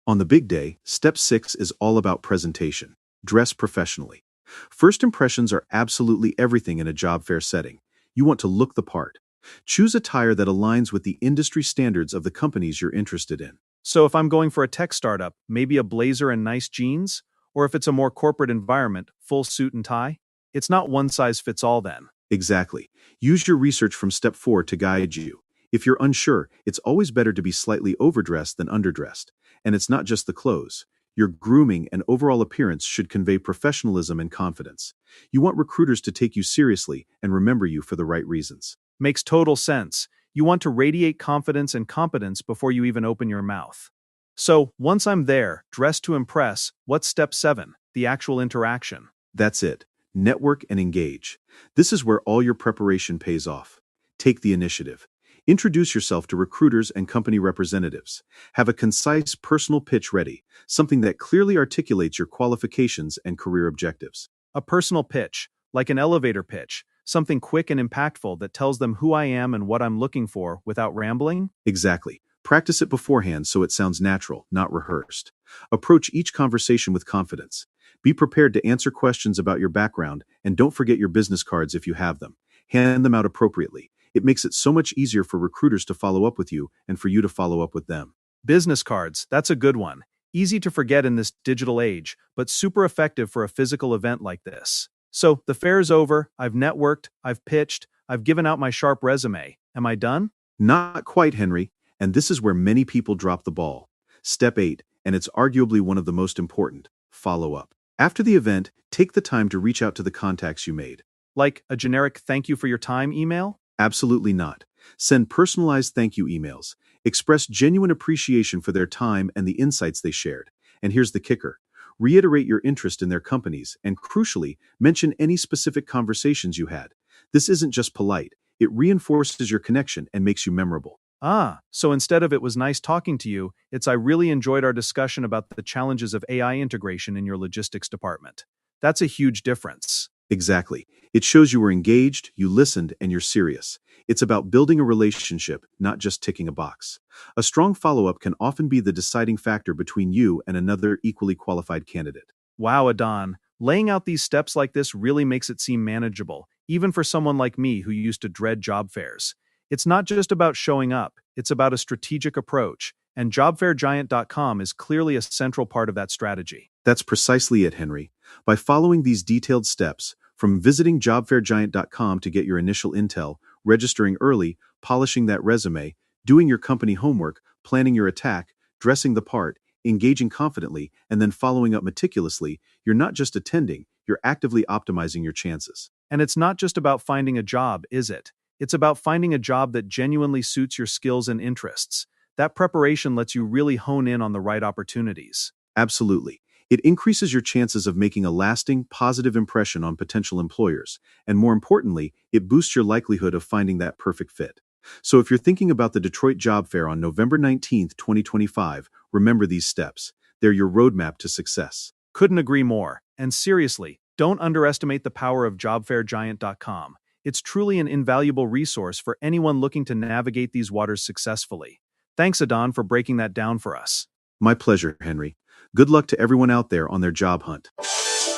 On the big day, step 6 is all about presentation. Dress professionally. First impressions are absolutely everything in a job fair setting. You want to look the part. Choose attire that aligns with the industry standards of the companies you're interested in. So if I'm going for a tech startup, maybe a blazer and nice jeans? Or if it's a more corporate environment, full suit and tie? It's not one size fits all then. Exactly. Use your research from step 4 to guide you. If you're unsure, it's always better to be slightly overdressed than underdressed. And it's not just the clothes. Your grooming and overall appearance should convey professionalism and confidence. You want recruiters to take you seriously and remember you for the right reasons. Makes total sense. You want to radiate confidence and competence before you even open your mouth. So, once I'm there, dressed to impress, what's step 7, the actual interaction? That's it. Network and engage. This is where all your preparation pays off. Take the initiative. Introduce yourself to recruiters and company representatives. Have a concise personal pitch ready, something that clearly articulates your qualifications and career objectives. A personal pitch, like an elevator pitch, something quick and impactful that tells them who I am and what I'm looking for without rambling? Exactly. Practice it beforehand so it sounds natural, not rehearsed. Approach each conversation with confidence. Be prepared to answer questions about your background, and don't forget your business cards if you have them. Hand them out appropriately. It makes it so much easier for recruiters to follow up with you and for you to follow up with them. Business cards, that's a good one. Easy to forget in this digital age, but super effective for a physical event like this. So, the fair's over, I've networked, I've pitched, I've given out my sharp resume. Am I done? Not quite, Henry. And this is where many people drop the ball. Step 8, and it's arguably one of the most important, follow up. After the event, take the time to reach out to the contacts you made. Like a generic thank you for your time email? Absolutely not. Send personalized thank you emails. Express genuine appreciation for their time and the insights they shared. And here's the kicker. Reiterate your interest in their companies and, crucially, mention any specific conversations you had. This isn't just polite, it reinforces your connection and makes you memorable. Ah, so instead of "it was nice talking to you," it's "I really enjoyed our discussion about the challenges of AI integration in your logistics department." That's a huge difference. Exactly. It shows you were engaged, you listened, and you're serious. It's about building a relationship, not just ticking a box. A strong follow-up can often be the deciding factor between you and another equally qualified candidate. Wow, Adon, laying out these steps like this really makes it seem manageable, even for someone like me who used to dread job fairs. It's not just about showing up, it's about a strategic approach, and JobFairGiant.com is clearly a central part of that strategy. That's precisely it, Henry. By following these detailed steps, from visiting JobFairGiant.com to get your initial intel, registering early, polishing that resume, doing your company homework, planning your attack, dressing the part, engaging confidently, and then following up meticulously, you're not just attending, you're actively optimizing your chances. And it's not just about finding a job, is it? It's about finding a job that genuinely suits your skills and interests. That preparation lets you really hone in on the right opportunities. Absolutely. It increases your chances of making a lasting, positive impression on potential employers, and more importantly, it boosts your likelihood of finding that perfect fit. So if you're thinking about the Detroit Job Fair on November 19th, 2025, remember these steps. They're your roadmap to success. Couldn't agree more. And seriously, don't underestimate the power of JobFairGiant.com. It's truly an invaluable resource for anyone looking to navigate these waters successfully. Thanks, Adon, for breaking that down for us. My pleasure, Henry. Good luck to everyone out there on their job hunt.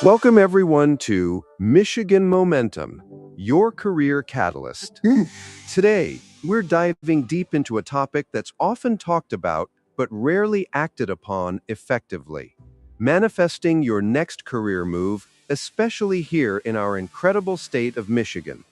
Welcome, everyone, to Michigan Momentum, your career catalyst. Today, we're diving deep into a topic that's often talked about but rarely acted upon effectively. Manifesting your next career move, especially here in our incredible state of Michigan.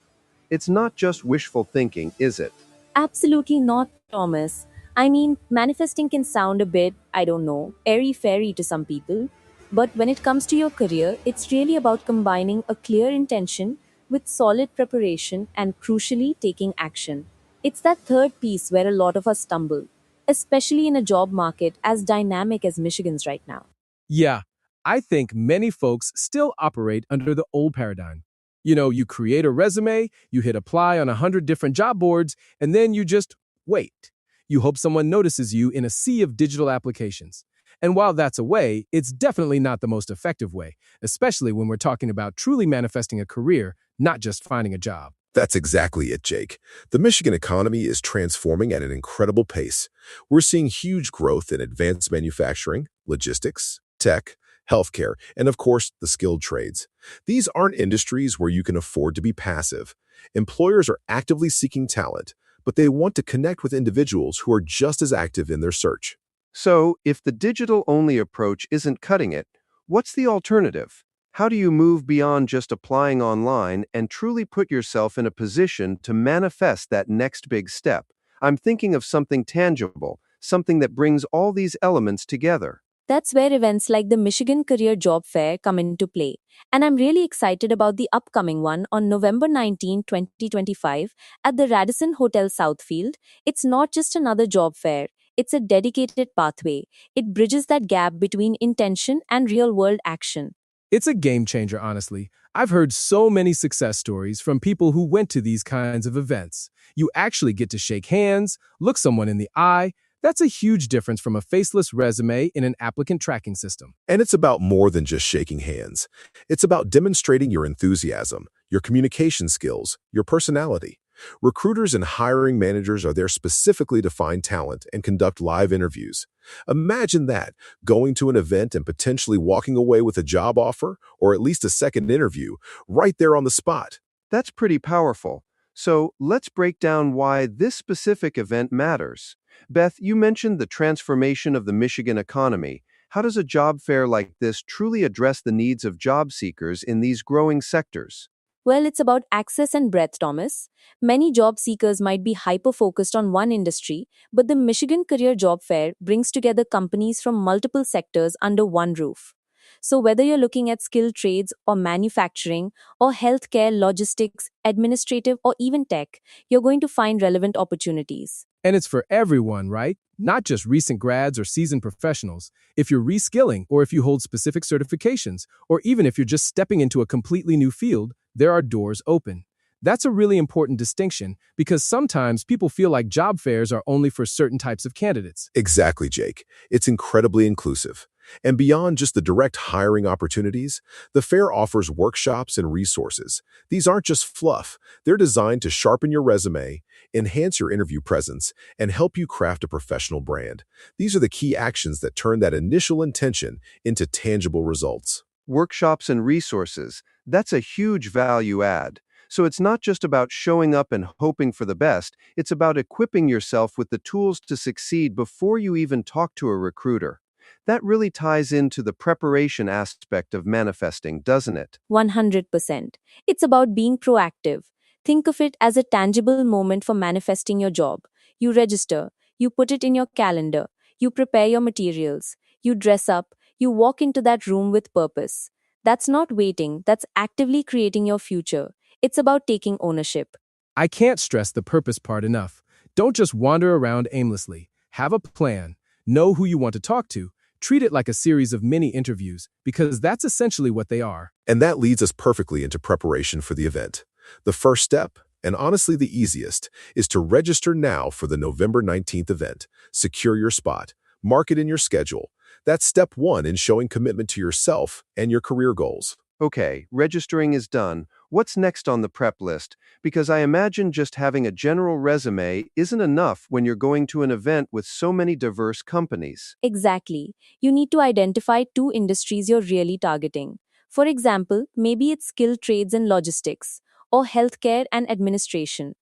It's not just wishful thinking, is it? Absolutely not, Thomas. I mean, manifesting can sound a bit, I don't know, airy fairy to some people. But when it comes to your career, it's really about combining a clear intention with solid preparation and crucially taking action. It's that third piece where a lot of us stumble, especially in a job market as dynamic as Michigan's right now. Yeah, I think many folks still operate under the old paradigm. You create a resume, you hit apply on 100 different job boards, and then you just wait. You hope someone notices you in a sea of digital applications. And while that's a way, it's definitely not the most effective way, especially when we're talking about truly manifesting a career, not just finding a job. That's exactly it, Jake. The Michigan economy is transforming at an incredible pace. We're seeing huge growth in advanced manufacturing, logistics, tech, healthcare, and of course, the skilled trades. These aren't industries where you can afford to be passive. Employers are actively seeking talent, but they want to connect with individuals who are just as active in their search. So, if the digital-only approach isn't cutting it, what's the alternative? How do you move beyond just applying online and truly put yourself in a position to manifest that next big step? I'm thinking of something tangible, something that brings all these elements together. That's where events like the Michigan Career Job Fair come into play. And I'm really excited about the upcoming one on November 19, 2025 at the Radisson Hotel Southfield. It's not just another job fair, it's a dedicated pathway. It bridges that gap between intention and real world action. It's a game changer, honestly. I've heard so many success stories from people who went to these kinds of events. You actually get to shake hands, look someone in the eye. That's a huge difference from a faceless resume in an applicant tracking system. And it's about more than just shaking hands. It's about demonstrating your enthusiasm, your communication skills, your personality. Recruiters and hiring managers are there specifically to find talent and conduct live interviews. Imagine that, going to an event and potentially walking away with a job offer or at least a second interview right there on the spot. That's pretty powerful. So, let's break down why this specific event matters. Beth, you mentioned the transformation of the Michigan economy. How does a job fair like this truly address the needs of job seekers in these growing sectors? Well, it's about access and breadth, Thomas. Many job seekers might be hyper focused on one industry, but the Michigan Career Job Fair brings together companies from multiple sectors under one roof. So, whether you're looking at skilled trades or manufacturing or healthcare, logistics, administrative, or even tech, you're going to find relevant opportunities. And it's for everyone, right? Not just recent grads or seasoned professionals. If you're reskilling, or if you hold specific certifications, or even if you're just stepping into a completely new field, there are doors open. That's a really important distinction because sometimes people feel like job fairs are only for certain types of candidates. Exactly, Jake. It's incredibly inclusive. And beyond just the direct hiring opportunities, the fair offers workshops and resources. These aren't just fluff. They're designed to sharpen your resume, enhance your interview presence, and help you craft a professional brand. These are the key actions that turn that initial intention into tangible results. Workshops and resources, that's a huge value add. So it's not just about showing up and hoping for the best, it's about equipping yourself with the tools to succeed before you even talk to a recruiter. That really ties into the preparation aspect of manifesting, doesn't it? 100%. It's about being proactive. Think of it as a tangible moment for manifesting your job. You register, you put it in your calendar, you prepare your materials, you dress up, you walk into that room with purpose. That's not waiting, that's actively creating your future. It's about taking ownership. I can't stress the purpose part enough. Don't just wander around aimlessly. Have a plan. Know who you want to talk to. Treat it like a series of mini interviews because that's essentially what they are. And that leads us perfectly into preparation for the event. The first step, and honestly the easiest, is to register now for the November 19th event. Secure your spot. Mark it in your schedule. That's step one in showing commitment to yourself and your career goals. Okay, registering is done. What's next on the prep list? Because I imagine just having a general resume isn't enough when you're going to an event with so many diverse companies. Exactly. You need to identify two industries you're really targeting. For example, maybe it's skilled trades and logistics, or healthcare and administration.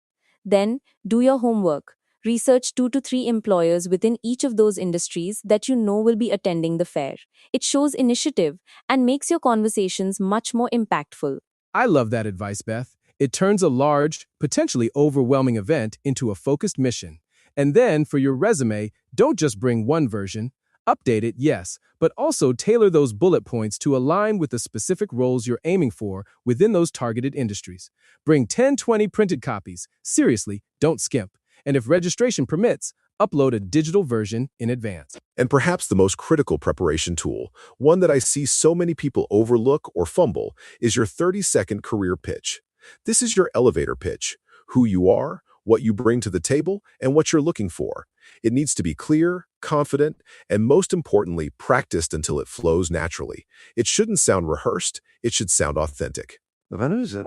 Then, do your homework. Research 2 to 3 employers within each of those industries that you know will be attending the fair. It shows initiative and makes your conversations much more impactful. I love that advice, Beth. It turns a large, potentially overwhelming event into a focused mission. And then, for your resume, don't just bring one version. Update it, yes, but also tailor those bullet points to align with the specific roles you're aiming for within those targeted industries. Bring 10-20 printed copies. Seriously, don't skimp. And if registration permits, upload a digital version in advance. And perhaps the most critical preparation tool, one that I see so many people overlook or fumble, is your 30-second career pitch. This is your elevator pitch: who you are, what you bring to the table, and what you're looking for. It needs to be clear, confident, and most importantly, practiced until it flows naturally. It shouldn't sound rehearsed, it should sound authentic. Vanusa.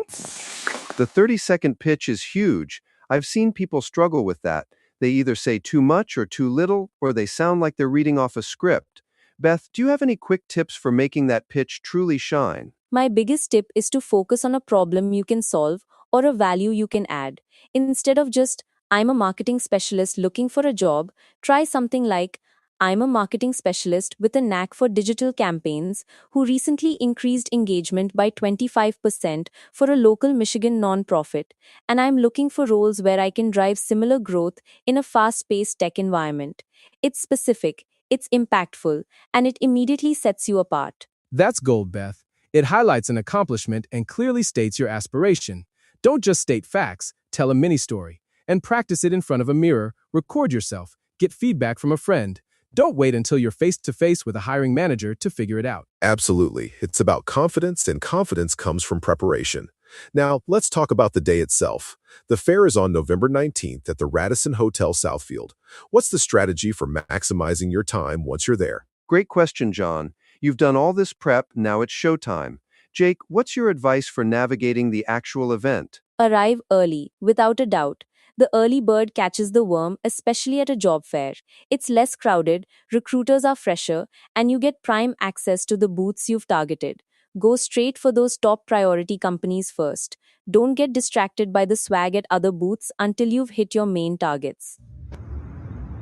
The 30-second pitch is huge. I've seen people struggle with that. They either say too much or too little, or they sound like they're reading off a script. Beth, do you have any quick tips for making that pitch truly shine? My biggest tip is to focus on a problem you can solve or a value you can add. Instead of just, I'm a marketing specialist looking for a job, try something like, I'm a marketing specialist with a knack for digital campaigns who recently increased engagement by 25% for a local Michigan nonprofit, and I'm looking for roles where I can drive similar growth in a fast-paced tech environment. It's specific, it's impactful, and it immediately sets you apart. That's gold, Beth. It highlights an accomplishment and clearly states your aspiration. Don't just state facts, tell a mini story, and practice it in front of a mirror. Record yourself, get feedback from a friend. Don't wait until you're face-to-face with a hiring manager to figure it out. Absolutely. It's about confidence, and confidence comes from preparation. Now, let's talk about the day itself. The fair is on November 19th at the Radisson Hotel Southfield. What's the strategy for maximizing your time once you're there? Great question, John. You've done all this prep, now it's showtime. Jake, what's your advice for navigating the actual event? Arrive early, without a doubt. The early bird catches the worm, especially at a job fair. It's less crowded, recruiters are fresher, and you get prime access to the booths you've targeted. Go straight for those top priority companies first. Don't get distracted by the swag at other booths until you've hit your main targets.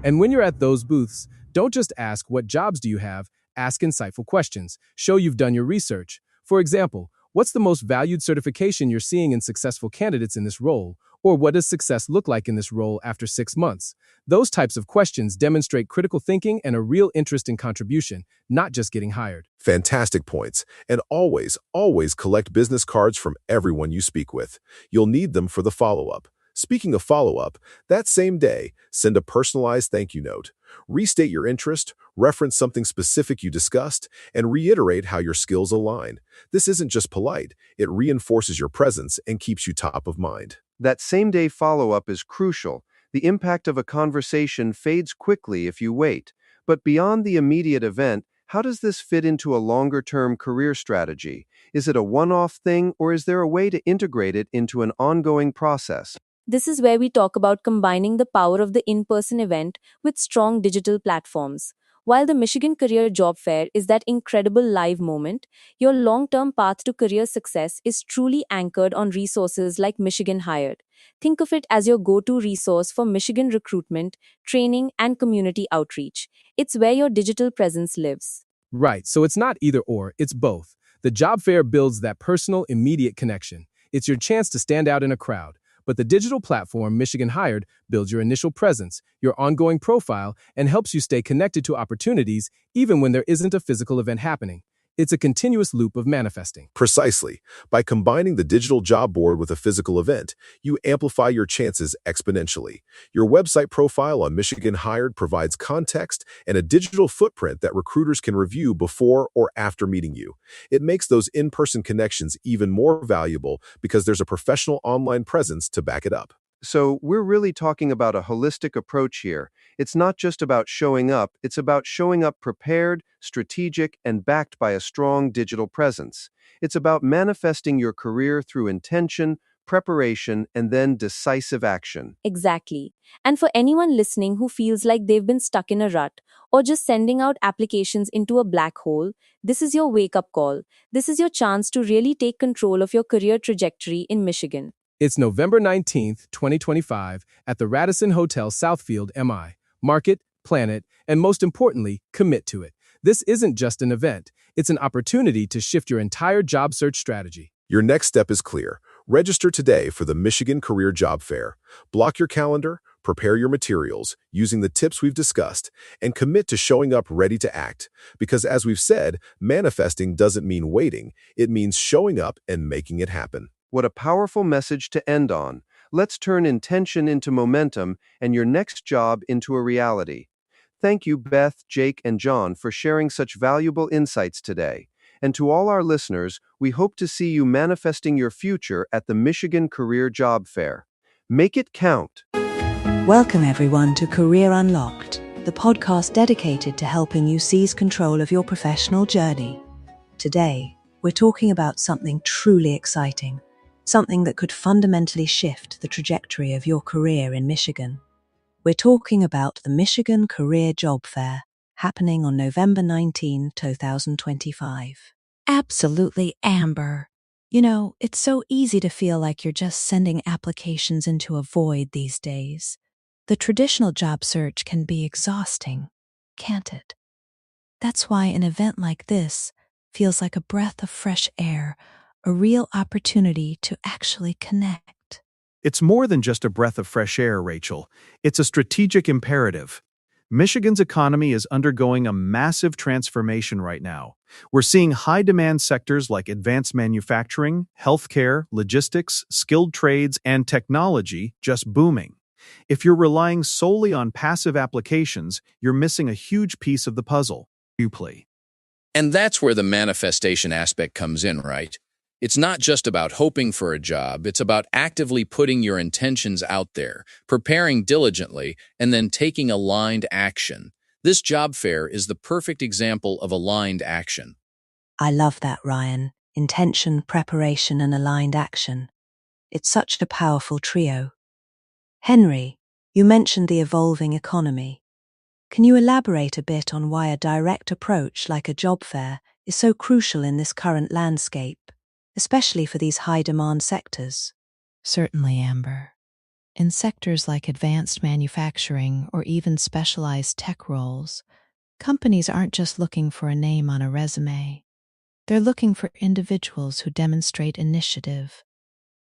And when you're at those booths, don't just ask, what jobs do you have? Ask insightful questions. Show you've done your research. For example, what's the most valued certification you're seeing in successful candidates in this role? Or what does success look like in this role after 6 months? Those types of questions demonstrate critical thinking and a real interest in contribution, not just getting hired. Fantastic points. And always collect business cards from everyone you speak with. You'll need them for the follow-up. Speaking of follow-up, that same day, send a personalized thank you note. Restate your interest, reference something specific you discussed, and reiterate how your skills align. This isn't just polite, it reinforces your presence and keeps you top of mind. That same-day follow-up is crucial. The impact of a conversation fades quickly if you wait. But beyond the immediate event, how does this fit into a longer-term career strategy? Is it a one-off thing, or is there a way to integrate it into an ongoing process? This is where we talk about combining the power of the in-person event with strong digital platforms. While the Michigan Career Job Fair is that incredible live moment, your long-term path to career success is truly anchored on resources like Michigan Hired. Think of it as your go-to resource for Michigan recruitment, training, and community outreach. It's where your digital presence lives. Right, so it's not either or, it's both. The job fair builds that personal, immediate connection. It's your chance to stand out in a crowd. But the digital platform Michigan Hired builds your initial presence, your ongoing profile, and helps you stay connected to opportunities even when there isn't a physical event happening. It's a continuous loop of manifesting. Precisely. By combining the digital job board with a physical event, you amplify your chances exponentially. Your website profile on Michigan Hired provides context and a digital footprint that recruiters can review before or after meeting you. It makes those in-person connections even more valuable because there's a professional online presence to back it up. So we're really talking about a holistic approach here. It's not just about showing up, it's about showing up prepared, strategic, and backed by a strong digital presence. It's about manifesting your career through intention, preparation, and then decisive action. Exactly. And for anyone listening who feels like they've been stuck in a rut or just sending out applications into a black hole, this is your wake-up call. This is your chance to really take control of your career trajectory in Michigan. It's November 19th, 2025, at the Radisson Hotel Southfield, MI. Mark it, plan it, and most importantly, commit to it. This isn't just an event. It's an opportunity to shift your entire job search strategy. Your next step is clear. Register today for the Michigan Career Job Fair. Block your calendar, prepare your materials, using the tips we've discussed, and commit to showing up ready to act. Because as we've said, manifesting doesn't mean waiting. It means showing up and making it happen. What a powerful message to end on. Let's turn intention into momentum and your next job into a reality. Thank you, Beth, Jake, and John, for sharing such valuable insights today. And to all our listeners, we hope to see you manifesting your future at the Michigan Career Job Fair. Make it count. Welcome, everyone, to Career Unlocked, the podcast dedicated to helping you seize control of your professional journey. Today, we're talking about something truly exciting. Something that could fundamentally shift the trajectory of your career in Michigan. We're talking about the Michigan Career Job Fair, happening on November 19, 2025. Absolutely, Amber. You know, it's so easy to feel like you're just sending applications into a void these days. The traditional job search can be exhausting, can't it? That's why an event like this feels like a breath of fresh air, a real opportunity to actually connect. It's more than just a breath of fresh air, Rachel. It's a strategic imperative. Michigan's economy is undergoing a massive transformation right now. We're seeing high-demand sectors like advanced manufacturing, healthcare, logistics, skilled trades, and technology just booming. If you're relying solely on passive applications, you're missing a huge piece of the puzzle. You play. And that's where the manifestation aspect comes in, right? It's not just about hoping for a job, it's about actively putting your intentions out there, preparing diligently, and then taking aligned action. This job fair is the perfect example of aligned action. I love that, Ryan. Intention, preparation, and aligned action. It's such a powerful trio. Henry, you mentioned the evolving economy. Can you elaborate a bit on why a direct approach like a job fair is so crucial in this current landscape, especially for these high-demand sectors? Certainly, Amber. In sectors like advanced manufacturing or even specialized tech roles, companies aren't just looking for a name on a resume. They're looking for individuals who demonstrate initiative,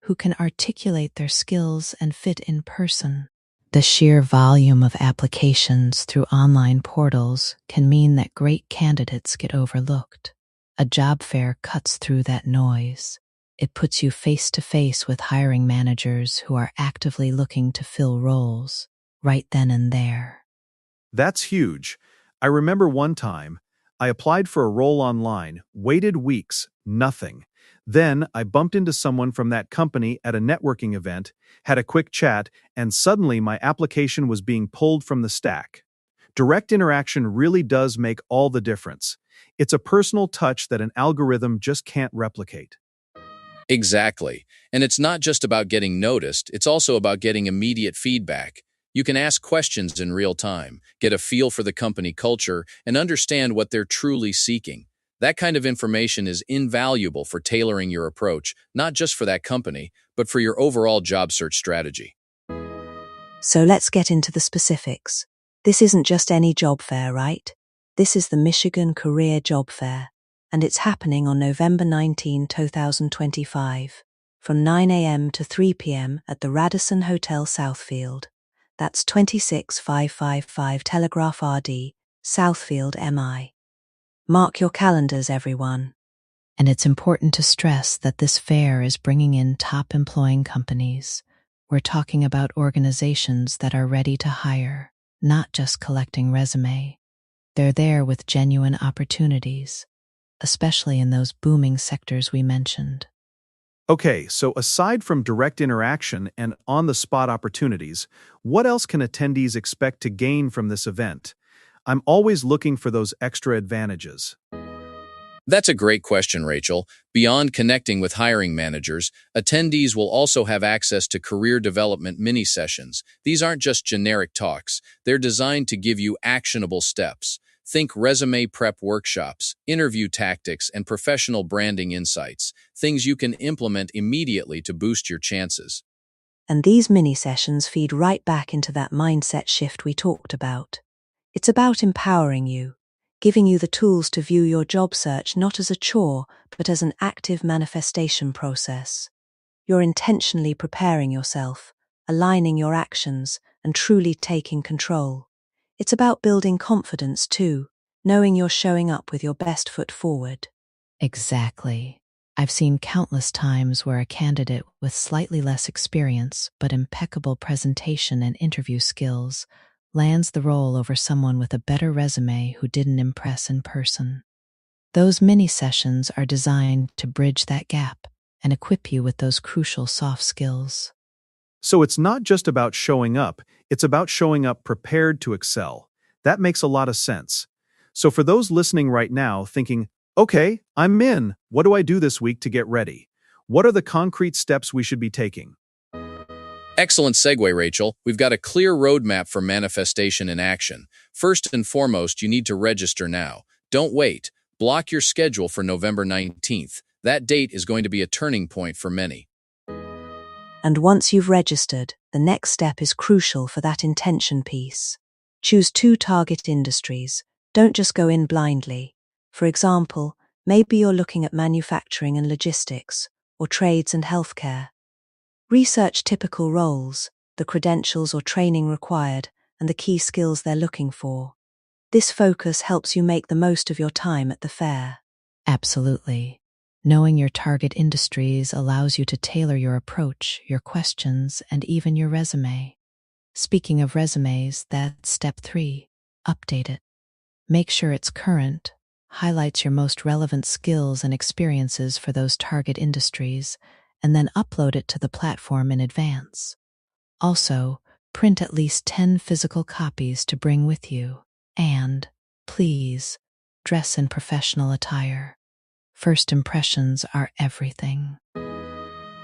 who can articulate their skills and fit in person. The sheer volume of applications through online portals can mean that great candidates get overlooked. A job fair cuts through that noise. It puts you face to face with hiring managers who are actively looking to fill roles right then and there. That's huge. I remember one time, I applied for a role online, waited weeks, nothing. Then I bumped into someone from that company at a networking event, had a quick chat, and suddenly my application was being pulled from the stack. Direct interaction really does make all the difference. It's a personal touch that an algorithm just can't replicate. Exactly. And it's not just about getting noticed, it's also about getting immediate feedback. You can ask questions in real time, get a feel for the company culture, and understand what they're truly seeking. That kind of information is invaluable for tailoring your approach, not just for that company, but for your overall job search strategy. So let's get into the specifics. This isn't just any job fair, right? This is the Michigan Career Job Fair, and it's happening on November 19, 2025, from 9 a.m. to 3 p.m. at the Radisson Hotel Southfield. That's 26555 Telegraph RD, Southfield, MI. Mark your calendars, everyone. And it's important to stress that this fair is bringing in top employing companies. We're talking about organizations that are ready to hire, not just collecting resume. They're there with genuine opportunities, especially in those booming sectors we mentioned. Okay, so aside from direct interaction and on-the-spot opportunities, what else can attendees expect to gain from this event? I'm always looking for those extra advantages. That's a great question, Rachel. Beyond connecting with hiring managers, attendees will also have access to career development mini-sessions. These aren't just generic talks. They're designed to give you actionable steps. Think resume prep workshops, interview tactics, and professional branding insights, things you can implement immediately to boost your chances. And these mini-sessions feed right back into that mindset shift we talked about. It's about empowering you, giving you the tools to view your job search not as a chore, but as an active manifestation process. You're intentionally preparing yourself, aligning your actions, and truly taking control. It's about building confidence too, knowing you're showing up with your best foot forward. Exactly. I've seen countless times where a candidate with slightly less experience but impeccable presentation and interview skills lands the role over someone with a better resume who didn't impress in person. Those mini sessions are designed to bridge that gap and equip you with those crucial soft skills. So it's not just about showing up, it's about showing up prepared to excel. That makes a lot of sense. So for those listening right now thinking, okay, I'm in, what do I do this week to get ready? What are the concrete steps we should be taking? Excellent segue, Rachel. We've got a clear roadmap for manifestation in action. First and foremost, you need to register now. Don't wait. Block your schedule for November 19th. That date is going to be a turning point for many. And once you've registered, the next step is crucial for that intention piece. Choose 2 target industries. Don't just go in blindly. For example, maybe you're looking at manufacturing and logistics, or trades and healthcare. Research typical roles, the credentials or training required, and the key skills they're looking for. This focus helps you make the most of your time at the fair. Absolutely. Knowing your target industries allows you to tailor your approach, your questions, and even your resume. Speaking of resumes, that's step 3. Update it. Make sure it's current, highlights your most relevant skills and experiences for those target industries, and then upload it to the platform in advance. Also, print at least 10 physical copies to bring with you. And, please, dress in professional attire. First impressions are everything.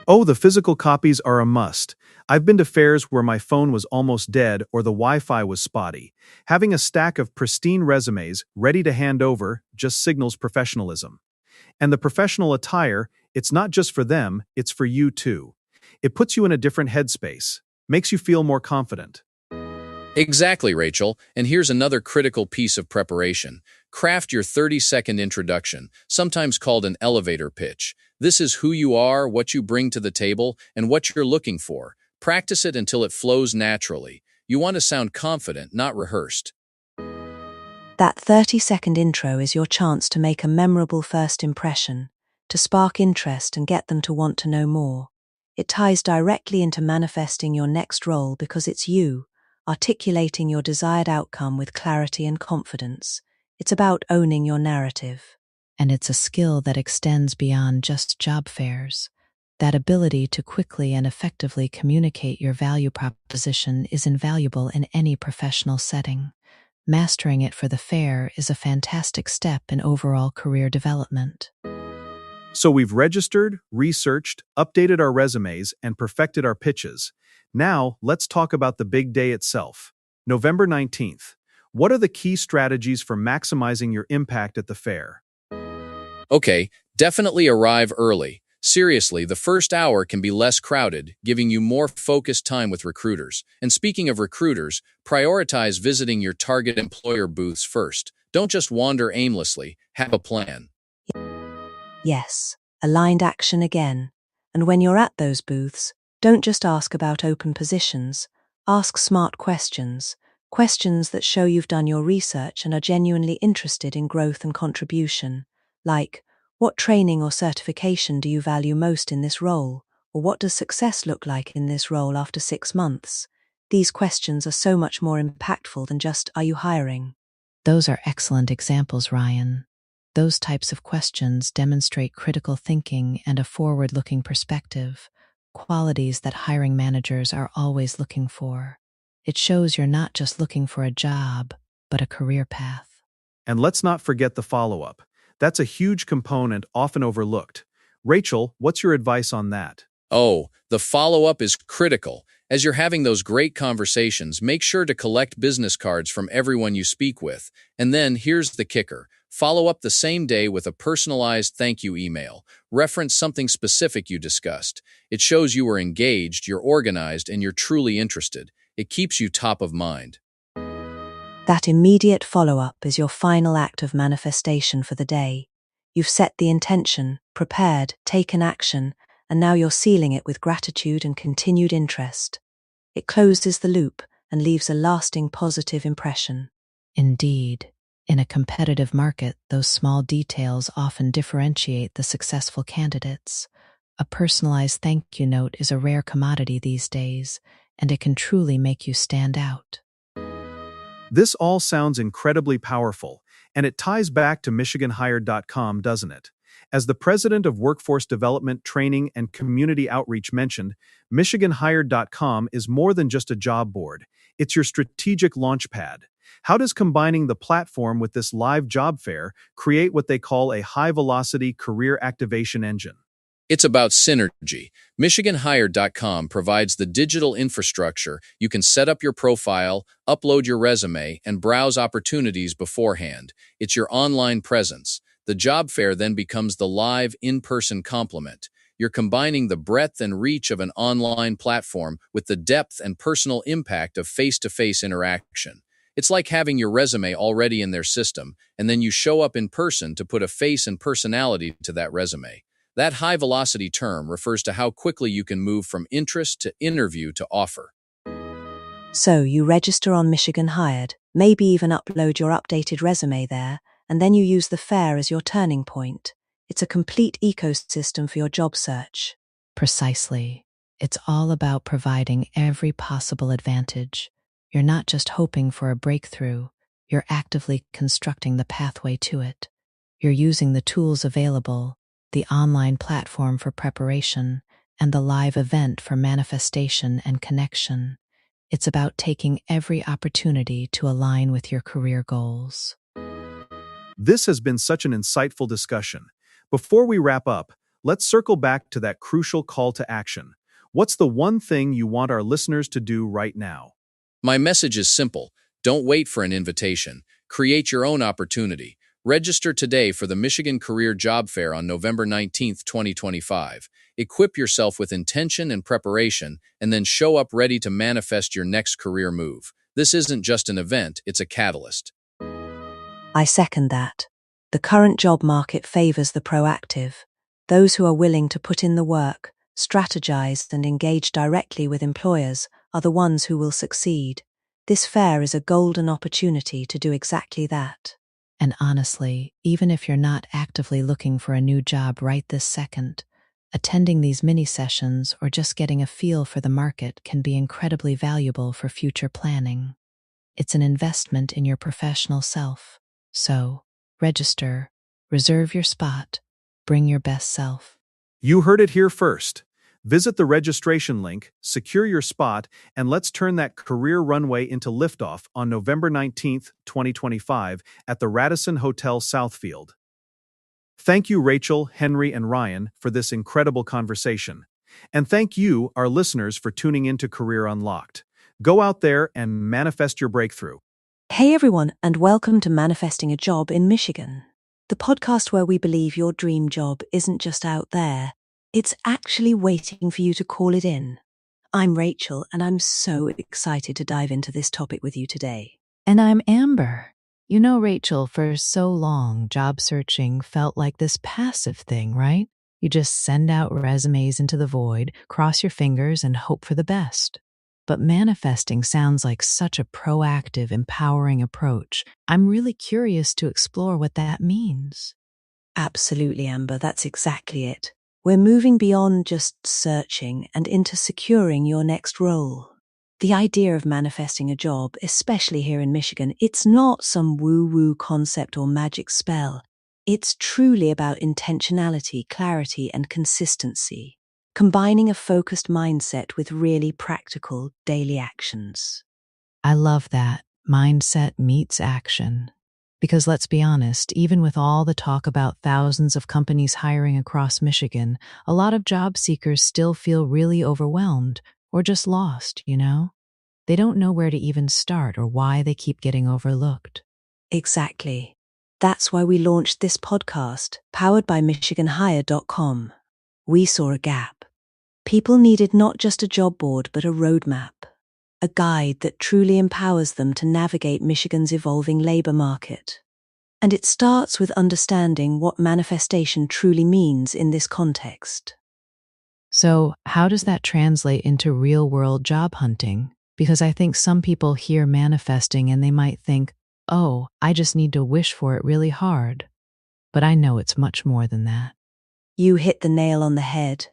Oh, the physical copies are a must. I've been to fairs where my phone was almost dead or the Wi-Fi was spotty. Having a stack of pristine resumes ready to hand over just signals professionalism. And the professional attire, it's not just for them, it's for you too. It puts you in a different headspace, makes you feel more confident. Exactly, Rachel. And here's another critical piece of preparation. Craft your 30-second introduction, sometimes called an elevator pitch. This is who you are, what you bring to the table, and what you're looking for. Practice it until it flows naturally. You want to sound confident, not rehearsed. That 30-second intro is your chance to make a memorable first impression, to spark interest and get them to want to know more. It ties directly into manifesting your next role because it's you, articulating your desired outcome with clarity and confidence. It's about owning your narrative. And it's a skill that extends beyond just job fairs. That ability to quickly and effectively communicate your value proposition is invaluable in any professional setting. Mastering it for the fair is a fantastic step in overall career development. So we've registered, researched, updated our resumes, and perfected our pitches. Now, let's talk about the big day itself. November 19th. What are the key strategies for maximizing your impact at the fair? Okay, definitely arrive early. Seriously, the first hour can be less crowded, giving you more focused time with recruiters. And speaking of recruiters, prioritize visiting your target employer booths first. Don't just wander aimlessly, have a plan. Yes, aligned action again. And when you're at those booths, don't just ask about open positions. Ask smart questions. Questions that show you've done your research and are genuinely interested in growth and contribution. Like, what training or certification do you value most in this role? Or what does success look like in this role after 6 months? These questions are so much more impactful than just, are you hiring? Those are excellent examples, Ryan. Those types of questions demonstrate critical thinking and a forward-looking perspective, qualities that hiring managers are always looking for. It shows you're not just looking for a job, but a career path. And let's not forget the follow-up. That's a huge component often overlooked. Rachel, what's your advice on that? Oh, the follow-up is critical. As you're having those great conversations, make sure to collect business cards from everyone you speak with. And then, here's the kicker. Follow up the same day with a personalized thank you email. Reference something specific you discussed. It shows you are engaged, you're organized, and you're truly interested. It keeps you top of mind. That immediate follow-up is your final act of manifestation for the day. You've set the intention, prepared, taken action, and now you're sealing it with gratitude and continued interest. It closes the loop and leaves a lasting positive impression. Indeed, in a competitive market, those small details often differentiate the successful candidates. A personalized thank you note is a rare commodity these days, and it can truly make you stand out. This all sounds incredibly powerful, and it ties back to MichiganHired.com, doesn't it? As the president of Workforce Development, Training, and Community Outreach mentioned, MichiganHired.com is more than just a job board. It's your strategic launchpad. How does combining the platform with this live job fair create what they call a high-velocity career activation engine? It's about synergy. MichiganHired.com provides the digital infrastructure. You can set up your profile, upload your resume, and browse opportunities beforehand. It's your online presence. The job fair then becomes the live, in-person complement. You're combining the breadth and reach of an online platform with the depth and personal impact of face-to-face interaction. It's like having your resume already in their system, and then you show up in person to put a face and personality to that resume. That high-velocity term refers to how quickly you can move from interest to interview to offer. So you register on Michigan Hired, maybe even upload your updated resume there, and then you use the fair as your turning point. It's a complete ecosystem for your job search. Precisely. It's all about providing every possible advantage. You're not just hoping for a breakthrough, you're actively constructing the pathway to it. You're using the tools available, the online platform for preparation, and the live event for manifestation and connection. It's about taking every opportunity to align with your career goals. This has been such an insightful discussion. Before we wrap up, let's circle back to that crucial call to action. What's the one thing you want our listeners to do right now? My message is simple. Don't wait for an invitation. Create your own opportunity. Register today for the Michigan Career Job Fair on November 19, 2025. Equip yourself with intention and preparation, and then show up ready to manifest your next career move. This isn't just an event, it's a catalyst. I second that. The current job market favors the proactive. Those who are willing to put in the work, strategize, and engage directly with employers are the ones who will succeed. This fair is a golden opportunity to do exactly that. And honestly, even if you're not actively looking for a new job right this second, attending these mini sessions or just getting a feel for the market can be incredibly valuable for future planning. It's an investment in your professional self. So, register, reserve your spot, bring your best self. You heard it here first. Visit the registration link, secure your spot, and let's turn that career runway into liftoff on November 19th, 2025 at the Radisson Hotel Southfield. Thank you, Rachel, Henry, and Ryan, for this incredible conversation. And thank you, our listeners, for tuning into Career Unlocked. Go out there and manifest your breakthrough. Hey everyone, and welcome to Manifesting a Job in Michigan, the podcast where we believe your dream job isn't just out there, it's actually waiting for you to call it in. I'm Rachel, and I'm so excited to dive into this topic with you today. And I'm Amber. You know, Rachel, for so long, job searching felt like this passive thing, right? You just send out resumes into the void, cross your fingers, and hope for the best. But manifesting sounds like such a proactive, empowering approach. I'm really curious to explore what that means. Absolutely, Amber, that's exactly it. We're moving beyond just searching and into securing your next role. The idea of manifesting a job, especially here in Michigan, it's not some woo-woo concept or magic spell. It's truly about intentionality, clarity, and consistency, combining a focused mindset with really practical daily actions. I love that. Mindset meets action. Because let's be honest, even with all the talk about thousands of companies hiring across Michigan, a lot of job seekers still feel really overwhelmed or just lost, you know? They don't know where to even start or why they keep getting overlooked. Exactly. That's why we launched this podcast, powered by JobFairGiant.com. We saw a gap. People needed not just a job board, but a roadmap, a guide that truly empowers them to navigate Michigan's evolving labor market. And it starts with understanding what manifestation truly means in this context. So, how does that translate into real-world job hunting? Because I think some people hear manifesting and they might think, oh, I just need to wish for it really hard. But I know it's much more than that. You hit the nail on the head.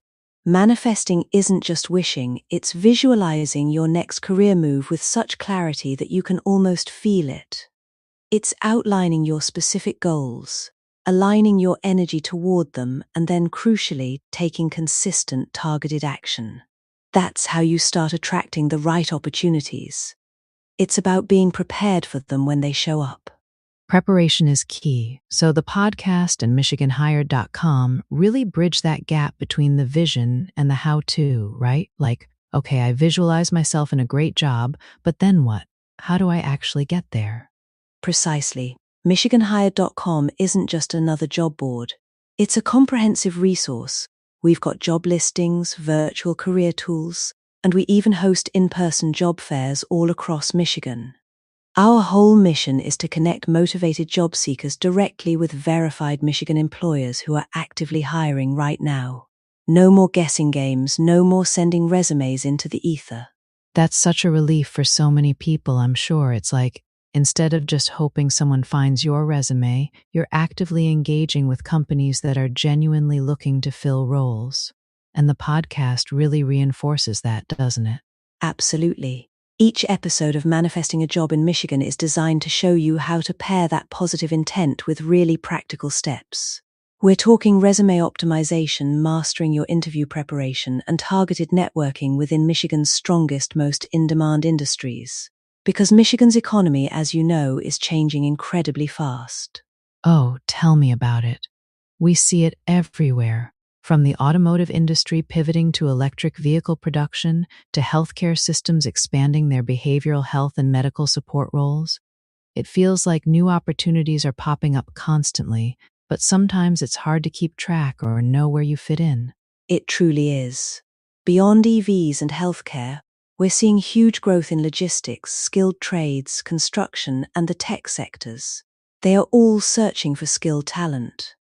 Manifesting isn't just wishing, it's visualizing your next career move with such clarity that you can almost feel it. It's outlining your specific goals, aligning your energy toward them, and then crucially, taking consistent, targeted action. That's how you start attracting the right opportunities. It's about being prepared for them when they show up. Preparation is key, so the podcast and MichiganHired.com really bridge that gap between the vision and the how-to, right? Like, okay, I visualize myself in a great job, but then what? How do I actually get there? Precisely. MichiganHired.com isn't just another job board. It's a comprehensive resource. We've got job listings, virtual career tools, and we even host in-person job fairs all across Michigan. Our whole mission is to connect motivated job seekers directly with verified Michigan employers who are actively hiring right now. No more guessing games, no more sending resumes into the ether. That's such a relief for so many people, I'm sure. It's like, instead of just hoping someone finds your resume, you're actively engaging with companies that are genuinely looking to fill roles. And the podcast really reinforces that, doesn't it? Absolutely. Each episode of Manifesting a Job in Michigan is designed to show you how to pair that positive intent with really practical steps. We're talking resume optimization, mastering your interview preparation, and targeted networking within Michigan's strongest, most in-demand industries. Because Michigan's economy, as you know, is changing incredibly fast. Oh, tell me about it. We see it everywhere. From the automotive industry pivoting to electric vehicle production, to healthcare systems expanding their behavioral health and medical support roles. It feels like new opportunities are popping up constantly, but sometimes it's hard to keep track or know where you fit in. It truly is. Beyond EVs and healthcare, we're seeing huge growth in logistics, skilled trades, construction, and the tech sectors. They are all searching for skilled talent.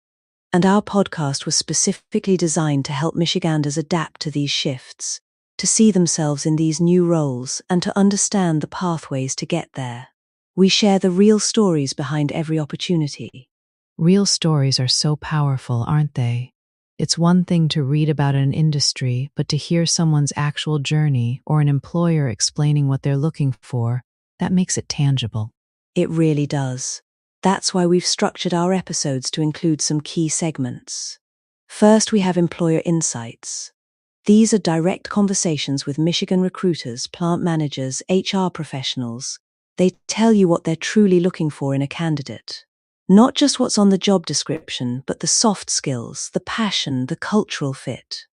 And our podcast was specifically designed to help Michiganders adapt to these shifts, to see themselves in these new roles, and to understand the pathways to get there. We share the real stories behind every opportunity. Real stories are so powerful, aren't they? It's one thing to read about an industry, but to hear someone's actual journey or an employer explaining what they're looking for, that makes it tangible. It really does. That's why we've structured our episodes to include some key segments. First, we have Employer Insights. These are direct conversations with Michigan recruiters, plant managers, HR professionals. They tell you what they're truly looking for in a candidate. Not just what's on the job description, but the soft skills, the passion, the cultural fit.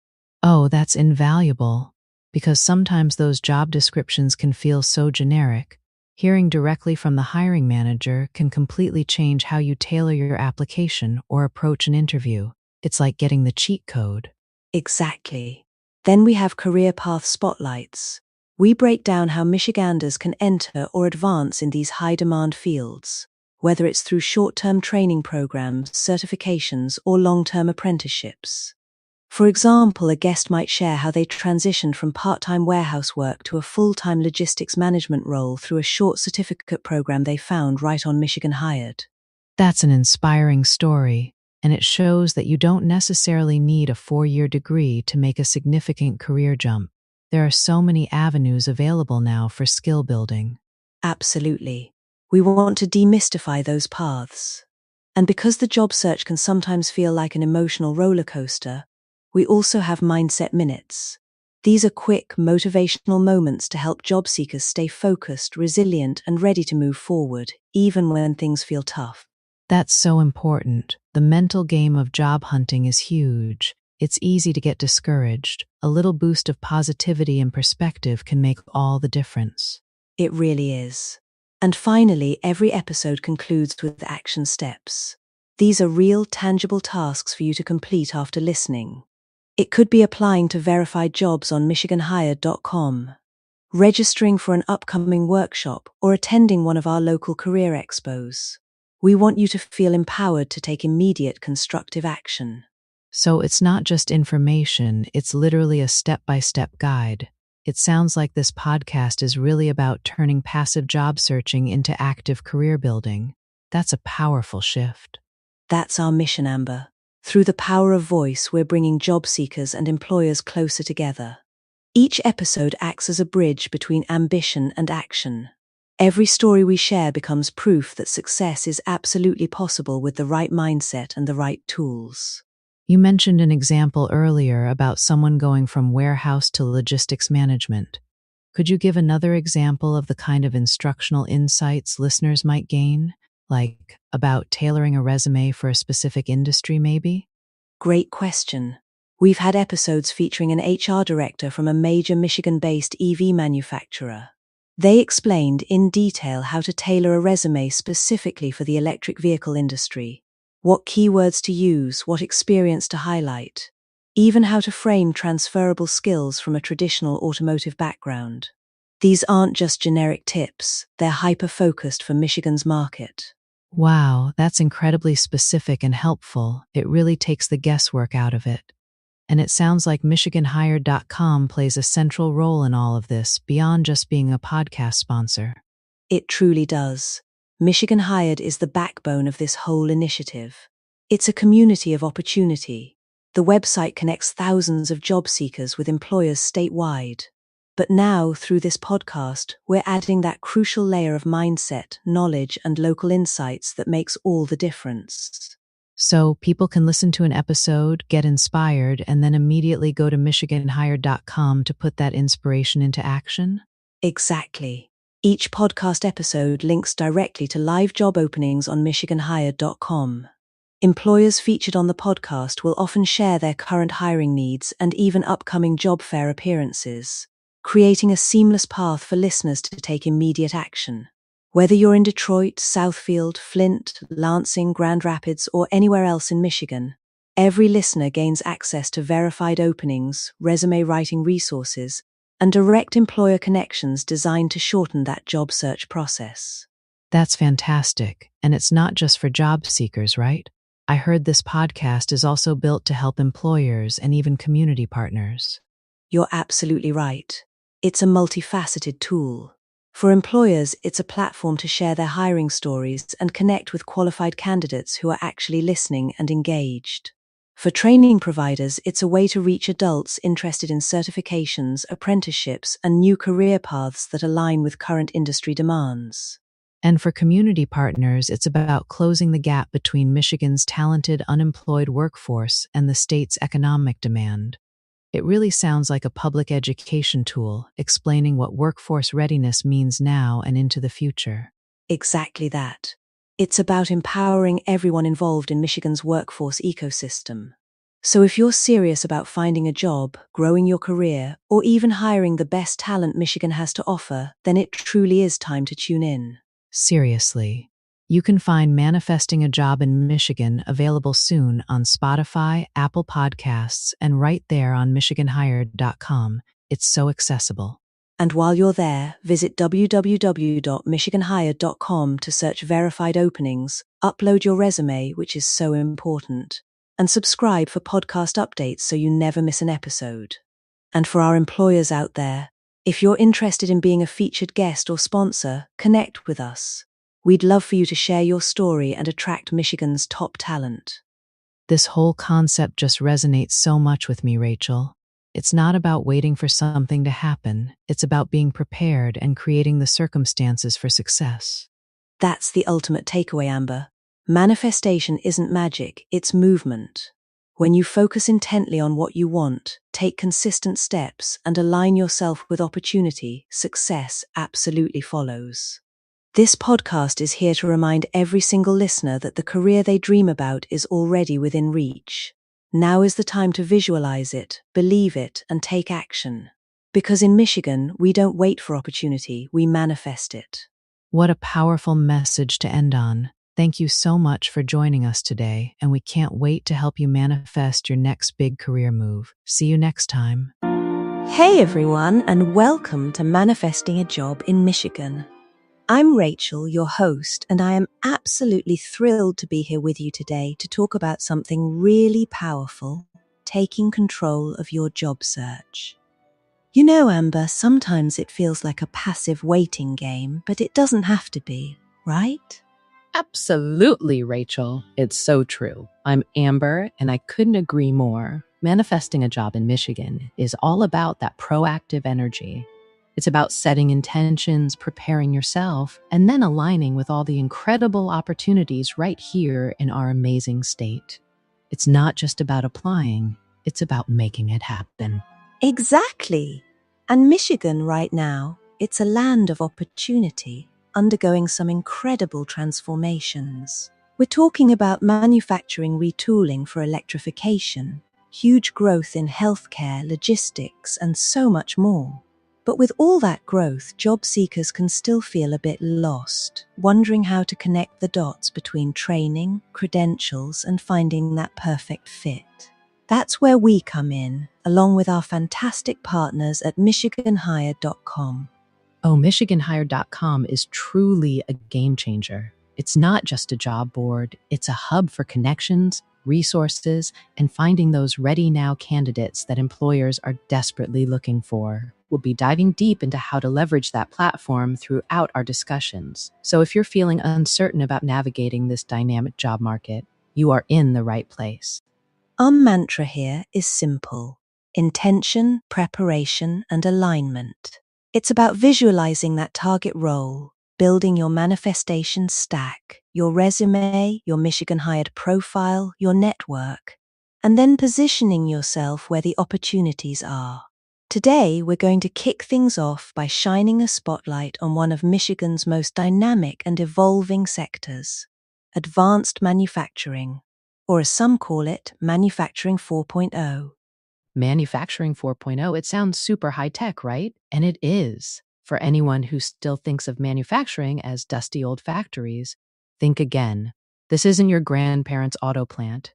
Oh, that's invaluable, because sometimes those job descriptions can feel so generic. Hearing directly from the hiring manager can completely change how you tailor your application or approach an interview. It's like getting the cheat code. Exactly. Then we have Career Path Spotlights. We break down how Michiganders can enter or advance in these high-demand fields, whether it's through short-term training programs, certifications, or long-term apprenticeships. For example, a guest might share how they transitioned from part-time warehouse work to a full-time logistics management role through a short certificate program they found right on Michigan Hired. That's an inspiring story, and it shows that you don't necessarily need a 4-year degree to make a significant career jump. There are so many avenues available now for skill building. Absolutely. We want to demystify those paths. And because the job search can sometimes feel like an emotional roller coaster, we also have Mindset Minutes. These are quick, motivational moments to help job seekers stay focused, resilient, and ready to move forward, even when things feel tough. That's so important. The mental game of job hunting is huge. It's easy to get discouraged. A little boost of positivity and perspective can make all the difference. It really is. And finally, every episode concludes with action steps. These are real, tangible tasks for you to complete after listening. It could be applying to verified jobs on JobFairGiant.com, registering for an upcoming workshop, or attending one of our local career expos. We want you to feel empowered to take immediate constructive action. So it's not just information, it's literally a step-by-step guide. It sounds like this podcast is really about turning passive job searching into active career building. That's a powerful shift. That's our mission, Amber. Through the power of voice, we're bringing job seekers and employers closer together. Each episode acts as a bridge between ambition and action. Every story we share becomes proof that success is absolutely possible with the right mindset and the right tools. You mentioned an example earlier about someone going from warehouse to logistics management. Could you give another example of the kind of instructional insights listeners might gain? Like about tailoring a resume for a specific industry, maybe? Great question. We've had episodes featuring an HR director from a major Michigan-based EV manufacturer. They explained in detail how to tailor a resume specifically for the electric vehicle industry, what keywords to use, what experience to highlight, even how to frame transferable skills from a traditional automotive background. These aren't just generic tips, they're hyper-focused for Michigan's market. Wow, that's incredibly specific and helpful. It really takes the guesswork out of it. And it sounds like MichiganHired.com plays a central role in all of this, beyond just being a podcast sponsor. It truly does. Michigan Hired is the backbone of this whole initiative. It's a community of opportunity. The website connects thousands of job seekers with employers statewide. But now, through this podcast, we're adding that crucial layer of mindset, knowledge, and local insights that makes all the difference. So people can listen to an episode, get inspired, and then immediately go to MichiganHired.com to put that inspiration into action? Exactly. Each podcast episode links directly to live job openings on MichiganHired.com. Employers featured on the podcast will often share their current hiring needs and even upcoming job fair appearances, creating a seamless path for listeners to take immediate action. Whether you're in Detroit, Southfield, Flint, Lansing, Grand Rapids, or anywhere else in Michigan, every listener gains access to verified openings, resume writing resources, and direct employer connections designed to shorten that job search process. That's fantastic. And it's not just for job seekers, right? I heard this podcast is also built to help employers and even community partners. You're absolutely right. It's a multifaceted tool. For employers, it's a platform to share their hiring stories and connect with qualified candidates who are actually listening and engaged. For training providers, it's a way to reach adults interested in certifications, apprenticeships, and new career paths that align with current industry demands. And for community partners, it's about closing the gap between Michigan's talented unemployed workforce and the state's economic demand. It really sounds like a public education tool, explaining what workforce readiness means now and into the future. Exactly that. It's about empowering everyone involved in Michigan's workforce ecosystem. So if you're serious about finding a job, growing your career, or even hiring the best talent Michigan has to offer, then it truly is time to tune in. Seriously. You can find Manifesting a Job in Michigan available soon on Spotify, Apple Podcasts, and right there on MichiganHired.com. It's so accessible. And while you're there, visit www.MichiganHired.com to search verified openings, upload your resume, which is so important, and subscribe for podcast updates so you never miss an episode. And for our employers out there, if you're interested in being a featured guest or sponsor, connect with us. We'd love for you to share your story and attract Michigan's top talent. This whole concept just resonates so much with me, Rachel. It's not about waiting for something to happen. It's about being prepared and creating the circumstances for success. That's the ultimate takeaway, Amber. Manifestation isn't magic, it's movement. When you focus intently on what you want, take consistent steps, and align yourself with opportunity, success absolutely follows. This podcast is here to remind every single listener that the career they dream about is already within reach. Now is the time to visualize it, believe it, and take action. Because in Michigan, we don't wait for opportunity, we manifest it. What a powerful message to end on. Thank you so much for joining us today, and we can't wait to help you manifest your next big career move. See you next time. Hey everyone, and welcome to Manifesting a Job in Michigan. I'm Rachel, your host, and I am absolutely thrilled to be here with you today to talk about something really powerful, taking control of your job search. You know, Amber, sometimes it feels like a passive waiting game, but it doesn't have to be, right? Absolutely, Rachel. It's so true. I'm Amber, and I couldn't agree more. Manifesting a Job in Michigan is all about that proactive energy. It's about setting intentions, preparing yourself, and then aligning with all the incredible opportunities right here in our amazing state. It's not just about applying, it's about making it happen. Exactly. And Michigan right now, it's a land of opportunity, undergoing some incredible transformations. We're talking about manufacturing retooling for electrification, huge growth in healthcare, logistics, and so much more. But with all that growth, job seekers can still feel a bit lost, wondering how to connect the dots between training, credentials, and finding that perfect fit. That's where we come in, along with our fantastic partners at MichiganHired.com. Oh, MichiganHired.com is truly a game changer. It's not just a job board, it's a hub for connections, resources, and finding those ready-now candidates that employers are desperately looking for. We'll be diving deep into how to leverage that platform throughout our discussions. So if you're feeling uncertain about navigating this dynamic job market, you are in the right place. Our mantra here is simple: intention, preparation, and alignment. It's about visualizing that target role, building your manifestation stack, your resume, your Michigan Hired profile, your network, and then positioning yourself where the opportunities are. Today, we're going to kick things off by shining a spotlight on one of Michigan's most dynamic and evolving sectors, advanced manufacturing, or as some call it, Manufacturing 4.0. Manufacturing 4.0, it sounds super high-tech, right? And it is. For anyone who still thinks of manufacturing as dusty old factories, think again. This isn't your grandparents' auto plant.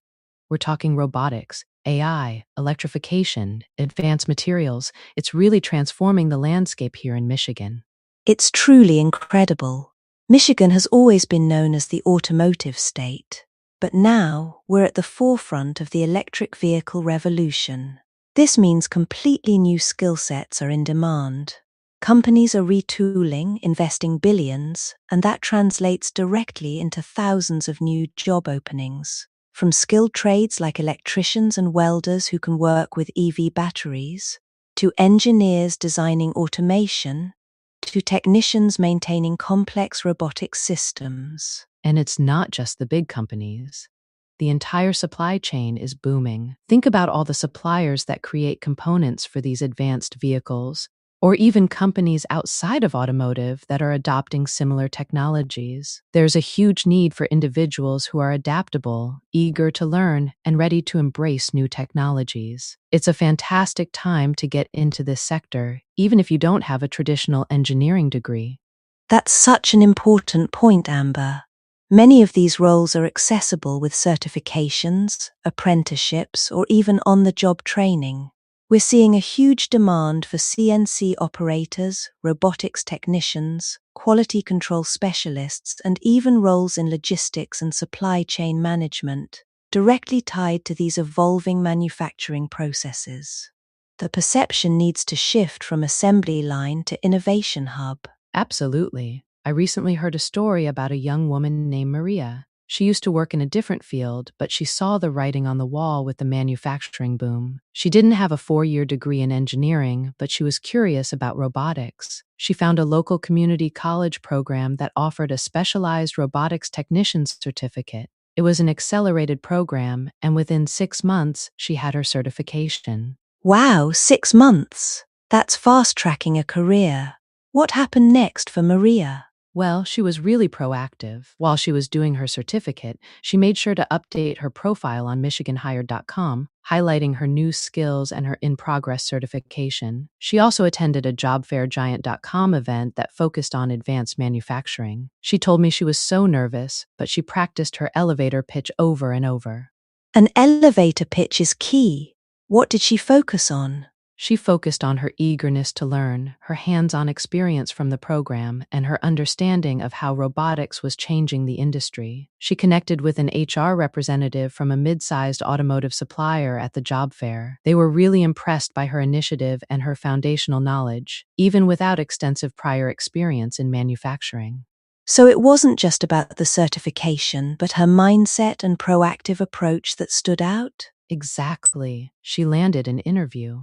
We're talking robotics, AI, electrification, advanced materials. It's really transforming the landscape here in Michigan. It's truly incredible. Michigan has always been known as the automotive state. But now we're at the forefront of the electric vehicle revolution. This means completely new skill sets are in demand. Companies are retooling, investing billions, and that translates directly into thousands of new job openings. From skilled trades like electricians and welders who can work with EV batteries, to engineers designing automation, to technicians maintaining complex robotic systems. And it's not just the big companies. The entire supply chain is booming. Think about all the suppliers that create components for these advanced vehicles, or even companies outside of automotive that are adopting similar technologies. There's a huge need for individuals who are adaptable, eager to learn, and ready to embrace new technologies. It's a fantastic time to get into this sector, even if you don't have a traditional engineering degree. That's such an important point, Amber. Many of these roles are accessible with certifications, apprenticeships, or even on-the-job training. We're seeing a huge demand for CNC operators, robotics technicians, quality control specialists, and even roles in logistics and supply chain management, directly tied to these evolving manufacturing processes. The perception needs to shift from assembly line to innovation hub. Absolutely. I recently heard a story about a young woman named Maria. She used to work in a different field, but she saw the writing on the wall with the manufacturing boom. She didn't have a 4-year degree in engineering, but she was curious about robotics. She found a local community college program that offered a specialized robotics technician's certificate. It was an accelerated program, and within 6 months, she had her certification. Wow, 6 months! That's fast-tracking a career. What happened next for Maria? Well, she was really proactive. While she was doing her certificate, she made sure to update her profile on MichiganHired.com, highlighting her new skills and her in-progress certification. She also attended a JobFairGiant.com event that focused on advanced manufacturing. She told me she was so nervous, but she practiced her elevator pitch over and over. An elevator pitch is key. What did she focus on? She focused on her eagerness to learn, her hands-on experience from the program, and her understanding of how robotics was changing the industry. She connected with an HR representative from a mid-sized automotive supplier at the job fair. They were really impressed by her initiative and her foundational knowledge, even without extensive prior experience in manufacturing. So it wasn't just about the certification, but her mindset and proactive approach that stood out? Exactly. She landed an interview.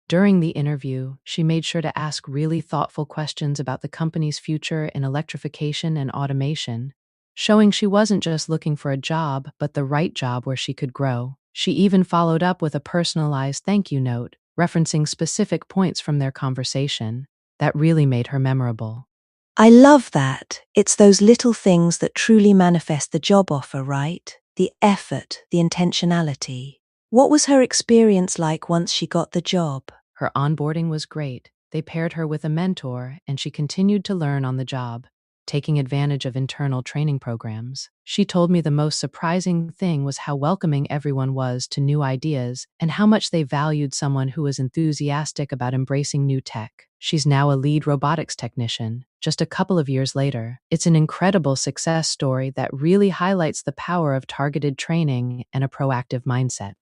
During the interview, she made sure to ask really thoughtful questions about the company's future in electrification and automation, showing she wasn't just looking for a job, but the right job where she could grow. She even followed up with a personalized thank you note, referencing specific points from their conversation. That really made her memorable. I love that. It's those little things that truly manifest the job offer, right? The effort, the intentionality. What was her experience like once she got the job? Her onboarding was great. They paired her with a mentor, and she continued to learn on the job, taking advantage of internal training programs. She told me the most surprising thing was how welcoming everyone was to new ideas and how much they valued someone who was enthusiastic about embracing new tech. She's now a lead robotics technician, just a couple of years later. It's an incredible success story that really highlights the power of targeted training and a proactive mindset.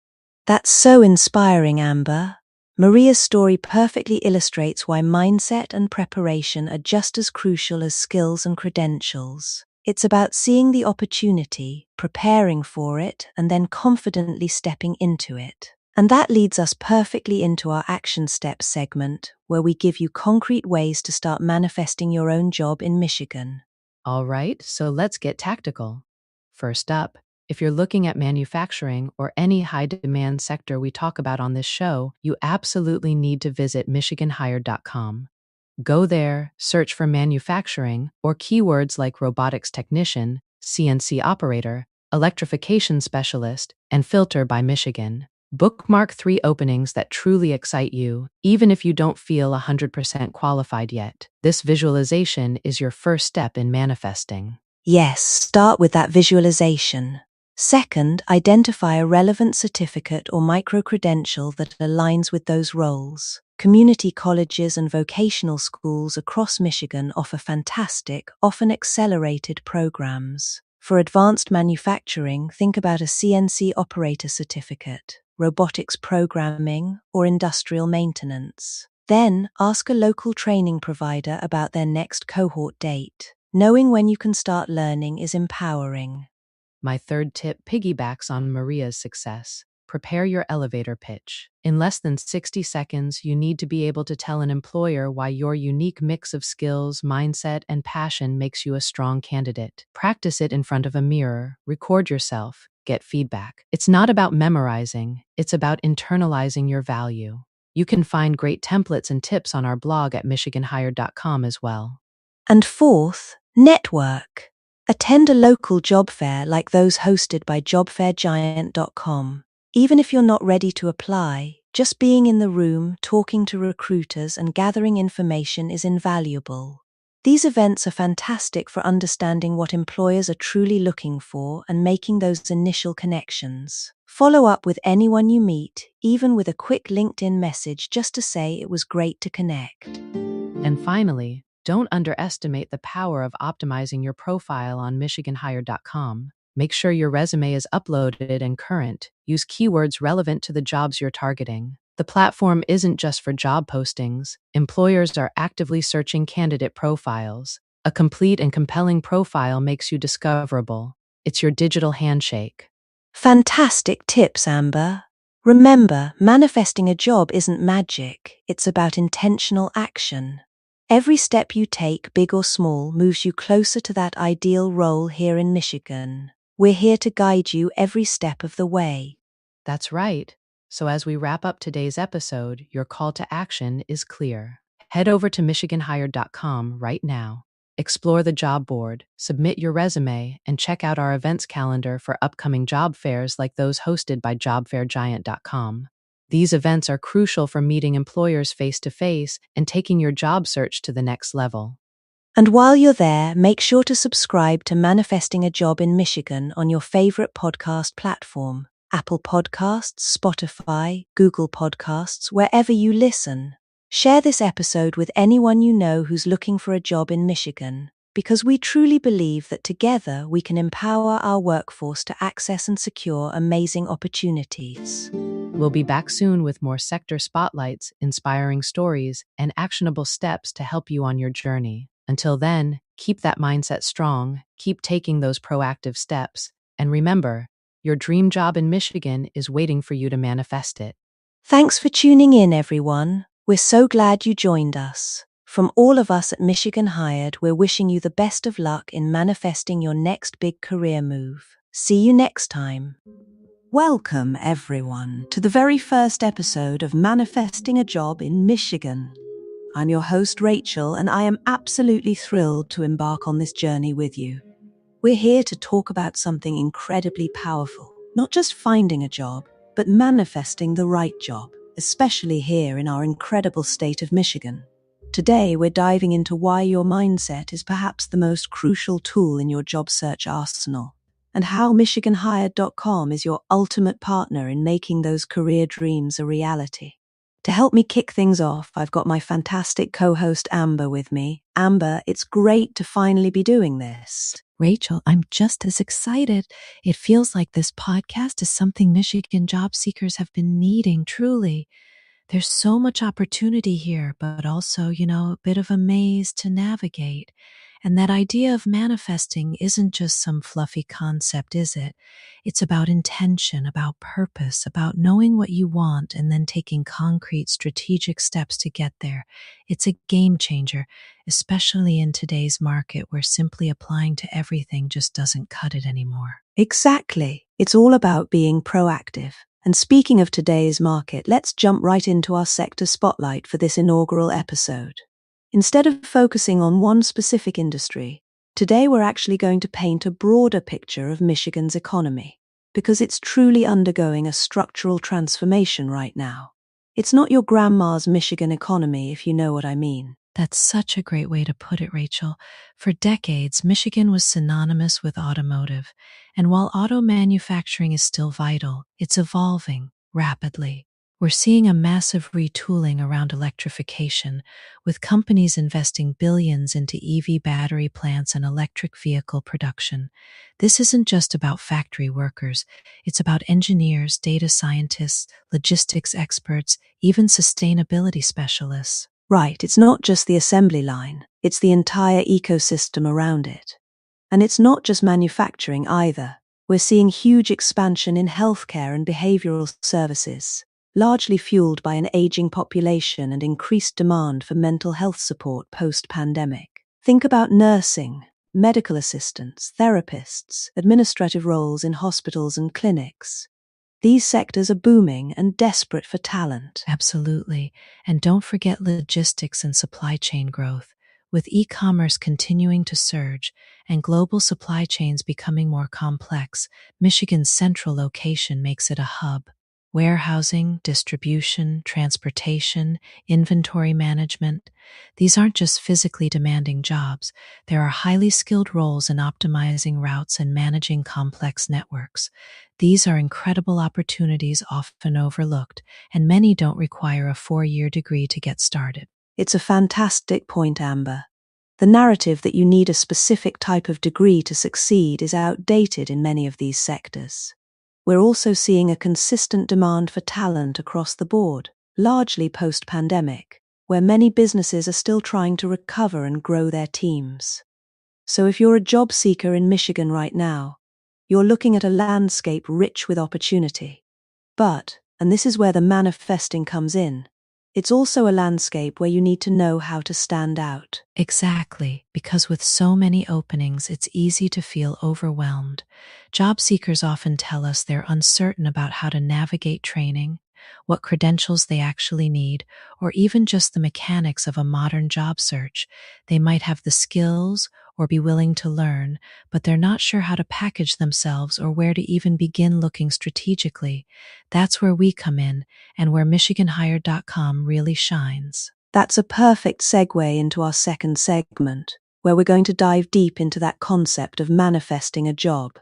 That's so inspiring, Amber. Maria's story perfectly illustrates why mindset and preparation are just as crucial as skills and credentials. It's about seeing the opportunity, preparing for it, and then confidently stepping into it. And that leads us perfectly into our Action Steps segment, where we give you concrete ways to start manifesting your own job in Michigan. All right, so let's get tactical. First up, if you're looking at manufacturing or any high-demand sector we talk about on this show, you absolutely need to visit MichiganHired.com. Go there, search for manufacturing or keywords like robotics technician, CNC operator, electrification specialist, and filter by Michigan. Bookmark 3 openings that truly excite you, even if you don't feel 100% qualified yet. This visualization is your first step in manifesting. Yes, start with that visualization. Second, identify a relevant certificate or micro-credential that aligns with those roles. Community colleges and vocational schools across Michigan offer fantastic, often accelerated programs. For advanced manufacturing, think about a CNC operator certificate, robotics programming, or industrial maintenance. Then, ask a local training provider about their next cohort date. Knowing when you can start learning is empowering. My third tip piggybacks on Maria's success. Prepare your elevator pitch. In less than 60 seconds, you need to be able to tell an employer why your unique mix of skills, mindset, and passion makes you a strong candidate. Practice it in front of a mirror, record yourself, get feedback. It's not about memorizing, it's about internalizing your value. You can find great templates and tips on our blog at JobFairGiant.com as well. And fourth, network. Attend a local job fair like those hosted by JobFairGiant.com. Even if you're not ready to apply, just being in the room, talking to recruiters, and gathering information is invaluable. These events are fantastic for understanding what employers are truly looking for and making those initial connections. Follow up with anyone you meet, even with a quick LinkedIn message just to say it was great to connect. And finally, don't underestimate the power of optimizing your profile on MichiganHire.com. Make sure your resume is uploaded and current. Use keywords relevant to the jobs you're targeting. The platform isn't just for job postings. Employers are actively searching candidate profiles. A complete and compelling profile makes you discoverable. It's your digital handshake. Fantastic tips, Amber. Remember, manifesting a job isn't magic, it's about intentional action. Every step you take, big or small, moves you closer to that ideal role here in Michigan. We're here to guide you every step of the way. That's right. So as we wrap up today's episode, your call to action is clear. Head over to MichiganHire.com right now. Explore the job board, submit your resume, and check out our events calendar for upcoming job fairs like those hosted by JobFairGiant.com. These events are crucial for meeting employers face-to-face and taking your job search to the next level. And while you're there, make sure to subscribe to Manifesting a Job in Michigan on your favorite podcast platform, Apple Podcasts, Spotify, Google Podcasts, wherever you listen. Share this episode with anyone you know who's looking for a job in Michigan, because we truly believe that together we can empower our workforce to access and secure amazing opportunities. We'll be back soon with more sector spotlights, inspiring stories, and actionable steps to help you on your journey. Until then, keep that mindset strong, keep taking those proactive steps, and remember, your dream job in Michigan is waiting for you to manifest it. Thanks for tuning in, everyone. We're so glad you joined us. From all of us at Michigan Hired, we're wishing you the best of luck in manifesting your next big career move. See you next time. Welcome, everyone, to the very first episode of Manifesting a Job in Michigan. I'm your host, Rachel, and I am absolutely thrilled to embark on this journey with you. We're here to talk about something incredibly powerful, not just finding a job, but manifesting the right job, especially here in our incredible state of Michigan. Today, we're diving into why your mindset is perhaps the most crucial tool in your job search arsenal, and how MichiganHired.com is your ultimate partner in making those career dreams a reality. To help me kick things off, I've got my fantastic co-host Amber with me. Amber, it's great to finally be doing this. Rachel, I'm just as excited. It feels like this podcast is something Michigan job seekers have been needing, truly. There's so much opportunity here, but also, a bit of a maze to navigate. And that idea of manifesting isn't just some fluffy concept, is it? It's about intention, about purpose, about knowing what you want and then taking concrete, strategic steps to get there. It's a game changer, especially in today's market where simply applying to everything just doesn't cut it anymore. Exactly. It's all about being proactive. And speaking of today's market, let's jump right into our sector spotlight for this inaugural episode. Instead of focusing on one specific industry, today we're actually going to paint a broader picture of Michigan's economy, because it's truly undergoing a structural transformation right now. It's not your grandma's Michigan economy, if you know what I mean. That's such a great way to put it, Rachel. For decades, Michigan was synonymous with automotive, and while auto manufacturing is still vital, it's evolving rapidly. We're seeing a massive retooling around electrification, with companies investing billions into EV battery plants and electric vehicle production. This isn't just about factory workers, it's about engineers, data scientists, logistics experts, even sustainability specialists. Right, it's not just the assembly line, it's the entire ecosystem around it. And it's not just manufacturing either. We're seeing huge expansion in healthcare and behavioral services, largely fueled by an aging population and increased demand for mental health support post-pandemic. Think about nursing, medical assistants, therapists, administrative roles in hospitals and clinics. These sectors are booming and desperate for talent. Absolutely. And don't forget logistics and supply chain growth. With e-commerce continuing to surge and global supply chains becoming more complex, Michigan's central location makes it a hub. Warehousing, distribution, transportation, inventory management. These aren't just physically demanding jobs. There are highly skilled roles in optimizing routes and managing complex networks. These are incredible opportunities often overlooked, and many don't require a 4-year degree to get started. It's a fantastic point, Amber. The narrative that you need a specific type of degree to succeed is outdated in many of these sectors. We're also seeing a consistent demand for talent across the board, largely post-pandemic, where many businesses are still trying to recover and grow their teams. So if you're a job seeker in Michigan right now, you're looking at a landscape rich with opportunity. But, and this is where the manifesting comes in, it's also a landscape where you need to know how to stand out. Exactly, because with so many openings, it's easy to feel overwhelmed. Job seekers often tell us they're uncertain about how to navigate training, what credentials they actually need, or even just the mechanics of a modern job search. They might have the skills or be willing to learn, but they're not sure how to package themselves or where to even begin looking strategically. That's where we come in, and where MichiganHired.com really shines. That's a perfect segue into our second segment, where we're going to dive deep into that concept of manifesting a job.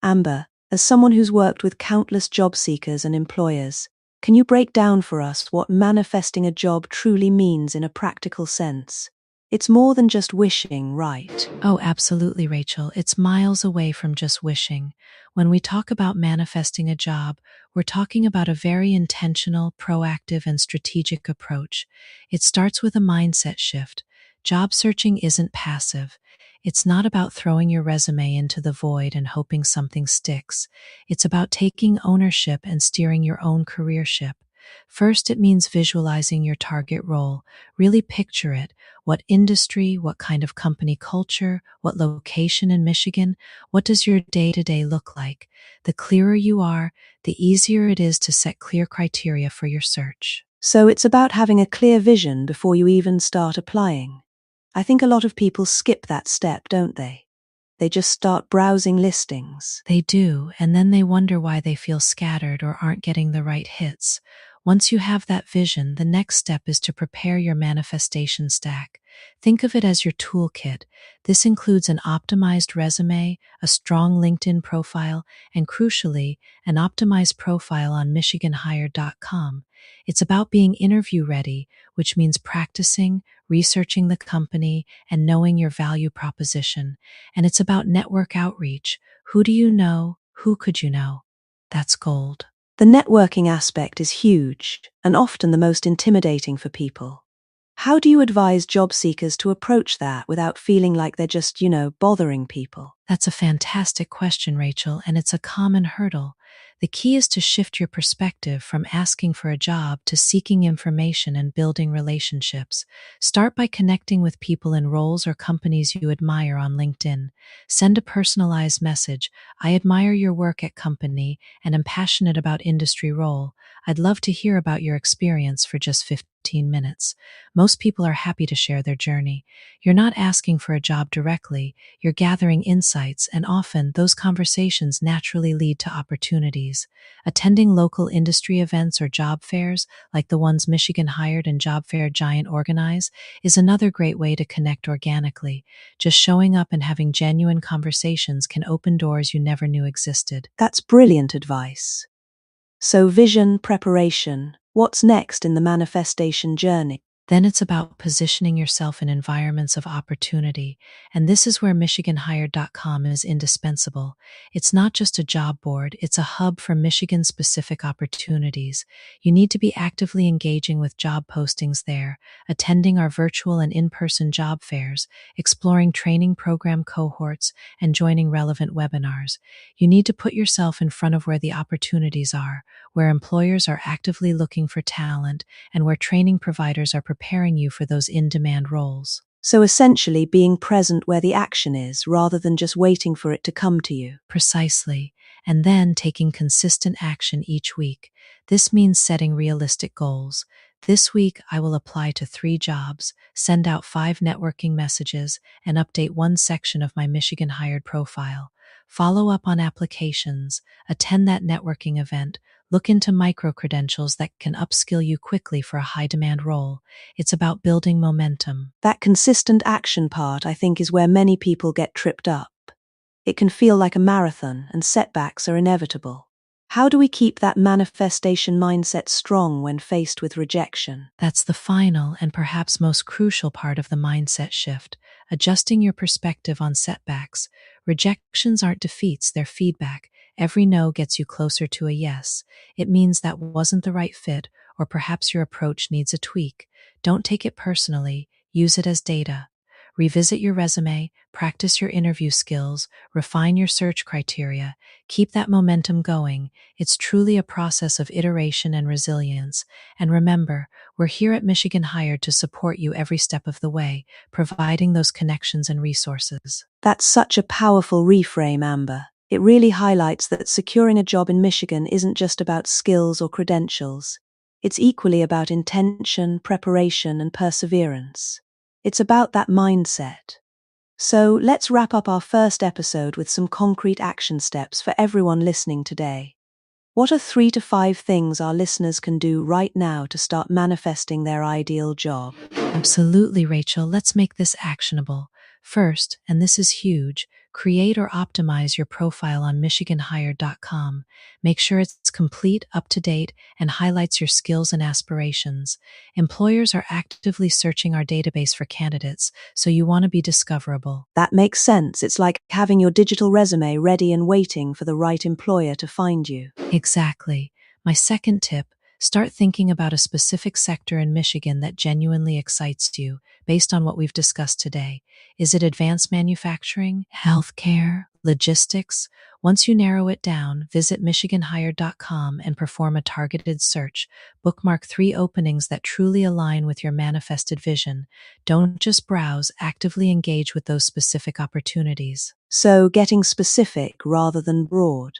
Amber, as someone who's worked with countless job seekers and employers, can you break down for us what manifesting a job truly means in a practical sense? It's more than just wishing, right? Oh, absolutely, Rachel. It's miles away from just wishing. When we talk about manifesting a job, we're talking about a very intentional, proactive, and strategic approach. It starts with a mindset shift. Job searching isn't passive. It's not about throwing your resume into the void and hoping something sticks. It's about taking ownership and steering your own career ship. First, it means visualizing your target role. Really picture it. What industry, what kind of company culture, what location in Michigan, what does your day-to-day look like? The clearer you are, the easier it is to set clear criteria for your search. So it's about having a clear vision before you even start applying. I think a lot of people skip that step, don't they? They just start browsing listings. They do, and then they wonder why they feel scattered or aren't getting the right hits. Once you have that vision, the next step is to prepare your manifestation stack. Think of it as your toolkit. This includes an optimized resume, a strong LinkedIn profile, and crucially, an optimized profile on MichiganHired.com. It's about being interview ready, which means practicing, researching the company, and knowing your value proposition. And it's about network outreach. Who do you know? Who could you know? That's gold. The networking aspect is huge and often the most intimidating for people. How do you advise job seekers to approach that without feeling like they're just, bothering people? That's a fantastic question, Rachel, and it's a common hurdle. The key is to shift your perspective from asking for a job to seeking information and building relationships. Start by connecting with people in roles or companies you admire on LinkedIn. Send a personalized message. I admire your work at company and am passionate about industry role. I'd love to hear about your experience for just 15 minutes. Most people are happy to share their journey. You're not asking for a job directly, you're gathering insights, and often those conversations naturally lead to opportunities. Attending local industry events or job fairs, like the ones Michigan Hired and JobFairGiant organize, is another great way to connect organically. Just showing up and having genuine conversations can open doors you never knew existed. That's brilliant advice. So vision, preparation, What's next in the manifestation journey? Then it's about positioning yourself in environments of opportunity, and this is where MichiganHired.com is indispensable. It's not just a job board, it's a hub for Michigan-specific opportunities. You need to be actively engaging with job postings there, attending our virtual and in-person job fairs, exploring training program cohorts, and joining relevant webinars. You need to put yourself in front of where the opportunities are, where employers are actively looking for talent, and where training providers are preparing you for those in-demand roles. So essentially being present where the action is rather than just waiting for it to come to you. Precisely. And then taking consistent action each week. This means setting realistic goals. This week, I will apply to 3 jobs, send out 5 networking messages, and update 1 section of my Michigan Hired profile. Follow up on applications, attend that networking event, look into micro-credentials that can upskill you quickly for a high-demand role. It's about building momentum. That consistent action part, I think, is where many people get tripped up. It can feel like a marathon, and setbacks are inevitable. How do we keep that manifestation mindset strong when faced with rejection? That's the final and perhaps most crucial part of the mindset shift, adjusting your perspective on setbacks. Rejections aren't defeats, they're feedback. Every no gets you closer to a yes. It means that wasn't the right fit, or perhaps your approach needs a tweak. Don't take it personally, use it as data. Revisit your resume, practice your interview skills, refine your search criteria, keep that momentum going. It's truly a process of iteration and resilience. And remember, we're here at Michigan Hired to support you every step of the way, providing those connections and resources. That's such a powerful reframe, Amber. It really highlights that securing a job in Michigan isn't just about skills or credentials. It's equally about intention, preparation, and perseverance. It's about that mindset. So let's wrap up our first episode with some concrete action steps for everyone listening today. What are 3 to 5 things our listeners can do right now to start manifesting their ideal job? Absolutely, Rachel. Let's make this actionable. First, and this is huge, create or optimize your profile on MichiganHired.com. Make sure it's complete, up to date, and highlights your skills and aspirations. Employers are actively searching our database for candidates, so you want to be discoverable. That makes sense. It's like having your digital resume ready and waiting for the right employer to find you. Exactly. My second tip, start thinking about a specific sector in Michigan that genuinely excites you based on what we've discussed today. Is it advanced manufacturing, healthcare, logistics? Once you narrow it down, visit MichiganHired.com and perform a targeted search. Bookmark 3 openings that truly align with your manifested vision. Don't just browse, actively engage with those specific opportunities. So getting specific rather than broad.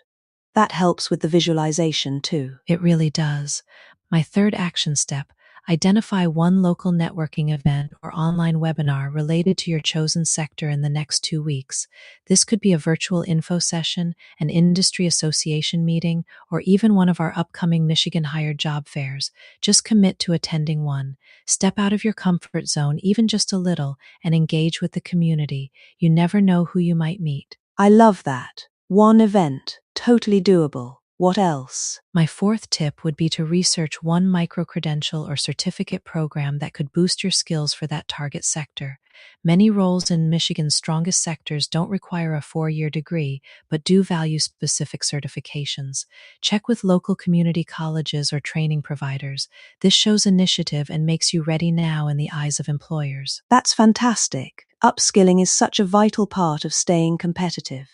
That helps with the visualization too. It really does. My third action step, identify one local networking event or online webinar related to your chosen sector in the next 2 weeks. This could be a virtual info session, an industry association meeting, or even one of our upcoming Michigan Hired job fairs. Just commit to attending one. Step out of your comfort zone, even just a little, and engage with the community. You never know who you might meet. I love that. One event, totally doable. What else? My fourth tip would be to research one micro-credential or certificate program that could boost your skills for that target sector. Many roles in Michigan's strongest sectors don't require a 4-year degree, but do value specific certifications. Check with local community colleges or training providers. This shows initiative and makes you ready now in the eyes of employers. That's fantastic. Upskilling is such a vital part of staying competitive.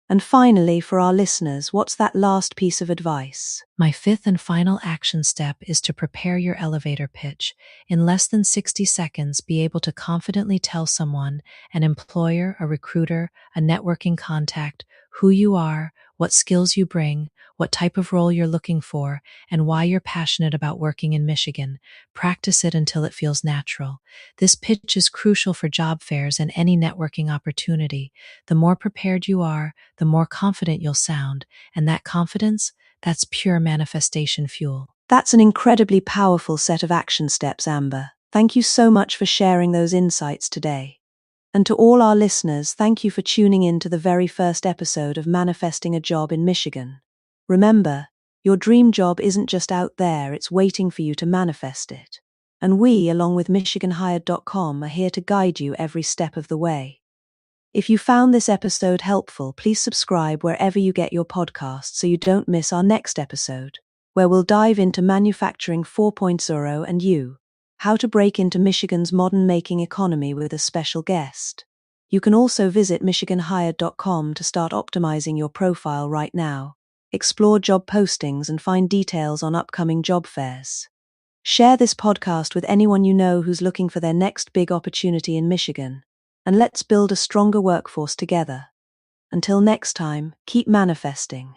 And finally, for our listeners, what's that last piece of advice? My fifth and final action step is to prepare your elevator pitch. In less than 60 seconds, be able to confidently tell someone, an employer, a recruiter, a networking contact, who you are, what skills you bring, what type of role you're looking for, and why you're passionate about working in Michigan. Practice it until it feels natural. This pitch is crucial for job fairs and any networking opportunity. The more prepared you are, the more confident you'll sound, and that confidence, that's pure manifestation fuel. That's an incredibly powerful set of action steps, Amber. Thank you so much for sharing those insights today. And to all our listeners, thank you for tuning in to the very first episode of Manifesting a Job in Michigan. Remember, Your dream job isn't just out there, it's waiting for you to manifest it. And we, along with MichiganHired.com, are here to guide you every step of the way. If you found this episode helpful, please subscribe wherever you get your podcasts so you don't miss our next episode, where we'll dive into Manufacturing 4.0 and how to break into Michigan's modern making economy with a special guest. You can also visit MichiganHired.com to start optimizing your profile right now, explore job postings, and find details on upcoming job fairs. Share this podcast with anyone you know who's looking for their next big opportunity in Michigan, and let's build a stronger workforce together. Until next time, keep manifesting.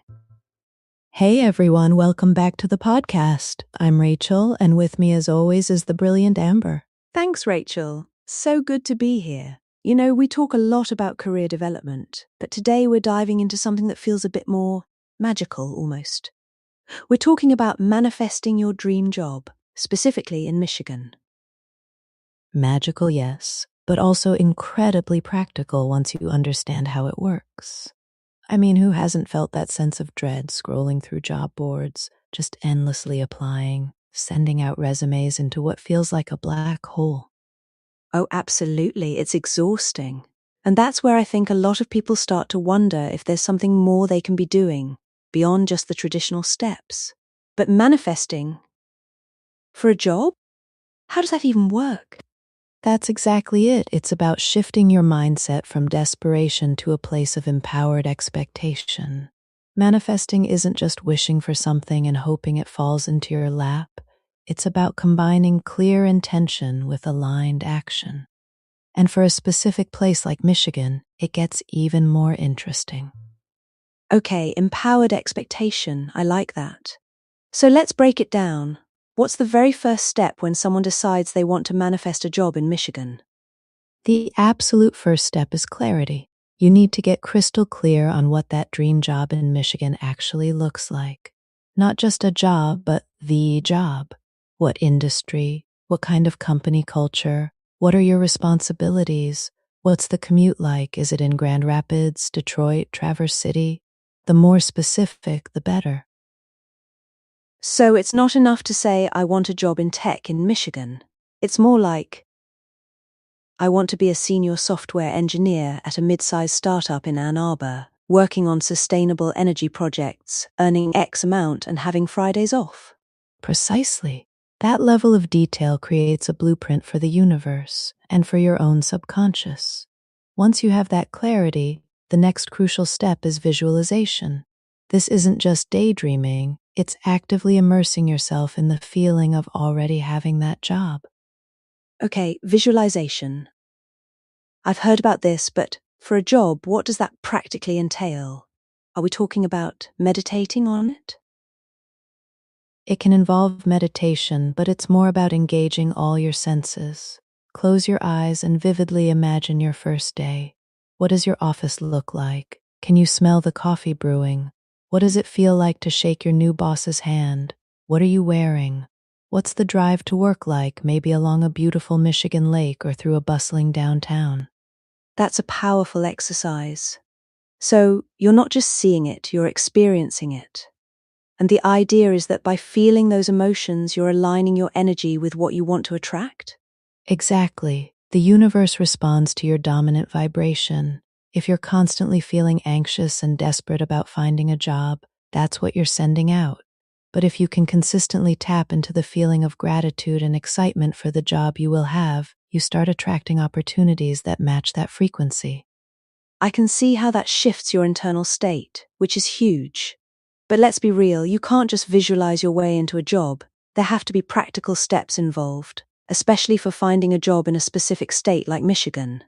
Hey everyone, welcome back to the podcast. I'm Rachel, and with me as always is the brilliant Amber. Thanks, Rachel. So good to be here. You know, we talk a lot about career development, but today we're diving into something that feels a bit more magical almost. We're talking about manifesting your dream job, specifically in Michigan. Magical, yes, but also incredibly practical once you understand how it works. I mean, who hasn't felt that sense of dread scrolling through job boards, just endlessly applying, sending out resumes into what feels like a black hole? Oh, absolutely. It's exhausting. And that's where I think a lot of people start to wonder if there's something more they can be doing beyond just the traditional steps. But manifesting for a job? How does that even work? That's exactly it. It's about shifting your mindset from desperation to a place of empowered expectation. Manifesting isn't just wishing for something and hoping it falls into your lap. It's about combining clear intention with aligned action. And for a specific place like Michigan, it gets even more interesting. Okay, empowered expectation. I like that. So let's break it down. What's the very first step when someone decides they want to manifest a job in Michigan? The absolute first step is clarity. You need to get crystal clear on what that dream job in Michigan actually looks like. Not just a job, but the job. What industry? What kind of company culture? What are your responsibilities? What's the commute like? Is it in Grand Rapids, Detroit, Traverse City? The more specific, the better. So it's not enough to say, I want a job in tech in Michigan. It's more like, I want to be a senior software engineer at a mid-sized startup in Ann Arbor, working on sustainable energy projects, earning X amount and having Fridays off. Precisely. That level of detail creates a blueprint for the universe and for your own subconscious. Once you have that clarity, the next crucial step is visualization. This isn't just daydreaming, it's actively immersing yourself in the feeling of already having that job. Okay, visualization. I've heard about this, but for a job, what does that practically entail? Are we talking about meditating on it? It can involve meditation, but it's more about engaging all your senses. Close your eyes and vividly imagine your first day. What does your office look like? Can you smell the coffee brewing? What does it feel like to shake your new boss's hand? What are you wearing? What's the drive to work like, maybe along a beautiful Michigan lake or through a bustling downtown? That's a powerful exercise. So you're not just seeing it, you're experiencing it. And the idea is that by feeling those emotions, you're aligning your energy with what you want to attract? Exactly. The universe responds to your dominant vibration. If you're constantly feeling anxious and desperate about finding a job, that's what you're sending out. But if you can consistently tap into the feeling of gratitude and excitement for the job you will have, you start attracting opportunities that match that frequency. I can see how that shifts your internal state, which is huge. But let's be real, you can't just visualize your way into a job. There have to be practical steps involved, especially for finding a job in a specific state like Michigan.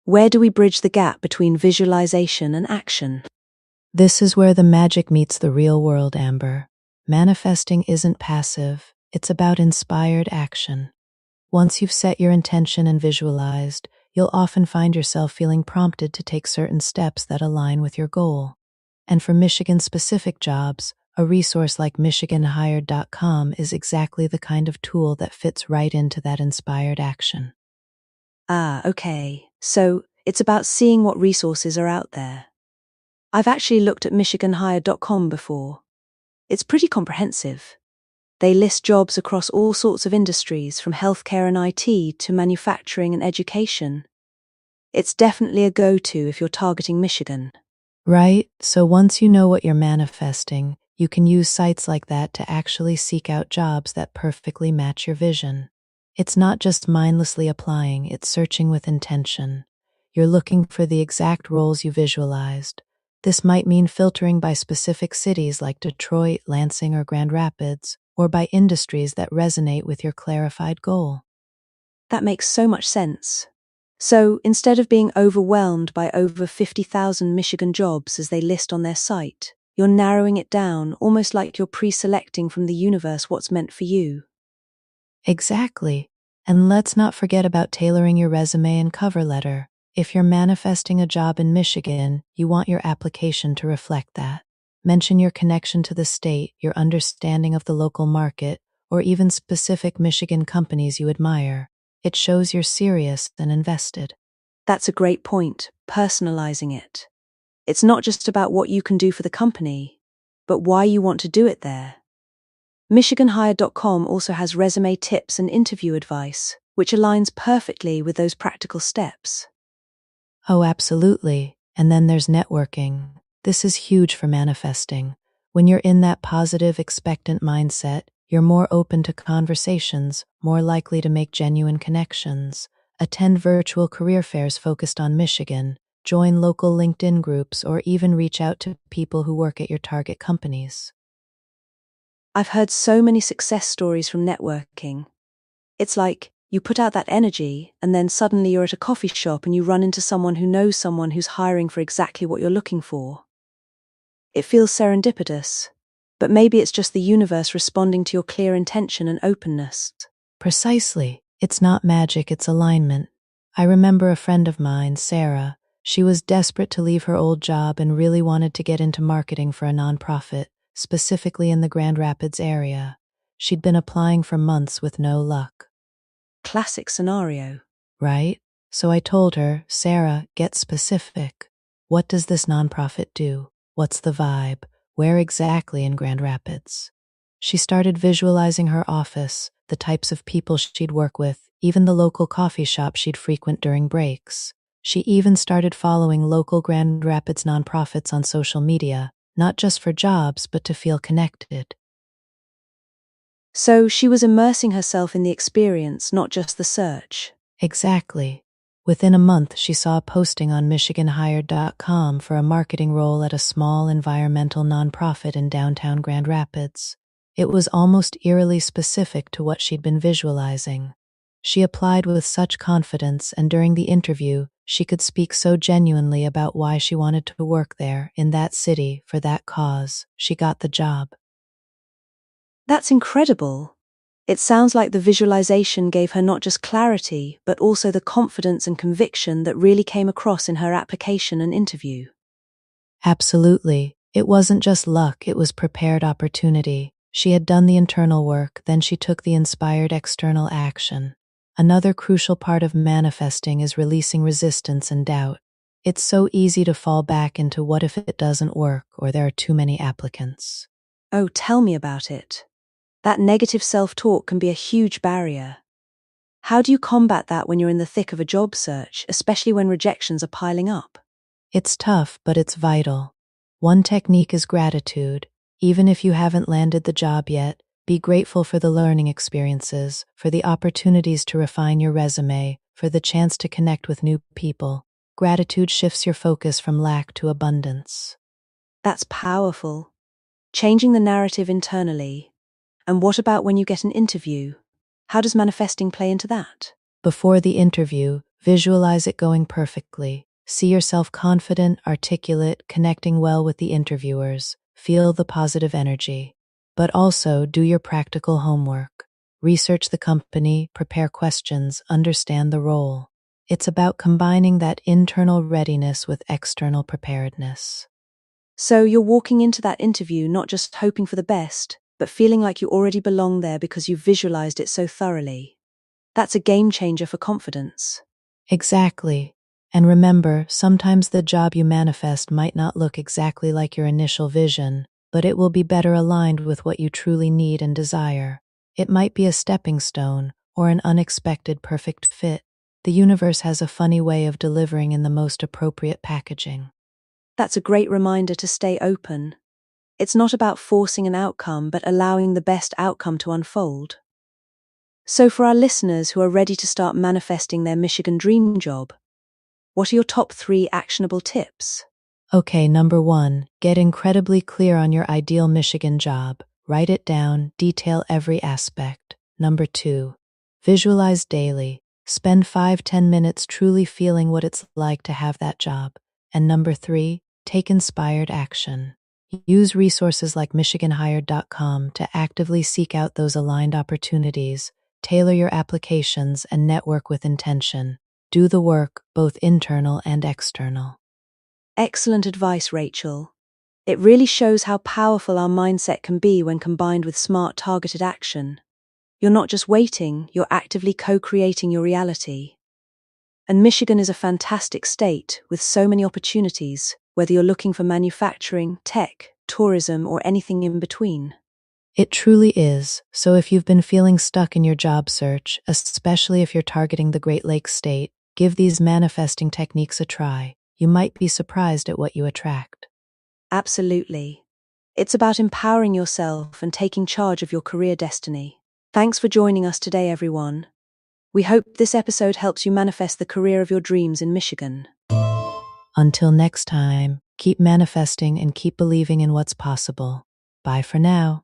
Where do we bridge the gap between visualization and action? This is where the magic meets the real world, Amber. Manifesting isn't passive, it's about inspired action. Once you've set your intention and visualized, you'll often find yourself feeling prompted to take certain steps that align with your goal. And for Michigan-specific jobs, a resource like MichiganHired.com is exactly the kind of tool that fits right into that inspired action. Ah, okay. So it's about seeing what resources are out there. I've actually looked at MichiganHired.com before. It's pretty comprehensive. They list jobs across all sorts of industries, from healthcare and IT to manufacturing and education. It's definitely a go-to if you're targeting Michigan. Right? So once you know what you're manifesting, you can use sites like that to actually seek out jobs that perfectly match your vision. It's not just mindlessly applying, it's searching with intention. You're looking for the exact roles you visualized. This might mean filtering by specific cities like Detroit, Lansing, or Grand Rapids, or by industries that resonate with your clarified goal. That makes so much sense. So, instead of being overwhelmed by over 50,000 Michigan jobs as they list on their site, you're narrowing it down, almost like you're pre-selecting from the universe what's meant for you. Exactly. And let's not forget about tailoring your resume and cover letter. If you're manifesting a job in Michigan, you want your application to reflect that. Mention your connection to the state, your understanding of the local market, or even specific Michigan companies you admire. It shows you're serious and invested. That's a great point, personalizing it. It's not just about what you can do for the company, but why you want to do it there. MichiganHire.com also has resume tips and interview advice, which aligns perfectly with those practical steps. Oh, absolutely. And then there's networking. This is huge for manifesting. When you're in that positive, expectant mindset, you're more open to conversations, more likely to make genuine connections. Attend virtual career fairs focused on Michigan, join local LinkedIn groups, or even reach out to people who work at your target companies. I've heard so many success stories from networking. It's like you put out that energy, and then suddenly you're at a coffee shop and you run into someone who knows someone who's hiring for exactly what you're looking for. It feels serendipitous, but maybe it's just the universe responding to your clear intention and openness. Precisely. It's not magic, it's alignment. I remember a friend of mine, Sarah. She was desperate to leave her old job and really wanted to get into marketing for a nonprofit, specifically in the Grand Rapids area. She'd been applying for months with no luck. Classic scenario. Right? So I told her, Sarah, get specific. What does this nonprofit do? What's the vibe? Where exactly in Grand Rapids? She started visualizing her office, the types of people she'd work with, even the local coffee shop she'd frequent during breaks. She even started following local Grand Rapids nonprofits on social media, not just for jobs, but to feel connected. So she was immersing herself in the experience, not just the search. Exactly. Within a month, she saw a posting on MichiganHire.com for a marketing role at a small environmental nonprofit in downtown Grand Rapids. It was almost eerily specific to what she'd been visualizing. She applied with such confidence, and during the interview, she could speak so genuinely about why she wanted to work there, in that city, for that cause. She got the job. That's incredible. It sounds like the visualization gave her not just clarity, but also the confidence and conviction that really came across in her application and interview. Absolutely. It wasn't just luck, it was prepared opportunity. She had done the internal work, then she took the inspired external action. Another crucial part of manifesting is releasing resistance and doubt. It's so easy to fall back into what if it doesn't work or there are too many applicants. Oh, tell me about it. That negative self-talk can be a huge barrier. How do you combat that when you're in the thick of a job search, especially when rejections are piling up? It's tough, but it's vital. One technique is gratitude. Even if you haven't landed the job yet, be grateful for the learning experiences, for the opportunities to refine your resume, for the chance to connect with new people. Gratitude shifts your focus from lack to abundance. That's powerful. Changing the narrative internally. And what about when you get an interview? How does manifesting play into that? Before the interview, visualize it going perfectly. See yourself confident, articulate, connecting well with the interviewers. Feel the positive energy. But also do your practical homework. Research the company, prepare questions, understand the role. It's about combining that internal readiness with external preparedness. So you're walking into that interview not just hoping for the best, but feeling like you already belong there because you've visualized it so thoroughly. That's a game changer for confidence. Exactly. And remember, sometimes the job you manifest might not look exactly like your initial vision, but it will be better aligned with what you truly need and desire. It might be a stepping stone or an unexpected perfect fit. The universe has a funny way of delivering in the most appropriate packaging. That's a great reminder to stay open. It's not about forcing an outcome, but allowing the best outcome to unfold. So for our listeners who are ready to start manifesting their Michigan dream job, what are your top 3 actionable tips? Okay, number 1, get incredibly clear on your ideal Michigan job. Write it down, detail every aspect. Number 2, visualize daily. Spend 5-10 minutes truly feeling what it's like to have that job. And number 3, take inspired action. Use resources like MichiganHired.com to actively seek out those aligned opportunities. Tailor your applications and network with intention. Do the work, both internal and external. Excellent advice, Rachel. It really shows how powerful our mindset can be when combined with smart, targeted action. You're not just waiting, you're actively co-creating your reality. And Michigan is a fantastic state with so many opportunities, whether you're looking for manufacturing, tech, tourism, or anything in between. It truly is. So if you've been feeling stuck in your job search, especially if you're targeting the Great Lakes state, give these manifesting techniques a try. You might be surprised at what you attract. Absolutely. It's about empowering yourself and taking charge of your career destiny. Thanks for joining us today, everyone. We hope this episode helps you manifest the career of your dreams in Michigan. Until next time, keep manifesting and keep believing in what's possible. Bye for now.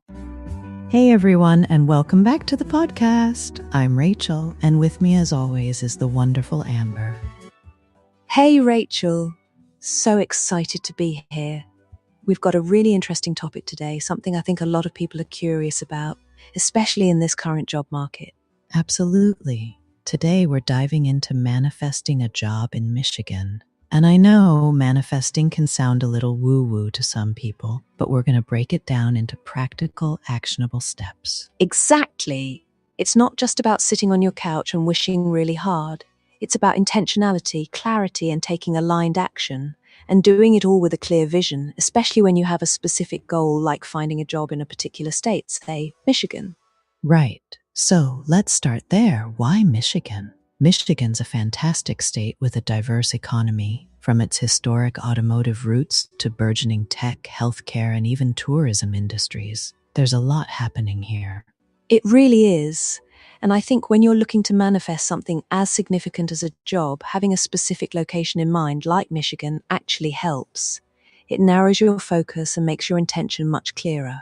Hey everyone, and welcome back to the podcast. I'm Rachel, and with me as always is the wonderful Amber. Hey Rachel, so excited to be here. We've got a really interesting topic today, something I think a lot of people are curious about, especially in this current job market. Absolutely. Today we're diving into manifesting a job in Michigan. And I know manifesting can sound a little woo-woo to some people, but we're going to break it down into practical, actionable steps. Exactly. It's not just about sitting on your couch and wishing really hard. It's about intentionality, clarity, and taking aligned action, and doing it all with a clear vision, especially when you have a specific goal like finding a job in a particular state, say Michigan. Right. So let's start there. Why Michigan? Michigan's a fantastic state with a diverse economy, from its historic automotive roots to burgeoning tech, healthcare, and even tourism industries. There's a lot happening here. It really is. And I think when you're looking to manifest something as significant as a job, having a specific location in mind, like Michigan, actually helps. It narrows your focus and makes your intention much clearer.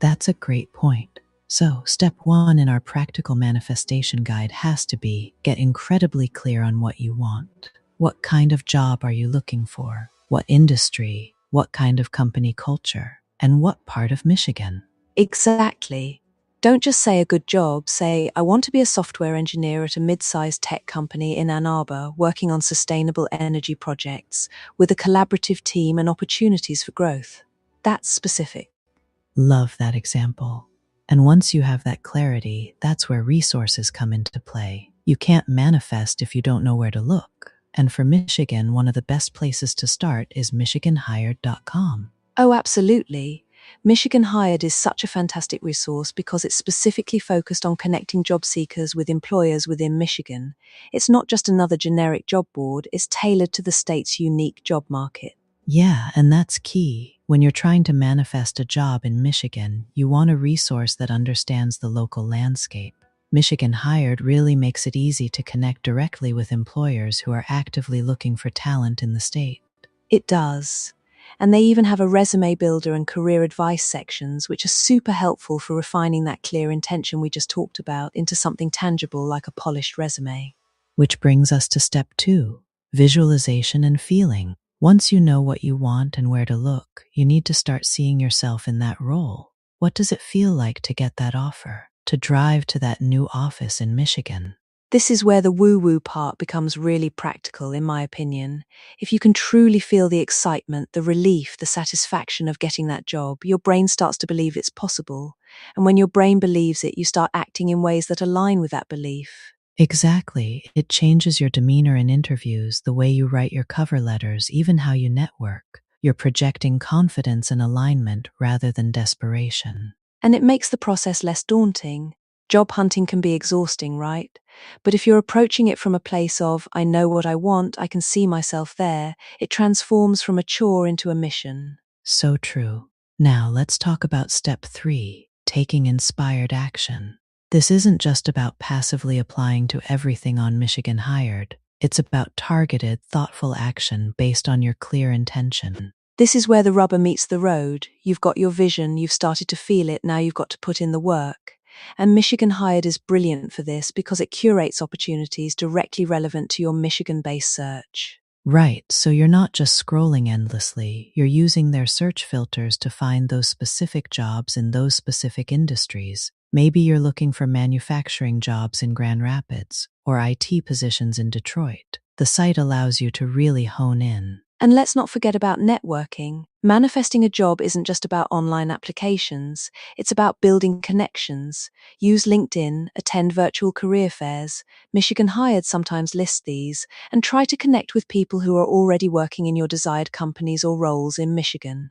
That's a great point. So, step 1 in our practical manifestation guide has to be get incredibly clear on what you want. What kind of job are you looking for? What industry? What kind of company culture? And what part of Michigan? Exactly. Don't just say a good job, say, I want to be a software engineer at a mid-sized tech company in Ann Arbor working on sustainable energy projects with a collaborative team and opportunities for growth. That's specific. Love that example. And once you have that clarity, that's where resources come into play. You can't manifest if you don't know where to look. And for Michigan, one of the best places to start is MichiganHired.com. Oh, absolutely. Michigan Hired is such a fantastic resource because it's specifically focused on connecting job seekers with employers within Michigan. It's not just another generic job board, it's tailored to the state's unique job market. Yeah, and that's key. When you're trying to manifest a job in Michigan, you want a resource that understands the local landscape. Michigan Hired really makes it easy to connect directly with employers who are actively looking for talent in the state. It does. And they even have a resume builder and career advice sections, which are super helpful for refining that clear intention we just talked about into something tangible like a polished resume. Which brings us to step 2, visualization and feeling. Once you know what you want and where to look, you need to start seeing yourself in that role. What does it feel like to get that offer? To drive to that new office in Michigan? This is where the woo-woo part becomes really practical, in my opinion. If you can truly feel the excitement, the relief, the satisfaction of getting that job, your brain starts to believe it's possible. And when your brain believes it, you start acting in ways that align with that belief. Exactly. It changes your demeanor in interviews, the way you write your cover letters, even how you network. You're projecting confidence and alignment rather than desperation. And it makes the process less daunting. Job hunting can be exhausting, right? But if you're approaching it from a place of, I know what I want, I can see myself there, it transforms from a chore into a mission. So true. Now let's talk about step 3, taking inspired action. This isn't just about passively applying to everything on Michigan Hired. It's about targeted, thoughtful action based on your clear intention. This is where the rubber meets the road. You've got your vision, you've started to feel it, now you've got to put in the work. And Michigan Hired is brilliant for this because it curates opportunities directly relevant to your Michigan-based search. Right, so you're not just scrolling endlessly, you're using their search filters to find those specific jobs in those specific industries. Maybe you're looking for manufacturing jobs in Grand Rapids or IT positions in Detroit. The site allows you to really hone in. And let's not forget about networking. Manifesting a job isn't just about online applications, it's about building connections. Use LinkedIn, attend virtual career fairs. Michigan Hired sometimes lists these, and try to connect with people who are already working in your desired companies or roles in Michigan.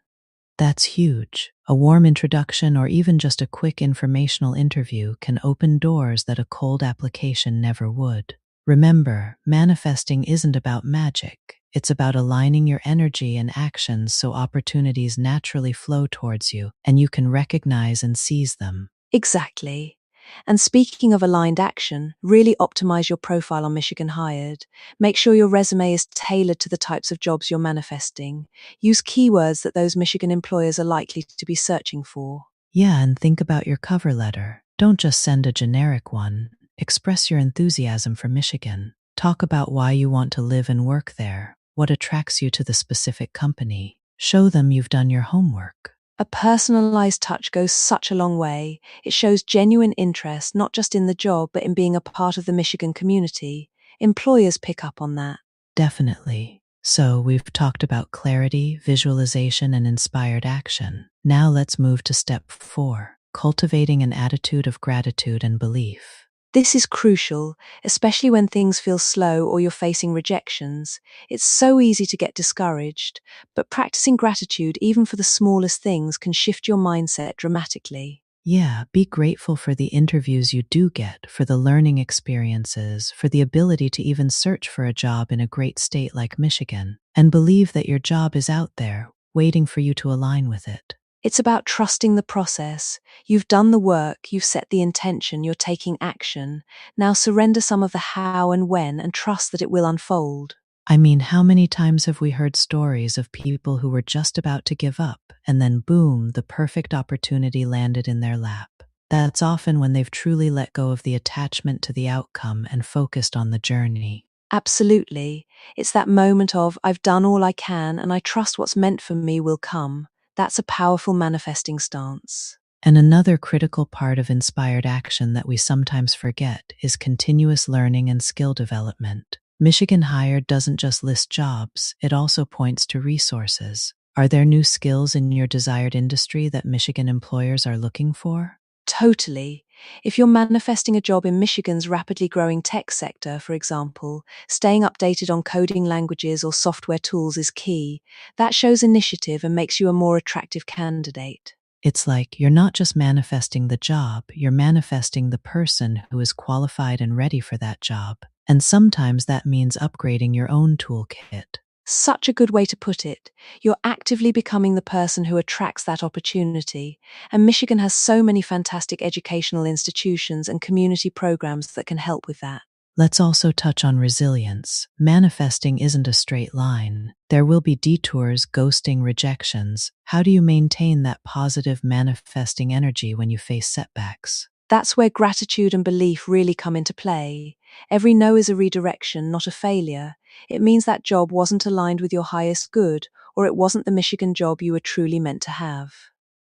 That's huge. A warm introduction or even just a quick informational interview can open doors that a cold application never would. Remember, manifesting isn't about magic. It's about aligning your energy and actions so opportunities naturally flow towards you and you can recognize and seize them. Exactly. And speaking of aligned action, really optimize your profile on Michigan Hired. Make sure your resume is tailored to the types of jobs you're manifesting. Use keywords that those Michigan employers are likely to be searching for. Yeah, and think about your cover letter. Don't just send a generic one. Express your enthusiasm for Michigan. Talk about why you want to live and work there, what attracts you to the specific company. Show them you've done your homework. A personalized touch goes such a long way. It shows genuine interest, not just in the job, but in being a part of the Michigan community. Employers pick up on that. Definitely. So we've talked about clarity, visualization, and inspired action. Now let's move to step 4, cultivating an attitude of gratitude and belief. This is crucial, especially when things feel slow or you're facing rejections. It's so easy to get discouraged, but practicing gratitude even for the smallest things can shift your mindset dramatically. Yeah, be grateful for the interviews you do get, for the learning experiences, for the ability to even search for a job in a great state like Michigan, and believe that your job is out there, waiting for you to align with it. It's about trusting the process. You've done the work, you've set the intention, you're taking action. Now surrender some of the how and when and trust that it will unfold. I mean, how many times have we heard stories of people who were just about to give up, and then boom, the perfect opportunity landed in their lap? That's often when they've truly let go of the attachment to the outcome and focused on the journey. Absolutely. It's that moment of, I've done all I can and I trust what's meant for me will come. That's a powerful manifesting stance. And another critical part of inspired action that we sometimes forget is continuous learning and skill development. Michigan Hired doesn't just list jobs, it also points to resources. Are there new skills in your desired industry that Michigan employers are looking for? Totally. If you're manifesting a job in Michigan's rapidly growing tech sector, for example, staying updated on coding languages or software tools is key. That shows initiative and makes you a more attractive candidate. It's like you're not just manifesting the job, you're manifesting the person who is qualified and ready for that job. And sometimes that means upgrading your own toolkit. Such a good way to put it. You're actively becoming the person who attracts that opportunity. And Michigan has so many fantastic educational institutions and community programs that can help with that. Let's also touch on resilience. Manifesting isn't a straight line. There will be detours, ghosting, rejections. How do you maintain that positive manifesting energy when you face setbacks? That's where gratitude and belief really come into play. Every no is a redirection, not a failure. It means that job wasn't aligned with your highest good, or it wasn't the Michigan job you were truly meant to have.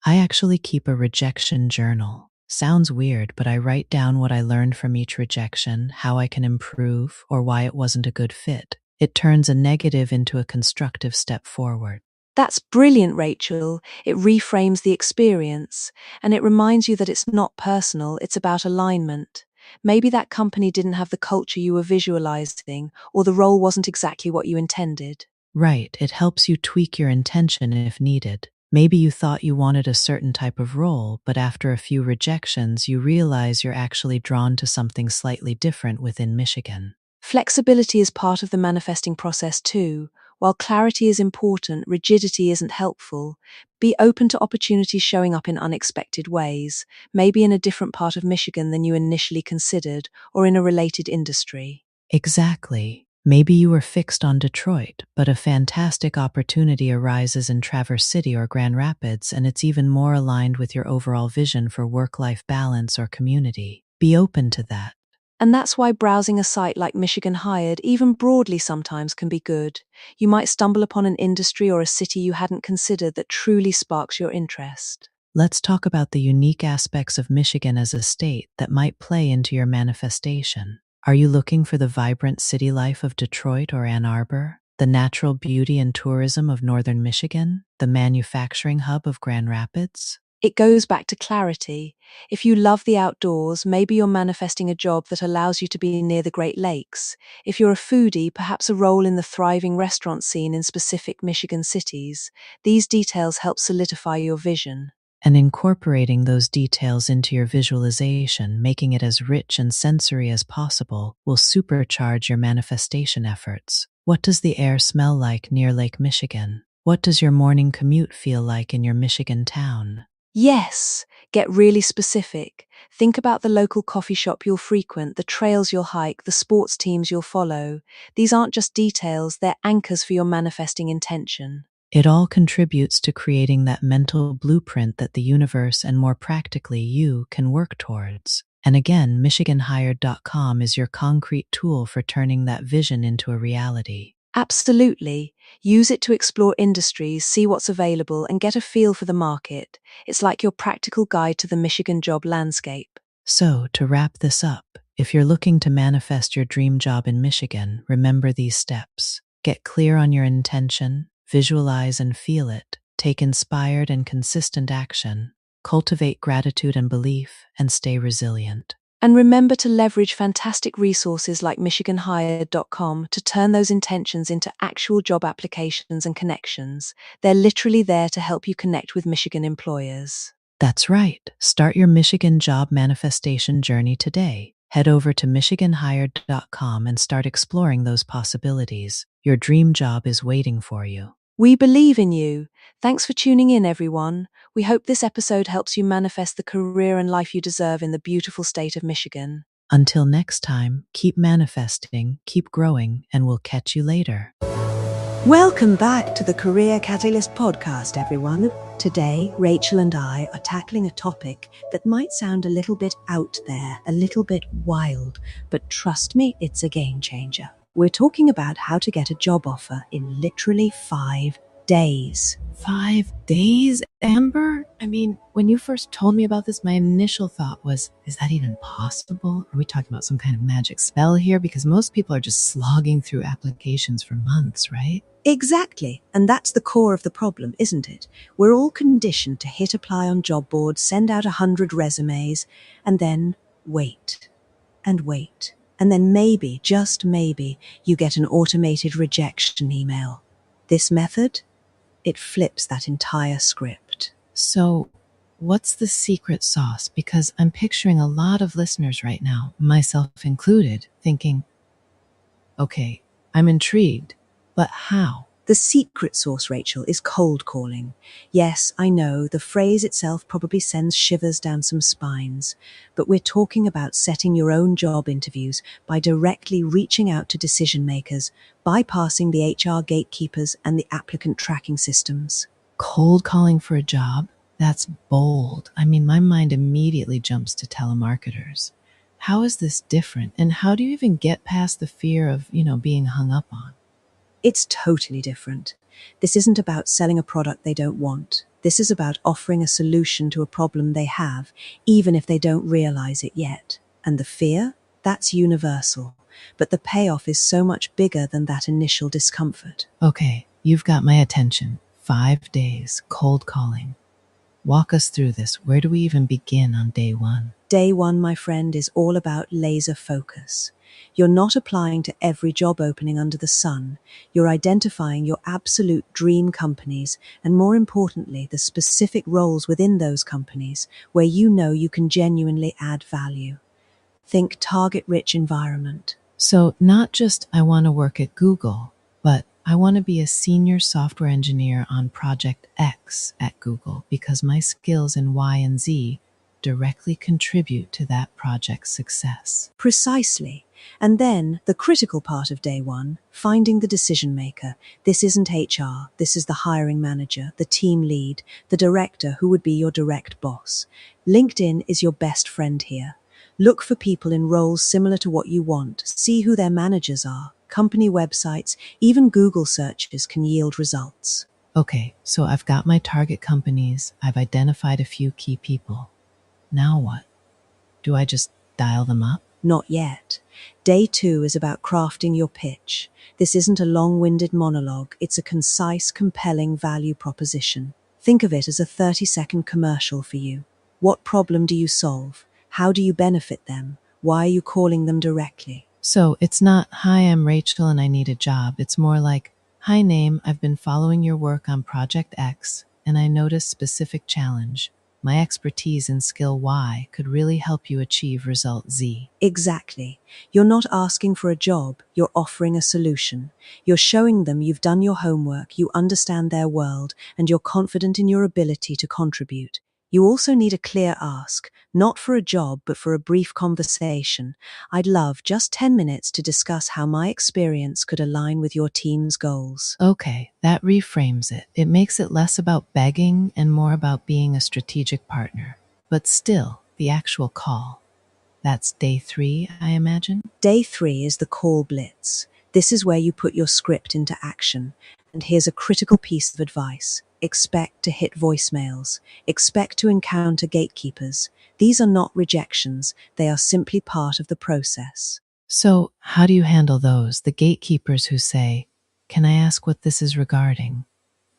I actually keep a rejection journal. Sounds weird, but I write down what I learned from each rejection, how I can improve, or why it wasn't a good fit. It turns a negative into a constructive step forward. That's brilliant, Rachel. It reframes the experience, and it reminds you that it's not personal, it's about alignment. Maybe that company didn't have the culture you were visualizing, or the role wasn't exactly what you intended. Right, it helps you tweak your intention if needed. Maybe you thought you wanted a certain type of role, but after a few rejections, you realize you're actually drawn to something slightly different within Michigan. Flexibility is part of the manifesting process too. While clarity is important, rigidity isn't helpful. Be open to opportunities showing up in unexpected ways, maybe in a different part of Michigan than you initially considered, or in a related industry. Exactly. Maybe you were fixed on Detroit, but a fantastic opportunity arises in Traverse City or Grand Rapids, and it's even more aligned with your overall vision for work-life balance or community. Be open to that. And that's why browsing a site like Michigan Hired, even broadly sometimes, can be good. You might stumble upon an industry or a city you hadn't considered that truly sparks your interest. Let's talk about the unique aspects of Michigan as a state that might play into your manifestation. Are you looking for the vibrant city life of Detroit or Ann Arbor? The natural beauty and tourism of northern Michigan? The manufacturing hub of Grand Rapids? It goes back to clarity. If you love the outdoors, maybe you're manifesting a job that allows you to be near the Great Lakes. If you're a foodie, perhaps a role in the thriving restaurant scene in specific Michigan cities. These details help solidify your vision. And incorporating those details into your visualization, making it as rich and sensory as possible, will supercharge your manifestation efforts. What does the air smell like near Lake Michigan? What does your morning commute feel like in your Michigan town? Yes, get really specific. Think about the local coffee shop you'll frequent, the trails you'll hike, the sports teams you'll follow. These aren't just details, they're anchors for your manifesting intention. It all contributes to creating that mental blueprint that the universe and more practically you can work towards. And again, MichiganHired.com is your concrete tool for turning that vision into a reality. Absolutely. Use it to explore industries, see what's available, and get a feel for the market. It's like your practical guide to the Michigan job landscape. So, to wrap this up, if you're looking to manifest your dream job in Michigan, remember these steps. Get clear on your intention, visualize and feel it, take inspired and consistent action, cultivate gratitude and belief, and stay resilient. And remember to leverage fantastic resources like MichiganHired.com to turn those intentions into actual job applications and connections. They're literally there to help you connect with Michigan employers. That's right. Start your Michigan job manifestation journey today. Head over to MichiganHired.com and start exploring those possibilities. Your dream job is waiting for you. We believe in you. Thanks for tuning in, everyone. We hope this episode helps you manifest the career and life you deserve in the beautiful state of Michigan. Until next time, keep manifesting, keep growing, and we'll catch you later. Welcome back to the Career Catalyst podcast, everyone. Today, Rachel and I are tackling a topic that might sound a little bit out there, a little bit wild, but trust me, it's a game changer. We're talking about how to get a job offer in literally 5 days. 5 days, Amber? I mean, when you first told me about this, my initial thought was, is that even possible? Are we talking about some kind of magic spell here? Because most people are just slogging through applications for months, right? Exactly. And that's the core of the problem, isn't it? We're all conditioned to hit apply on job boards, send out 100 resumes, and then wait. And wait. And then maybe, just maybe, you get an automated rejection email. This method, it flips that entire script. So, what's the secret sauce? Because I'm picturing a lot of listeners right now, myself included, thinking, okay, I'm intrigued, but how? The secret sauce, Rachel, is cold calling. Yes, I know, the phrase itself probably sends shivers down some spines, but we're talking about setting your own job interviews by directly reaching out to decision makers, bypassing the HR gatekeepers and the applicant tracking systems. Cold calling for a job? That's bold. I mean, my mind immediately jumps to telemarketers. How is this different? And how do you even get past the fear of, being hung up on? It's totally different. This isn't about selling a product they don't want. This is about offering a solution to a problem they have, even if they don't realize it yet. And the fear? That's universal. But the payoff is so much bigger than that initial discomfort. Okay, you've got my attention. 5 days, cold calling. Walk us through this. Where do we even begin on day 1? Day one, my friend, is all about laser focus. You're not applying to every job opening under the sun. You're identifying your absolute dream companies and, more importantly, the specific roles within those companies where you know you can genuinely add value. Think target-rich environment. So, not just I want to work at Google, but I want to be a senior software engineer on Project X at Google because my skills in Y and Z directly contribute to that project's success. Precisely. And then the critical part of day one, finding the decision maker. This isn't HR, this is the hiring manager, the team lead, the director who would be your direct boss. LinkedIn is your best friend here. Look for people in roles similar to what you want. See who their managers are. Company websites, even Google searches can yield results. Okay, so I've got my target companies, I've identified a few key people. Now what? Do I just dial them up? Not yet. Day two is about crafting your pitch. This isn't a long-winded monologue, it's a concise, compelling value proposition. Think of it as a 30-second commercial for you. What problem do you solve? How do you benefit them? Why are you calling them directly? So it's not, hi, I'm Rachel and I need a job. It's more like, hi, name, I've been following your work on Project X and I noticed specific challenge. My expertise in skill Y could really help you achieve result Z. Exactly. You're not asking for a job, you're offering a solution. You're showing them you've done your homework, you understand their world, and you're confident in your ability to contribute. You also need a clear ask, not for a job, but for a brief conversation. I'd love just 10 minutes to discuss how my experience could align with your team's goals. Okay, that reframes it. It makes it less about begging and more about being a strategic partner. But still, the actual call. That's day 3, I imagine? Day 3 is the call blitz. This is where you put your script into action. And here's a critical piece of advice. Expect to hit voicemails. Expect to encounter gatekeepers. These are not rejections. They are simply part of the process. So, how do you handle those? The gatekeepers who say, can I ask what this is regarding?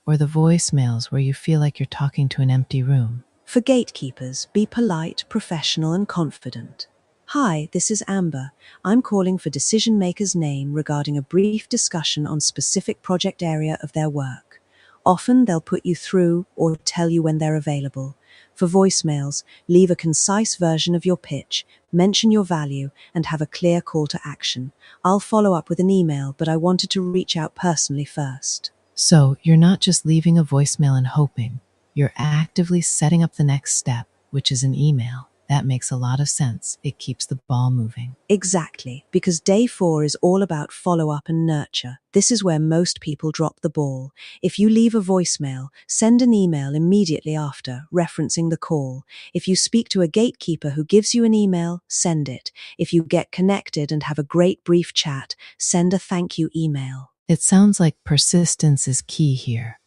Or the voicemails where you feel like you're talking to an empty room? For gatekeepers, be polite, professional, and confident. Hi, this is Amber. I'm calling for decision maker's name regarding a brief discussion on specific project area of their work. Often they'll put you through or tell you when they're available. For voicemails, leave a concise version of your pitch, mention your value, and have a clear call to action. I'll follow up with an email, but I wanted to reach out personally first. So, you're not just leaving a voicemail and hoping. You're actively setting up the next step, which is an email. That makes a lot of sense. It keeps the ball moving. Exactly, because day 4 is all about follow-up and nurture. This is where most people drop the ball. If you leave a voicemail, send an email immediately after, referencing the call. If you speak to a gatekeeper who gives you an email, send it. If you get connected and have a great brief chat, send a thank you email. It sounds like persistence is key here.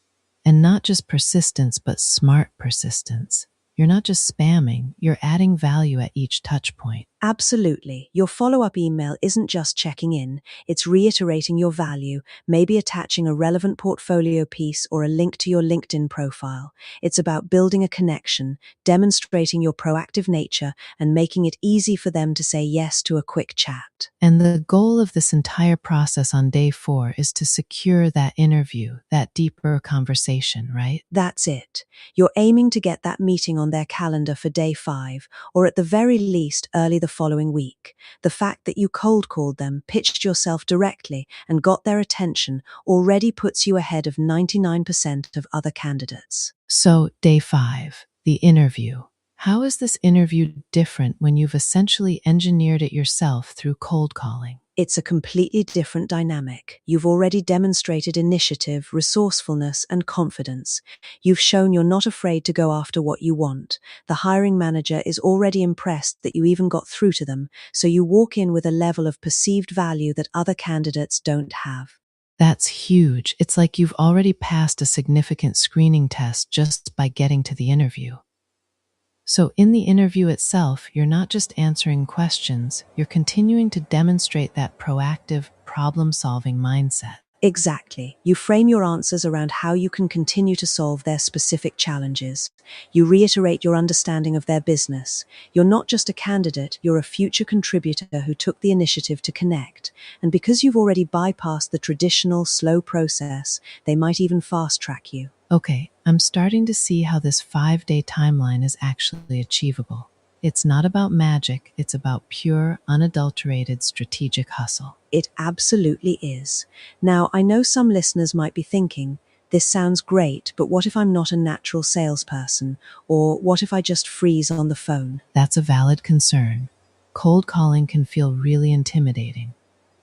And not just persistence, but smart persistence. You're not just spamming, you're adding value at each touch point. Absolutely. Your follow-up email isn't just checking in, it's reiterating your value, maybe attaching a relevant portfolio piece or a link to your LinkedIn profile. It's about building a connection, demonstrating your proactive nature, and making it easy for them to say yes to a quick chat. And the goal of this entire process on day 4 is to secure that interview, that deeper conversation, right? That's it. You're aiming to get that meeting on their calendar for day 5, or at the very least early the following week. The fact that you cold called them, pitched yourself directly, and got their attention already puts you ahead of 99% of other candidates. So, day 5, the interview. How is this interview different when you've essentially engineered it yourself through cold calling? It's a completely different dynamic. You've already demonstrated initiative, resourcefulness, and confidence. You've shown you're not afraid to go after what you want. The hiring manager is already impressed that you even got through to them, so you walk in with a level of perceived value that other candidates don't have. That's huge. It's like you've already passed a significant screening test just by getting to the interview. So in the interview itself, you're not just answering questions, you're continuing to demonstrate that proactive, problem-solving mindset. Exactly. You frame your answers around how you can continue to solve their specific challenges. You reiterate your understanding of their business. You're not just a candidate, you're a future contributor who took the initiative to connect. And because you've already bypassed the traditional, slow process, they might even fast track you. Okay, I'm starting to see how this 5-day timeline is actually achievable. It's not about magic, it's about pure, unadulterated strategic hustle. It absolutely is. Now, I know some listeners might be thinking, this sounds great, but what if I'm not a natural salesperson? Or what if I just freeze on the phone? That's a valid concern. Cold calling can feel really intimidating.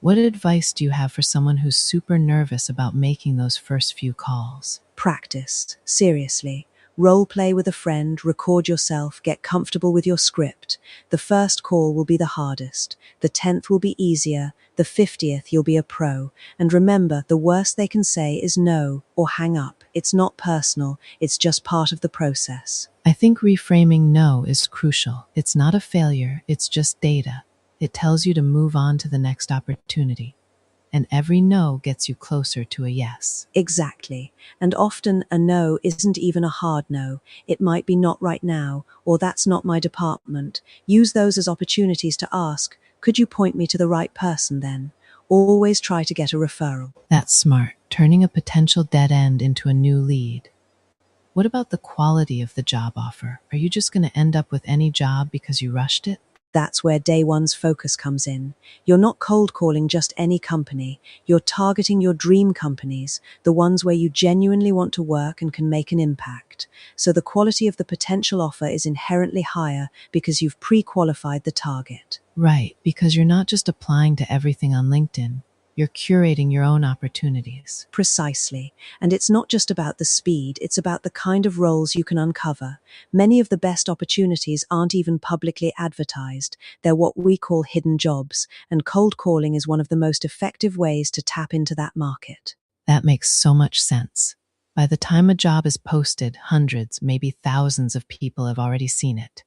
What advice do you have for someone who's super nervous about making those first few calls? Practice, seriously. Role play with a friend, record yourself, get comfortable with your script. The first call will be the hardest. The 10th will be easier. The 50th, you'll be a pro. And remember, the worst they can say is no or hang up. It's not personal, it's just part of the process. I think reframing no is crucial. It's not a failure, it's just data. It tells you to move on to the next opportunity. And every no gets you closer to a yes. Exactly. And often a no isn't even a hard no. It might be not right now, or that's not my department. Use those as opportunities to ask, could you point me to the right person then? Always try to get a referral. That's smart, turning a potential dead end into a new lead. What about the quality of the job offer? Are you just going to end up with any job because you rushed it? That's where day one's focus comes in. You're not cold calling just any company. You're targeting your dream companies, the ones where you genuinely want to work and can make an impact. So the quality of the potential offer is inherently higher because you've pre-qualified the target. Right, because you're not just applying to everything on LinkedIn. You're curating your own opportunities. Precisely. And it's not just about the speed, it's about the kind of roles you can uncover. Many of the best opportunities aren't even publicly advertised. They're what we call hidden jobs, and cold calling is one of the most effective ways to tap into that market. That makes so much sense. By the time a job is posted, hundreds, maybe thousands of people have already seen it.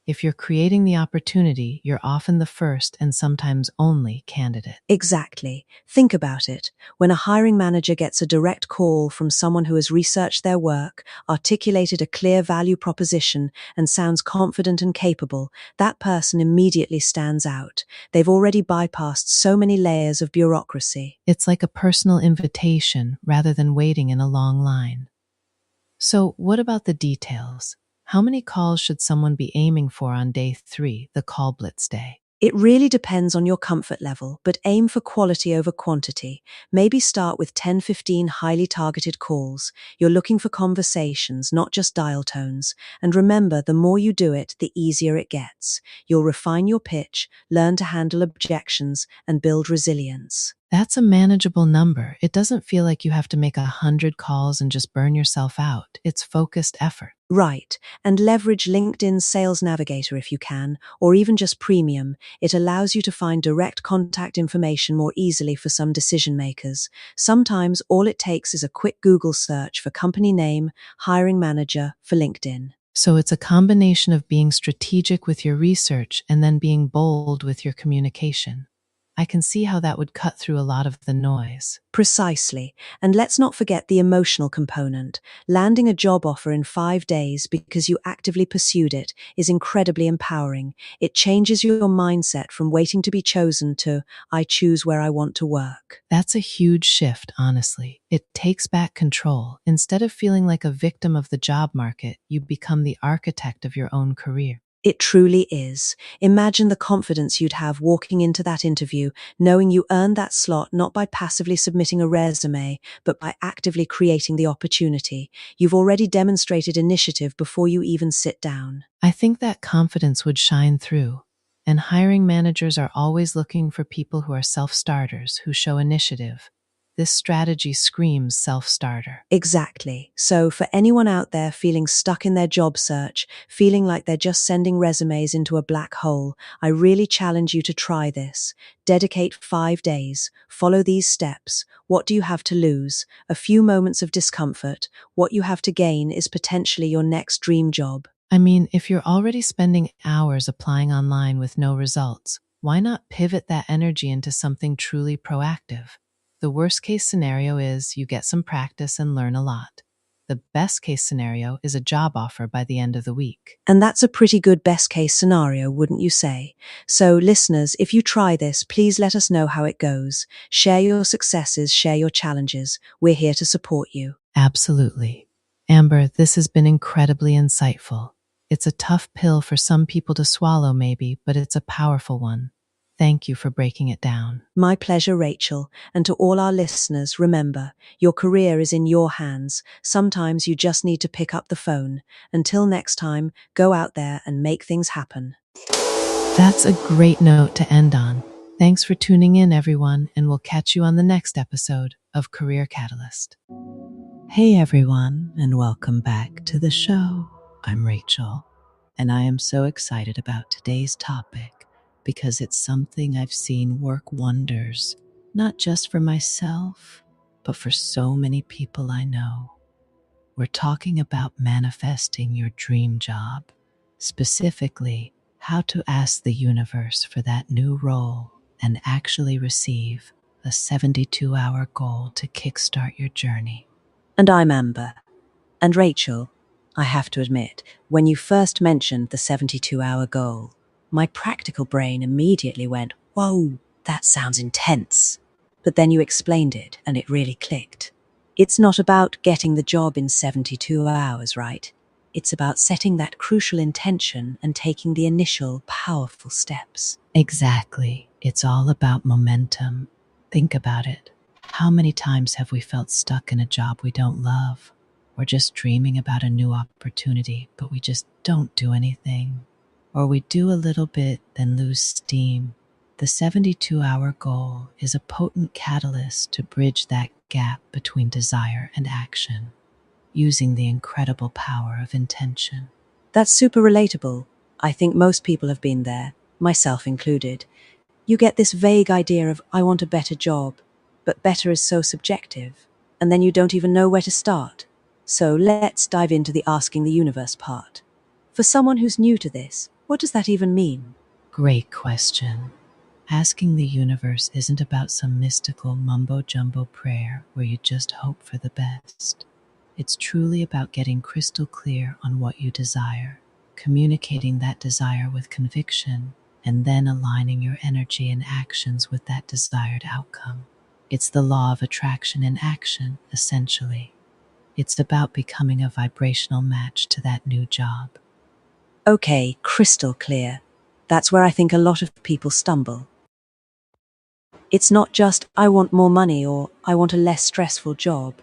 If you're creating the opportunity, you're often the first and sometimes only candidate. Exactly. Think about it. When a hiring manager gets a direct call from someone who has researched their work, articulated a clear value proposition, and sounds confident and capable, that person immediately stands out. They've already bypassed so many layers of bureaucracy. It's like a personal invitation rather than waiting in a long line. So, what about the details? How many calls should someone be aiming for on day 3, the call blitz day? It really depends on your comfort level, but aim for quality over quantity. Maybe start with 10-15 highly targeted calls. You're looking for conversations, not just dial tones. And remember, the more you do it, the easier it gets. You'll refine your pitch, learn to handle objections, and build resilience. That's a manageable number. It doesn't feel like you have to make 100 calls and just burn yourself out. It's focused effort. Right, and leverage LinkedIn's Sales Navigator if you can, or even just Premium. It allows you to find direct contact information more easily for some decision makers. Sometimes all it takes is a quick Google search for company name, hiring manager for LinkedIn. So it's a combination of being strategic with your research and then being bold with your communication. I can see how that would cut through a lot of the noise. Precisely. And let's not forget the emotional component. Landing a job offer in 5 days because you actively pursued it is incredibly empowering. It changes your mindset from waiting to be chosen to, I choose where I want to work. That's a huge shift, honestly. It takes back control. Instead of feeling like a victim of the job market, you become the architect of your own career. It truly is. Imagine the confidence you'd have walking into that interview, knowing you earned that slot not by passively submitting a resume, but by actively creating the opportunity. You've already demonstrated initiative before you even sit down. I think that confidence would shine through. And hiring managers are always looking for people who are self-starters, who show initiative. This strategy screams self-starter. Exactly. So for anyone out there feeling stuck in their job search, feeling like they're just sending resumes into a black hole, I really challenge you to try this. Dedicate 5 days. Follow these steps. What do you have to lose? A few moments of discomfort. What you have to gain is potentially your next dream job. I mean, if you're already spending hours applying online with no results, why not pivot that energy into something truly proactive? The worst case scenario is you get some practice and learn a lot. The best case scenario is a job offer by the end of the week. And that's a pretty good best case scenario, wouldn't you say? So, listeners, if you try this, please let us know how it goes. Share your successes, share your challenges. We're here to support you. Absolutely. Amber, this has been incredibly insightful. It's a tough pill for some people to swallow, maybe, but it's a powerful one. Thank you for breaking it down. My pleasure, Rachel. And to all our listeners, remember, your career is in your hands. Sometimes you just need to pick up the phone. Until next time, go out there and make things happen. That's a great note to end on. Thanks for tuning in, everyone, and we'll catch you on the next episode of Career Catalyst. Hey everyone, and welcome back to the show. I'm Rachel, and I am so excited about today's topic because it's something I've seen work wonders, not just for myself, but for so many people I know. We're talking about manifesting your dream job, specifically how to ask the universe for that new role and actually receive a 72-hour goal to kickstart your journey. And I'm Amber. And Rachel, I have to admit, when you first mentioned the 72-hour goal, my practical brain immediately went, whoa, that sounds intense. But then you explained it, and it really clicked. It's not about getting the job in 72 hours, right? It's about setting that crucial intention and taking the initial powerful steps. Exactly. It's all about momentum. Think about it. How many times have we felt stuck in a job we don't love? We're just dreaming about a new opportunity, but we just don't do anything. Or we do a little bit, then lose steam. The 72-hour goal is a potent catalyst to bridge that gap between desire and action, using the incredible power of intention. That's super relatable. I think most people have been there, myself included. You get this vague idea of, I want a better job, but better is so subjective, and then you don't even know where to start. So let's dive into the asking the universe part. For someone who's new to this, what does that even mean? Great question. Asking the universe isn't about some mystical mumbo-jumbo prayer where you just hope for the best. It's truly about getting crystal clear on what you desire, communicating that desire with conviction, and then aligning your energy and actions with that desired outcome. It's the law of attraction in action, essentially. It's about becoming a vibrational match to that new job. Okay, crystal clear. That's where I think a lot of people stumble. It's not just, I want more money or I want a less stressful job.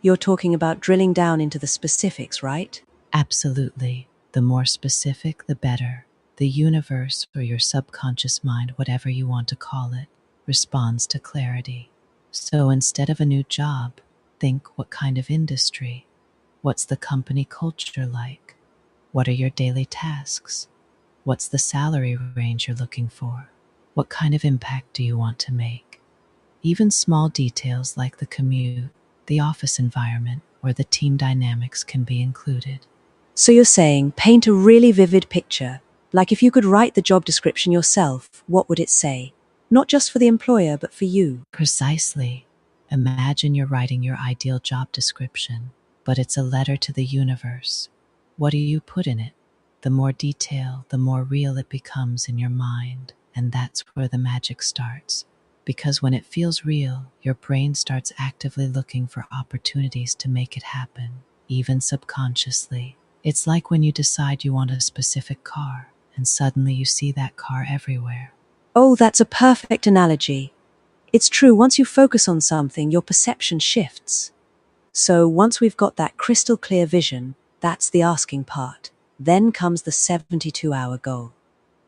You're talking about drilling down into the specifics, right? Absolutely. The more specific, the better. The universe, or your subconscious mind, whatever you want to call it, responds to clarity. So instead of a new job, think, what kind of industry? What's the company culture like? What are your daily tasks? What's the salary range you're looking for? What kind of impact do you want to make? Even small details like the commute, the office environment, or the team dynamics can be included. So you're saying paint a really vivid picture. Like if you could write the job description yourself, what would it say? Not just for the employer, but for you. Precisely. Imagine you're writing your ideal job description, but it's a letter to the universe. What do you put in it? The more detail, the more real it becomes in your mind, and that's where the magic starts. Because when it feels real, your brain starts actively looking for opportunities to make it happen, even subconsciously. It's like when you decide you want a specific car, and suddenly you see that car everywhere. Oh, that's a perfect analogy. It's true, once you focus on something, your perception shifts. So once we've got that crystal clear vision, that's the asking part. Then comes the 72-hour goal.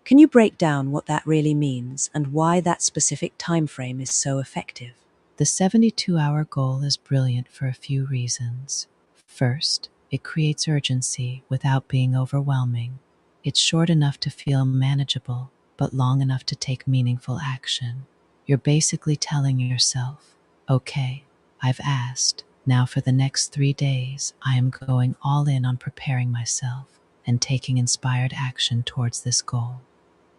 Can you break down what that really means and why that specific time frame is so effective? The 72-hour goal is brilliant for a few reasons. First, it creates urgency without being overwhelming. It's short enough to feel manageable, but long enough to take meaningful action. You're basically telling yourself, okay, I've asked. Now for the next 3 days, I am going all in on preparing myself and taking inspired action towards this goal.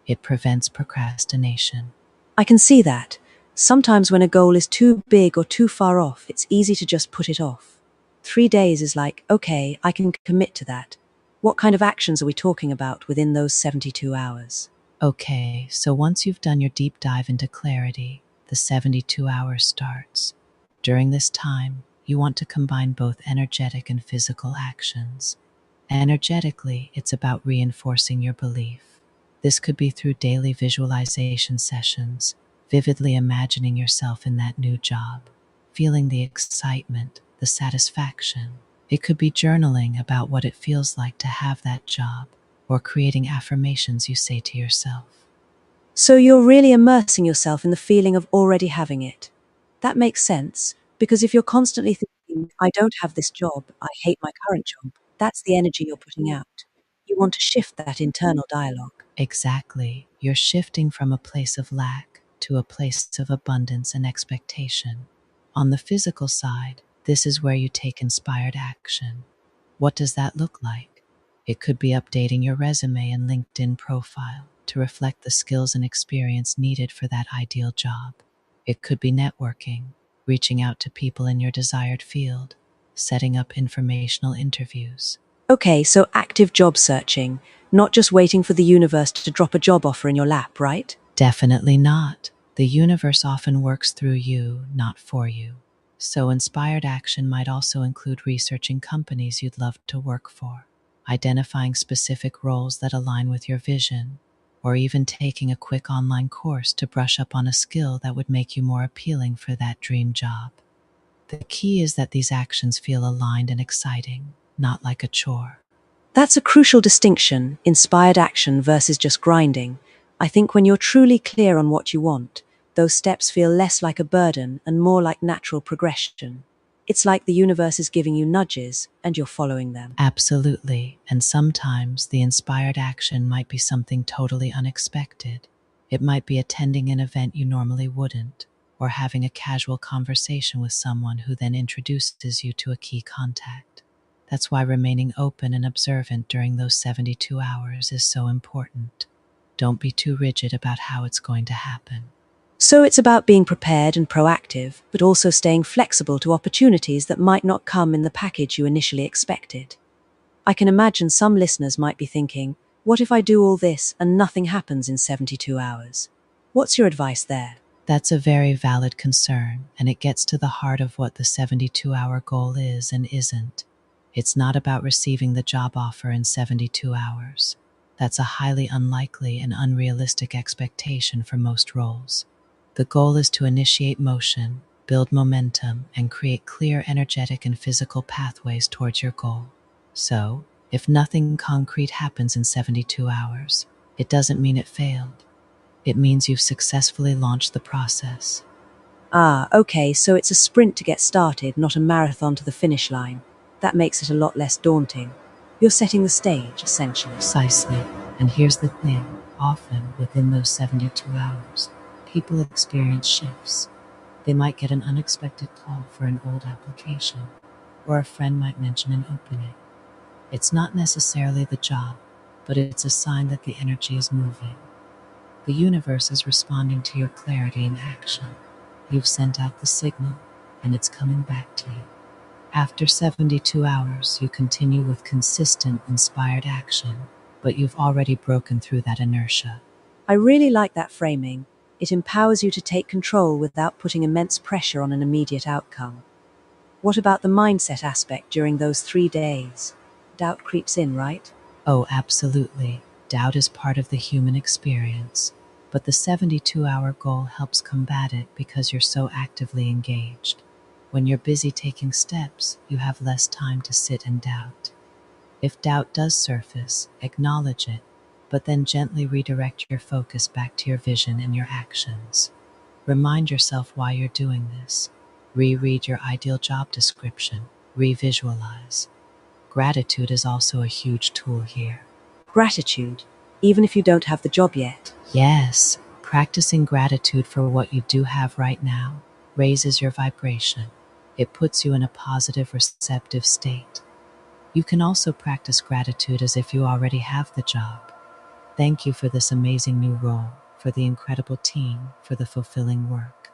It prevents procrastination. I can see that. Sometimes when a goal is too big or too far off, it's easy to just put it off. 3 days is like, okay, I can commit to that. What kind of actions are we talking about within those 72 hours? Okay, so once you've done your deep dive into clarity, the 72 hours starts. During this time, you want to combine both energetic and physical actions. Energetically, it's about reinforcing your belief. This could be through daily visualization sessions, vividly imagining yourself in that new job, feeling the excitement, the satisfaction. It could be journaling about what it feels like to have that job, or creating affirmations you say to yourself. So you're really immersing yourself in the feeling of already having it. That makes sense, because if you're constantly thinking, I don't have this job, I hate my current job, that's the energy you're putting out. You want to shift that internal dialogue. Exactly. You're shifting from a place of lack to a place of abundance and expectation. On the physical side, this is where you take inspired action. What does that look like? It could be updating your resume and LinkedIn profile to reflect the skills and experience needed for that ideal job. It could be networking, reaching out to people in your desired field, setting up informational interviews. Okay, so active job searching, not just waiting for the universe to drop a job offer in your lap, right? Definitely not. The universe often works through you, not for you. So inspired action might also include researching companies you'd love to work for, identifying specific roles that align with your vision, or even taking a quick online course to brush up on a skill that would make you more appealing for that dream job. The key is that these actions feel aligned and exciting, not like a chore. That's a crucial distinction, inspired action versus just grinding. I think when you're truly clear on what you want, those steps feel less like a burden and more like natural progression. It's like the universe is giving you nudges and you're following them. Absolutely, and sometimes the inspired action might be something totally unexpected. It might be attending an event you normally wouldn't, or having a casual conversation with someone who then introduces you to a key contact. That's why remaining open and observant during those 72 hours is so important. Don't be too rigid about how it's going to happen. So it's about being prepared and proactive, but also staying flexible to opportunities that might not come in the package you initially expected. I can imagine some listeners might be thinking, what if I do all this and nothing happens in 72 hours? What's your advice there? That's a very valid concern, and it gets to the heart of what the 72-hour goal is and isn't. It's not about receiving the job offer in 72 hours. That's a highly unlikely and unrealistic expectation for most roles. The goal is to initiate motion, build momentum, and create clear energetic and physical pathways towards your goal. So, if nothing concrete happens in 72 hours, it doesn't mean it failed. It means you've successfully launched the process. Ah, okay, so it's a sprint to get started, not a marathon to the finish line. That makes it a lot less daunting. You're setting the stage, essentially. Precisely. And here's the thing. Often, within those 72 hours, people experience shifts. They might get an unexpected call for an old application, or a friend might mention an opening. It's not necessarily the job, but it's a sign that the energy is moving. The universe is responding to your clarity and action. You've sent out the signal, and it's coming back to you. After 72 hours, you continue with consistent, inspired action, but you've already broken through that inertia. I really like that framing. It empowers you to take control without putting immense pressure on an immediate outcome. What about the mindset aspect during those 3 days? Doubt creeps in, right? Oh, absolutely. Doubt is part of the human experience, but the 72-hour goal helps combat it because you're so actively engaged. When you're busy taking steps, you have less time to sit and doubt. If doubt does surface, acknowledge it, but then gently redirect your focus back to your vision and your actions. Remind yourself why you're doing this. Reread your ideal job description. Revisualize. Gratitude is also a huge tool here. Gratitude, even if you don't have the job yet. Yes, practicing gratitude for what you do have right now raises your vibration. It puts you in a positive, receptive state. You can also practice gratitude as if you already have the job. Thank you for this amazing new role, for the incredible team, for the fulfilling work.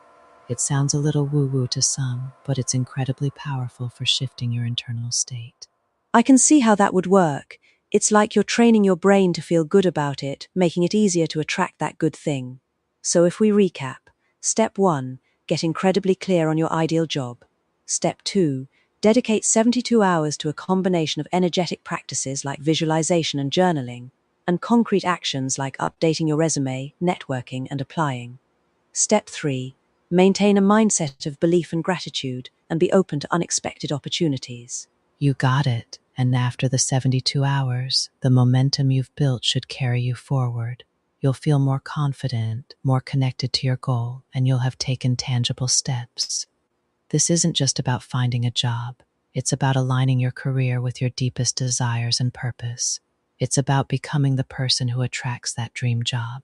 It sounds a little woo-woo to some, but it's incredibly powerful for shifting your internal state. I can see how that would work. It's like you're training your brain to feel good about it, making it easier to attract that good thing. So if we recap, step 1, get incredibly clear on your ideal job. Step 2, dedicate 72 hours to a combination of energetic practices like visualization and journaling, and concrete actions like updating your resume, networking, and applying. Step 3, maintain a mindset of belief and gratitude, and be open to unexpected opportunities. You got it. And after the 72 hours, the momentum you've built should carry you forward. You'll feel more confident, more connected to your goal, and you'll have taken tangible steps. This isn't just about finding a job. It's about aligning your career with your deepest desires and purpose. It's about becoming the person who attracts that dream job.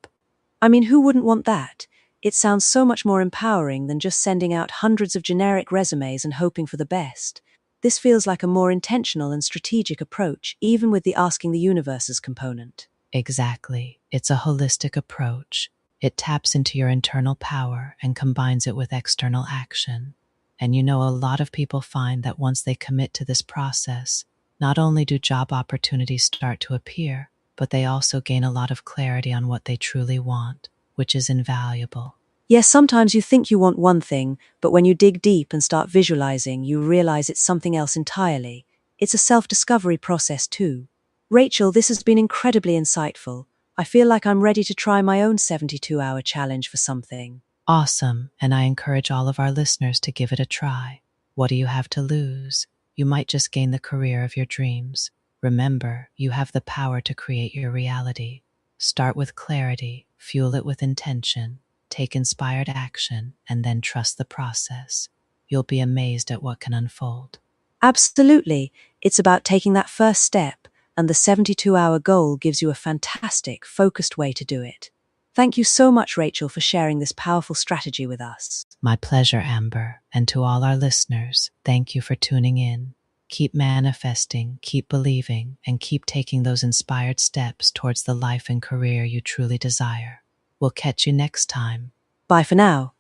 I mean, who wouldn't want that? It sounds so much more empowering than just sending out hundreds of generic resumes and hoping for the best. This feels like a more intentional and strategic approach, even with the asking the universe's component. Exactly. It's a holistic approach. It taps into your internal power and combines it with external action. And you know, a lot of people find that once they commit to this process, not only do job opportunities start to appear, but they also gain a lot of clarity on what they truly want, which is invaluable. Yes, sometimes you think you want one thing, but when you dig deep and start visualizing, you realize it's something else entirely. It's a self-discovery process too. Rachel, this has been incredibly insightful. I feel like I'm ready to try my own 72-hour challenge for something. Awesome, and I encourage all of our listeners to give it a try. What do you have to lose? You might just gain the career of your dreams. Remember, you have the power to create your reality. Start with clarity, fuel it with intention, take inspired action, and then trust the process. You'll be amazed at what can unfold. Absolutely. It's about taking that first step, and the 72-hour goal gives you a fantastic, focused way to do it. Thank you so much, Rachel, for sharing this powerful strategy with us. My pleasure, Amber. And to all our listeners, thank you for tuning in. Keep manifesting, keep believing, and keep taking those inspired steps towards the life and career you truly desire. We'll catch you next time. Bye for now.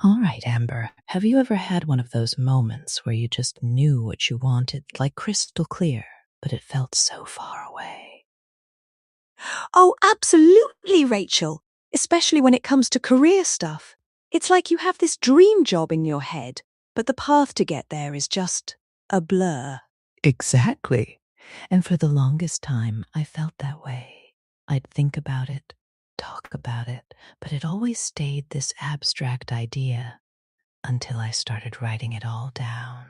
All right, Amber, have you ever had one of those moments where you just knew what you wanted, like crystal clear, but it felt so far away? Oh, absolutely, Rachel. Especially when it comes to career stuff. It's like you have this dream job in your head, but the path to get there is just a blur. Exactly. And for the longest time, I felt that way. I'd think about it, talk about it, but it always stayed this abstract idea until I started writing it all down.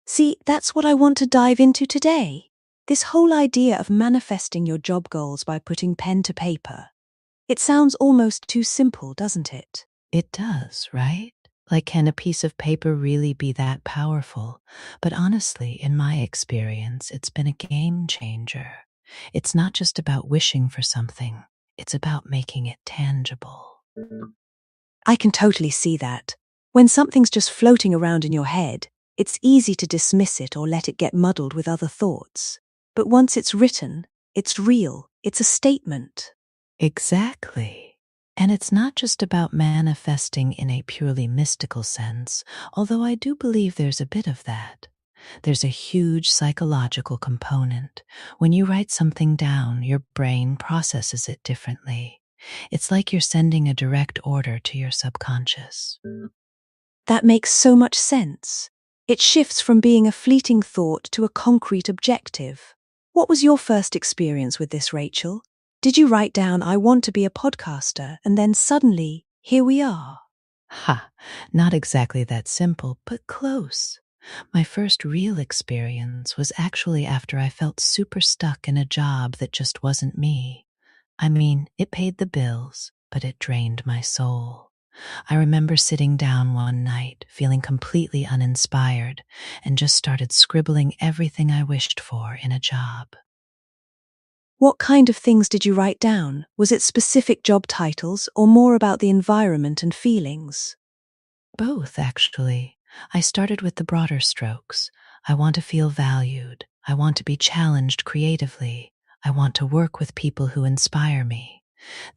See, that's what I want to dive into today. This whole idea of manifesting your job goals by putting pen to paper. It sounds almost too simple, doesn't it? It does, right? Like, can a piece of paper really be that powerful? But honestly, in my experience, it's been a game changer. It's not just about wishing for something, it's about making it tangible. I can totally see that. When something's just floating around in your head, it's easy to dismiss it or let it get muddled with other thoughts. But once it's written, it's real, it's a statement. Exactly. And it's not just about manifesting in a purely mystical sense, although I do believe there's a bit of that. There's a huge psychological component. When you write something down, your brain processes it differently. It's like you're sending a direct order to your subconscious. That makes so much sense. It shifts from being a fleeting thought to a concrete objective. What was your first experience with this, Rachel? Did you write down, I want to be a podcaster, and then suddenly, here we are? Ha, not exactly that simple, but close. My first real experience was actually after I felt super stuck in a job that just wasn't me. I mean, it paid the bills, but it drained my soul. I remember sitting down one night, feeling completely uninspired, and just started scribbling everything I wished for in a job. What kind of things did you write down? Was it specific job titles or more about the environment and feelings? Both, actually. I started with the broader strokes. I want to feel valued. I want to be challenged creatively. I want to work with people who inspire me.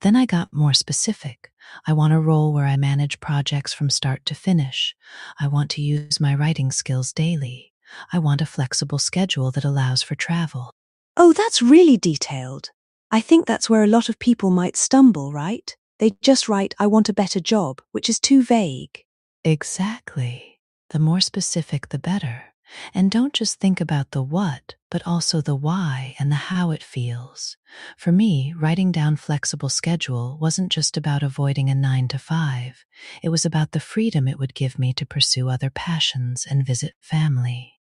Then I got more specific. I want a role where I manage projects from start to finish. I want to use my writing skills daily. I want a flexible schedule that allows for travel. Oh, that's really detailed. I think that's where a lot of people might stumble, right? They just write, I want a better job, which is too vague. Exactly. The more specific, the better. And don't just think about the what, but also the why and the how it feels. For me, writing down flexible schedule wasn't just about avoiding a 9 to 5. It was about the freedom it would give me to pursue other passions and visit family.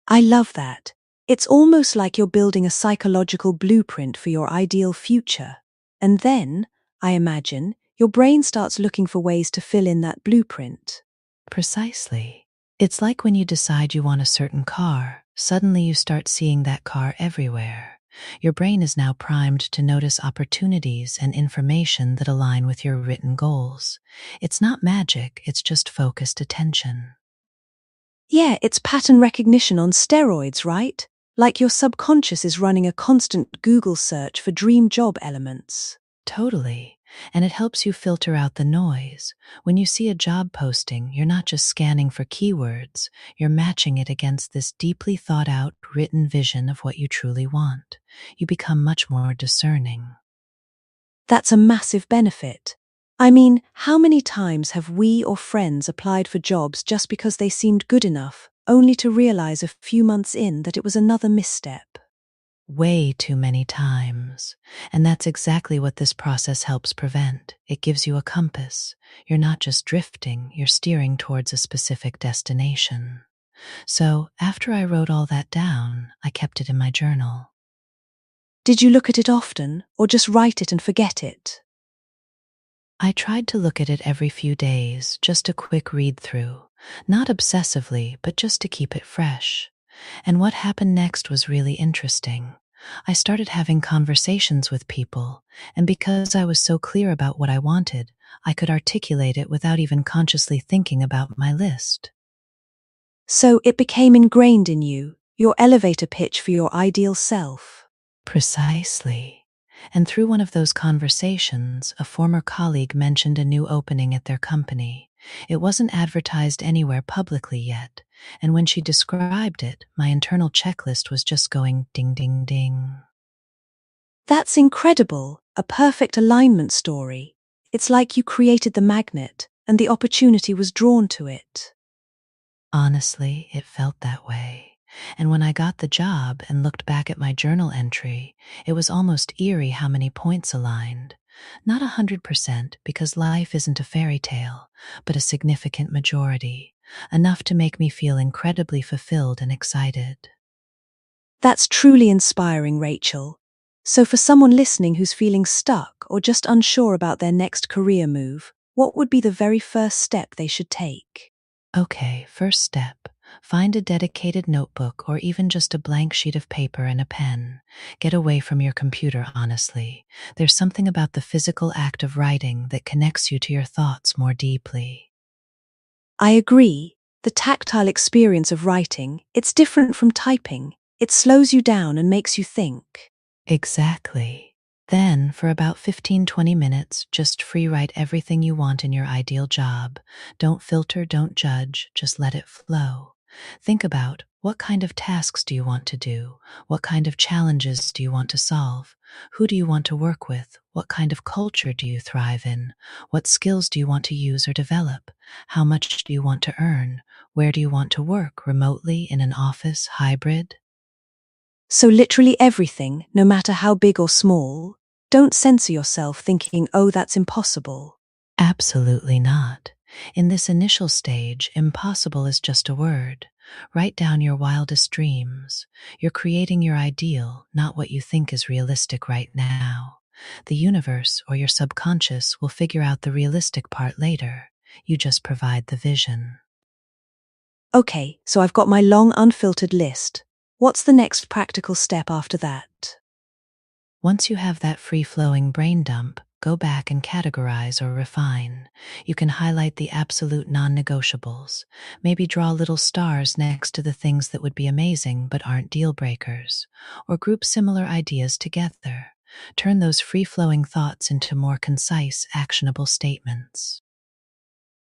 I love that. It's almost like you're building a psychological blueprint for your ideal future. And then, I imagine, your brain starts looking for ways to fill in that blueprint. Precisely. It's like when you decide you want a certain car, suddenly you start seeing that car everywhere. Your brain is now primed to notice opportunities and information that align with your written goals. It's not magic, it's just focused attention. Yeah, it's pattern recognition on steroids, right? Like your subconscious is running a constant Google search for dream job elements. Totally. And it helps you filter out the noise. When you see a job posting, you're not just scanning for keywords, you're matching it against this deeply thought out, written vision of what you truly want. You become much more discerning. That's a massive benefit. I mean, how many times have we or friends applied for jobs just because they seemed good enough, only to realize a few months in that it was another misstep? Way too many times. And that's exactly what this process helps prevent. It gives you a compass. You're not just drifting, you're steering towards a specific destination. So, after I wrote all that down, I kept it in my journal. Did you look at it often, or just write it and forget it? I tried to look at it every few days, just a quick read through. Not obsessively, but just to keep it fresh. And what happened next was really interesting. I started having conversations with people, and because I was so clear about what I wanted, I could articulate it without even consciously thinking about my list. So it became ingrained in you, your elevator pitch for your ideal self. Precisely. And through one of those conversations, a former colleague mentioned a new opening at their company. It wasn't advertised anywhere publicly yet, and when she described it, my internal checklist was just going ding, ding, ding. That's incredible, a perfect alignment story. It's like you created the magnet, and the opportunity was drawn to it. Honestly, it felt that way. And when I got the job and looked back at my journal entry, it was almost eerie how many points aligned. Not 100%, because life isn't a fairy tale, but a significant majority, enough to make me feel incredibly fulfilled and excited. That's truly inspiring, Rachel. So for someone listening who's feeling stuck or just unsure about their next career move, what would be the very first step they should take? Okay, first step. Find a dedicated notebook or even just a blank sheet of paper and a pen. Get away from your computer, honestly. There's something about the physical act of writing that connects you to your thoughts more deeply. I agree. The tactile experience of writing, it's different from typing. It slows you down and makes you think. Exactly. Then, for about 15-20 minutes, just free write everything you want in your ideal job. Don't filter, don't judge, just let it flow. Think about, what kind of tasks do you want to do? What kind of challenges do you want to solve? Who do you want to work with? What kind of culture do you thrive in? What skills do you want to use or develop? How much do you want to earn? Where do you want to work? Remotely, in an office, hybrid? So literally everything, no matter how big or small. Don't censor yourself thinking, oh, that's impossible. Absolutely not. In this initial stage, impossible is just a word. Write down your wildest dreams. You're creating your ideal, not what you think is realistic right now. The universe or your subconscious will figure out the realistic part later. You just provide the vision. Okay, so I've got my long unfiltered list. What's the next practical step after that? Once you have that free-flowing brain dump, go back and categorize or refine. You can highlight the absolute non-negotiables. Maybe draw little stars next to the things that would be amazing but aren't deal breakers. Or group similar ideas together. Turn those free-flowing thoughts into more concise, actionable statements.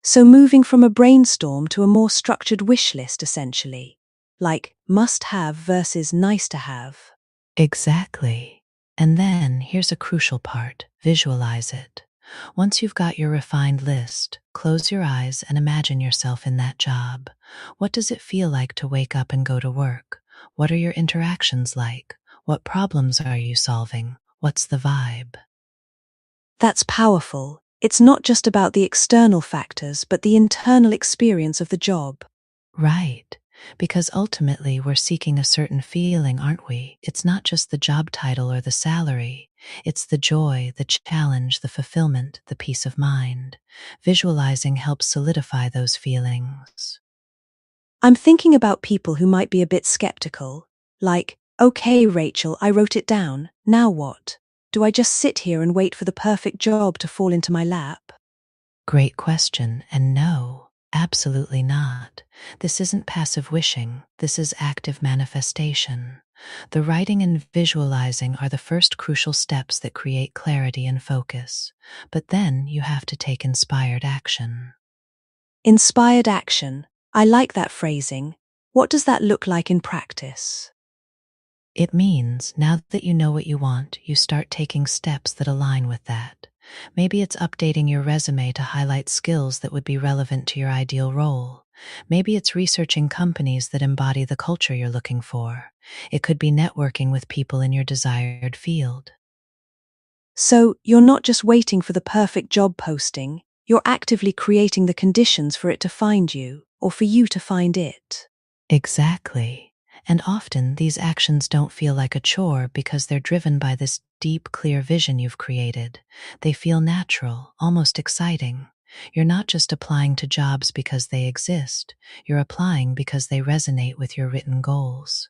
So moving from a brainstorm to a more structured wish list, essentially, like must have versus nice to have. Exactly. And then here's a crucial part: visualize it. Once you've got your refined list, close your eyes and imagine yourself in that job. What does it feel like to wake up and go to work? What are your interactions like? What problems are you solving? What's the vibe? That's powerful. It's not just about the external factors, but the internal experience of the job. Right. Because ultimately we're seeking a certain feeling, aren't we? It's not just the job title or the salary. It's the joy, the challenge, the fulfillment, the peace of mind. Visualizing helps solidify those feelings. I'm thinking about people who might be a bit skeptical, like, okay, Rachel, I wrote it down. Now what? Do I just sit here and wait for the perfect job to fall into my lap? Great question, and no, absolutely not. This isn't passive wishing, this is active manifestation. The writing and visualizing are the first crucial steps that create clarity and focus. But then you have to take inspired action. Inspired action. I like that phrasing. What does that look like in practice? It means, now that you know what you want, you start taking steps that align with that. Maybe it's updating your resume to highlight skills that would be relevant to your ideal role. Maybe it's researching companies that embody the culture you're looking for. It could be networking with people in your desired field. So, you're not just waiting for the perfect job posting, you're actively creating the conditions for it to find you, or for you to find it. Exactly. And often these actions don't feel like a chore because they're driven by this deep, clear vision you've created. They feel natural, almost exciting. You're not just applying to jobs because they exist. You're applying because they resonate with your written goals.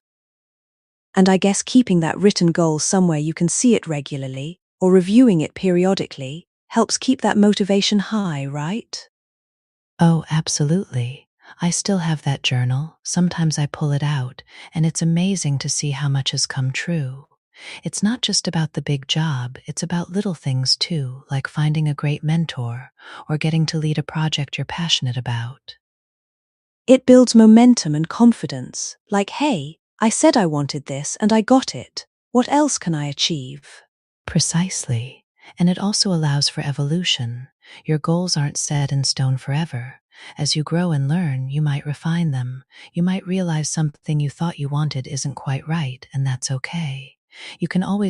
And I guess keeping that written goal somewhere you can see it regularly, or reviewing it periodically, helps keep that motivation high, right? Oh, absolutely. I still have that journal. Sometimes I pull it out, and it's amazing to see how much has come true. It's not just about the big job, it's about little things too, like finding a great mentor or getting to lead a project you're passionate about. It builds momentum and confidence, like, hey, I said I wanted this and I got it. What else can I achieve? Precisely. And it also allows for evolution. Your goals aren't set in stone forever. As you grow and learn, you might refine them. You might realize something you thought you wanted isn't quite right, and that's okay. You can always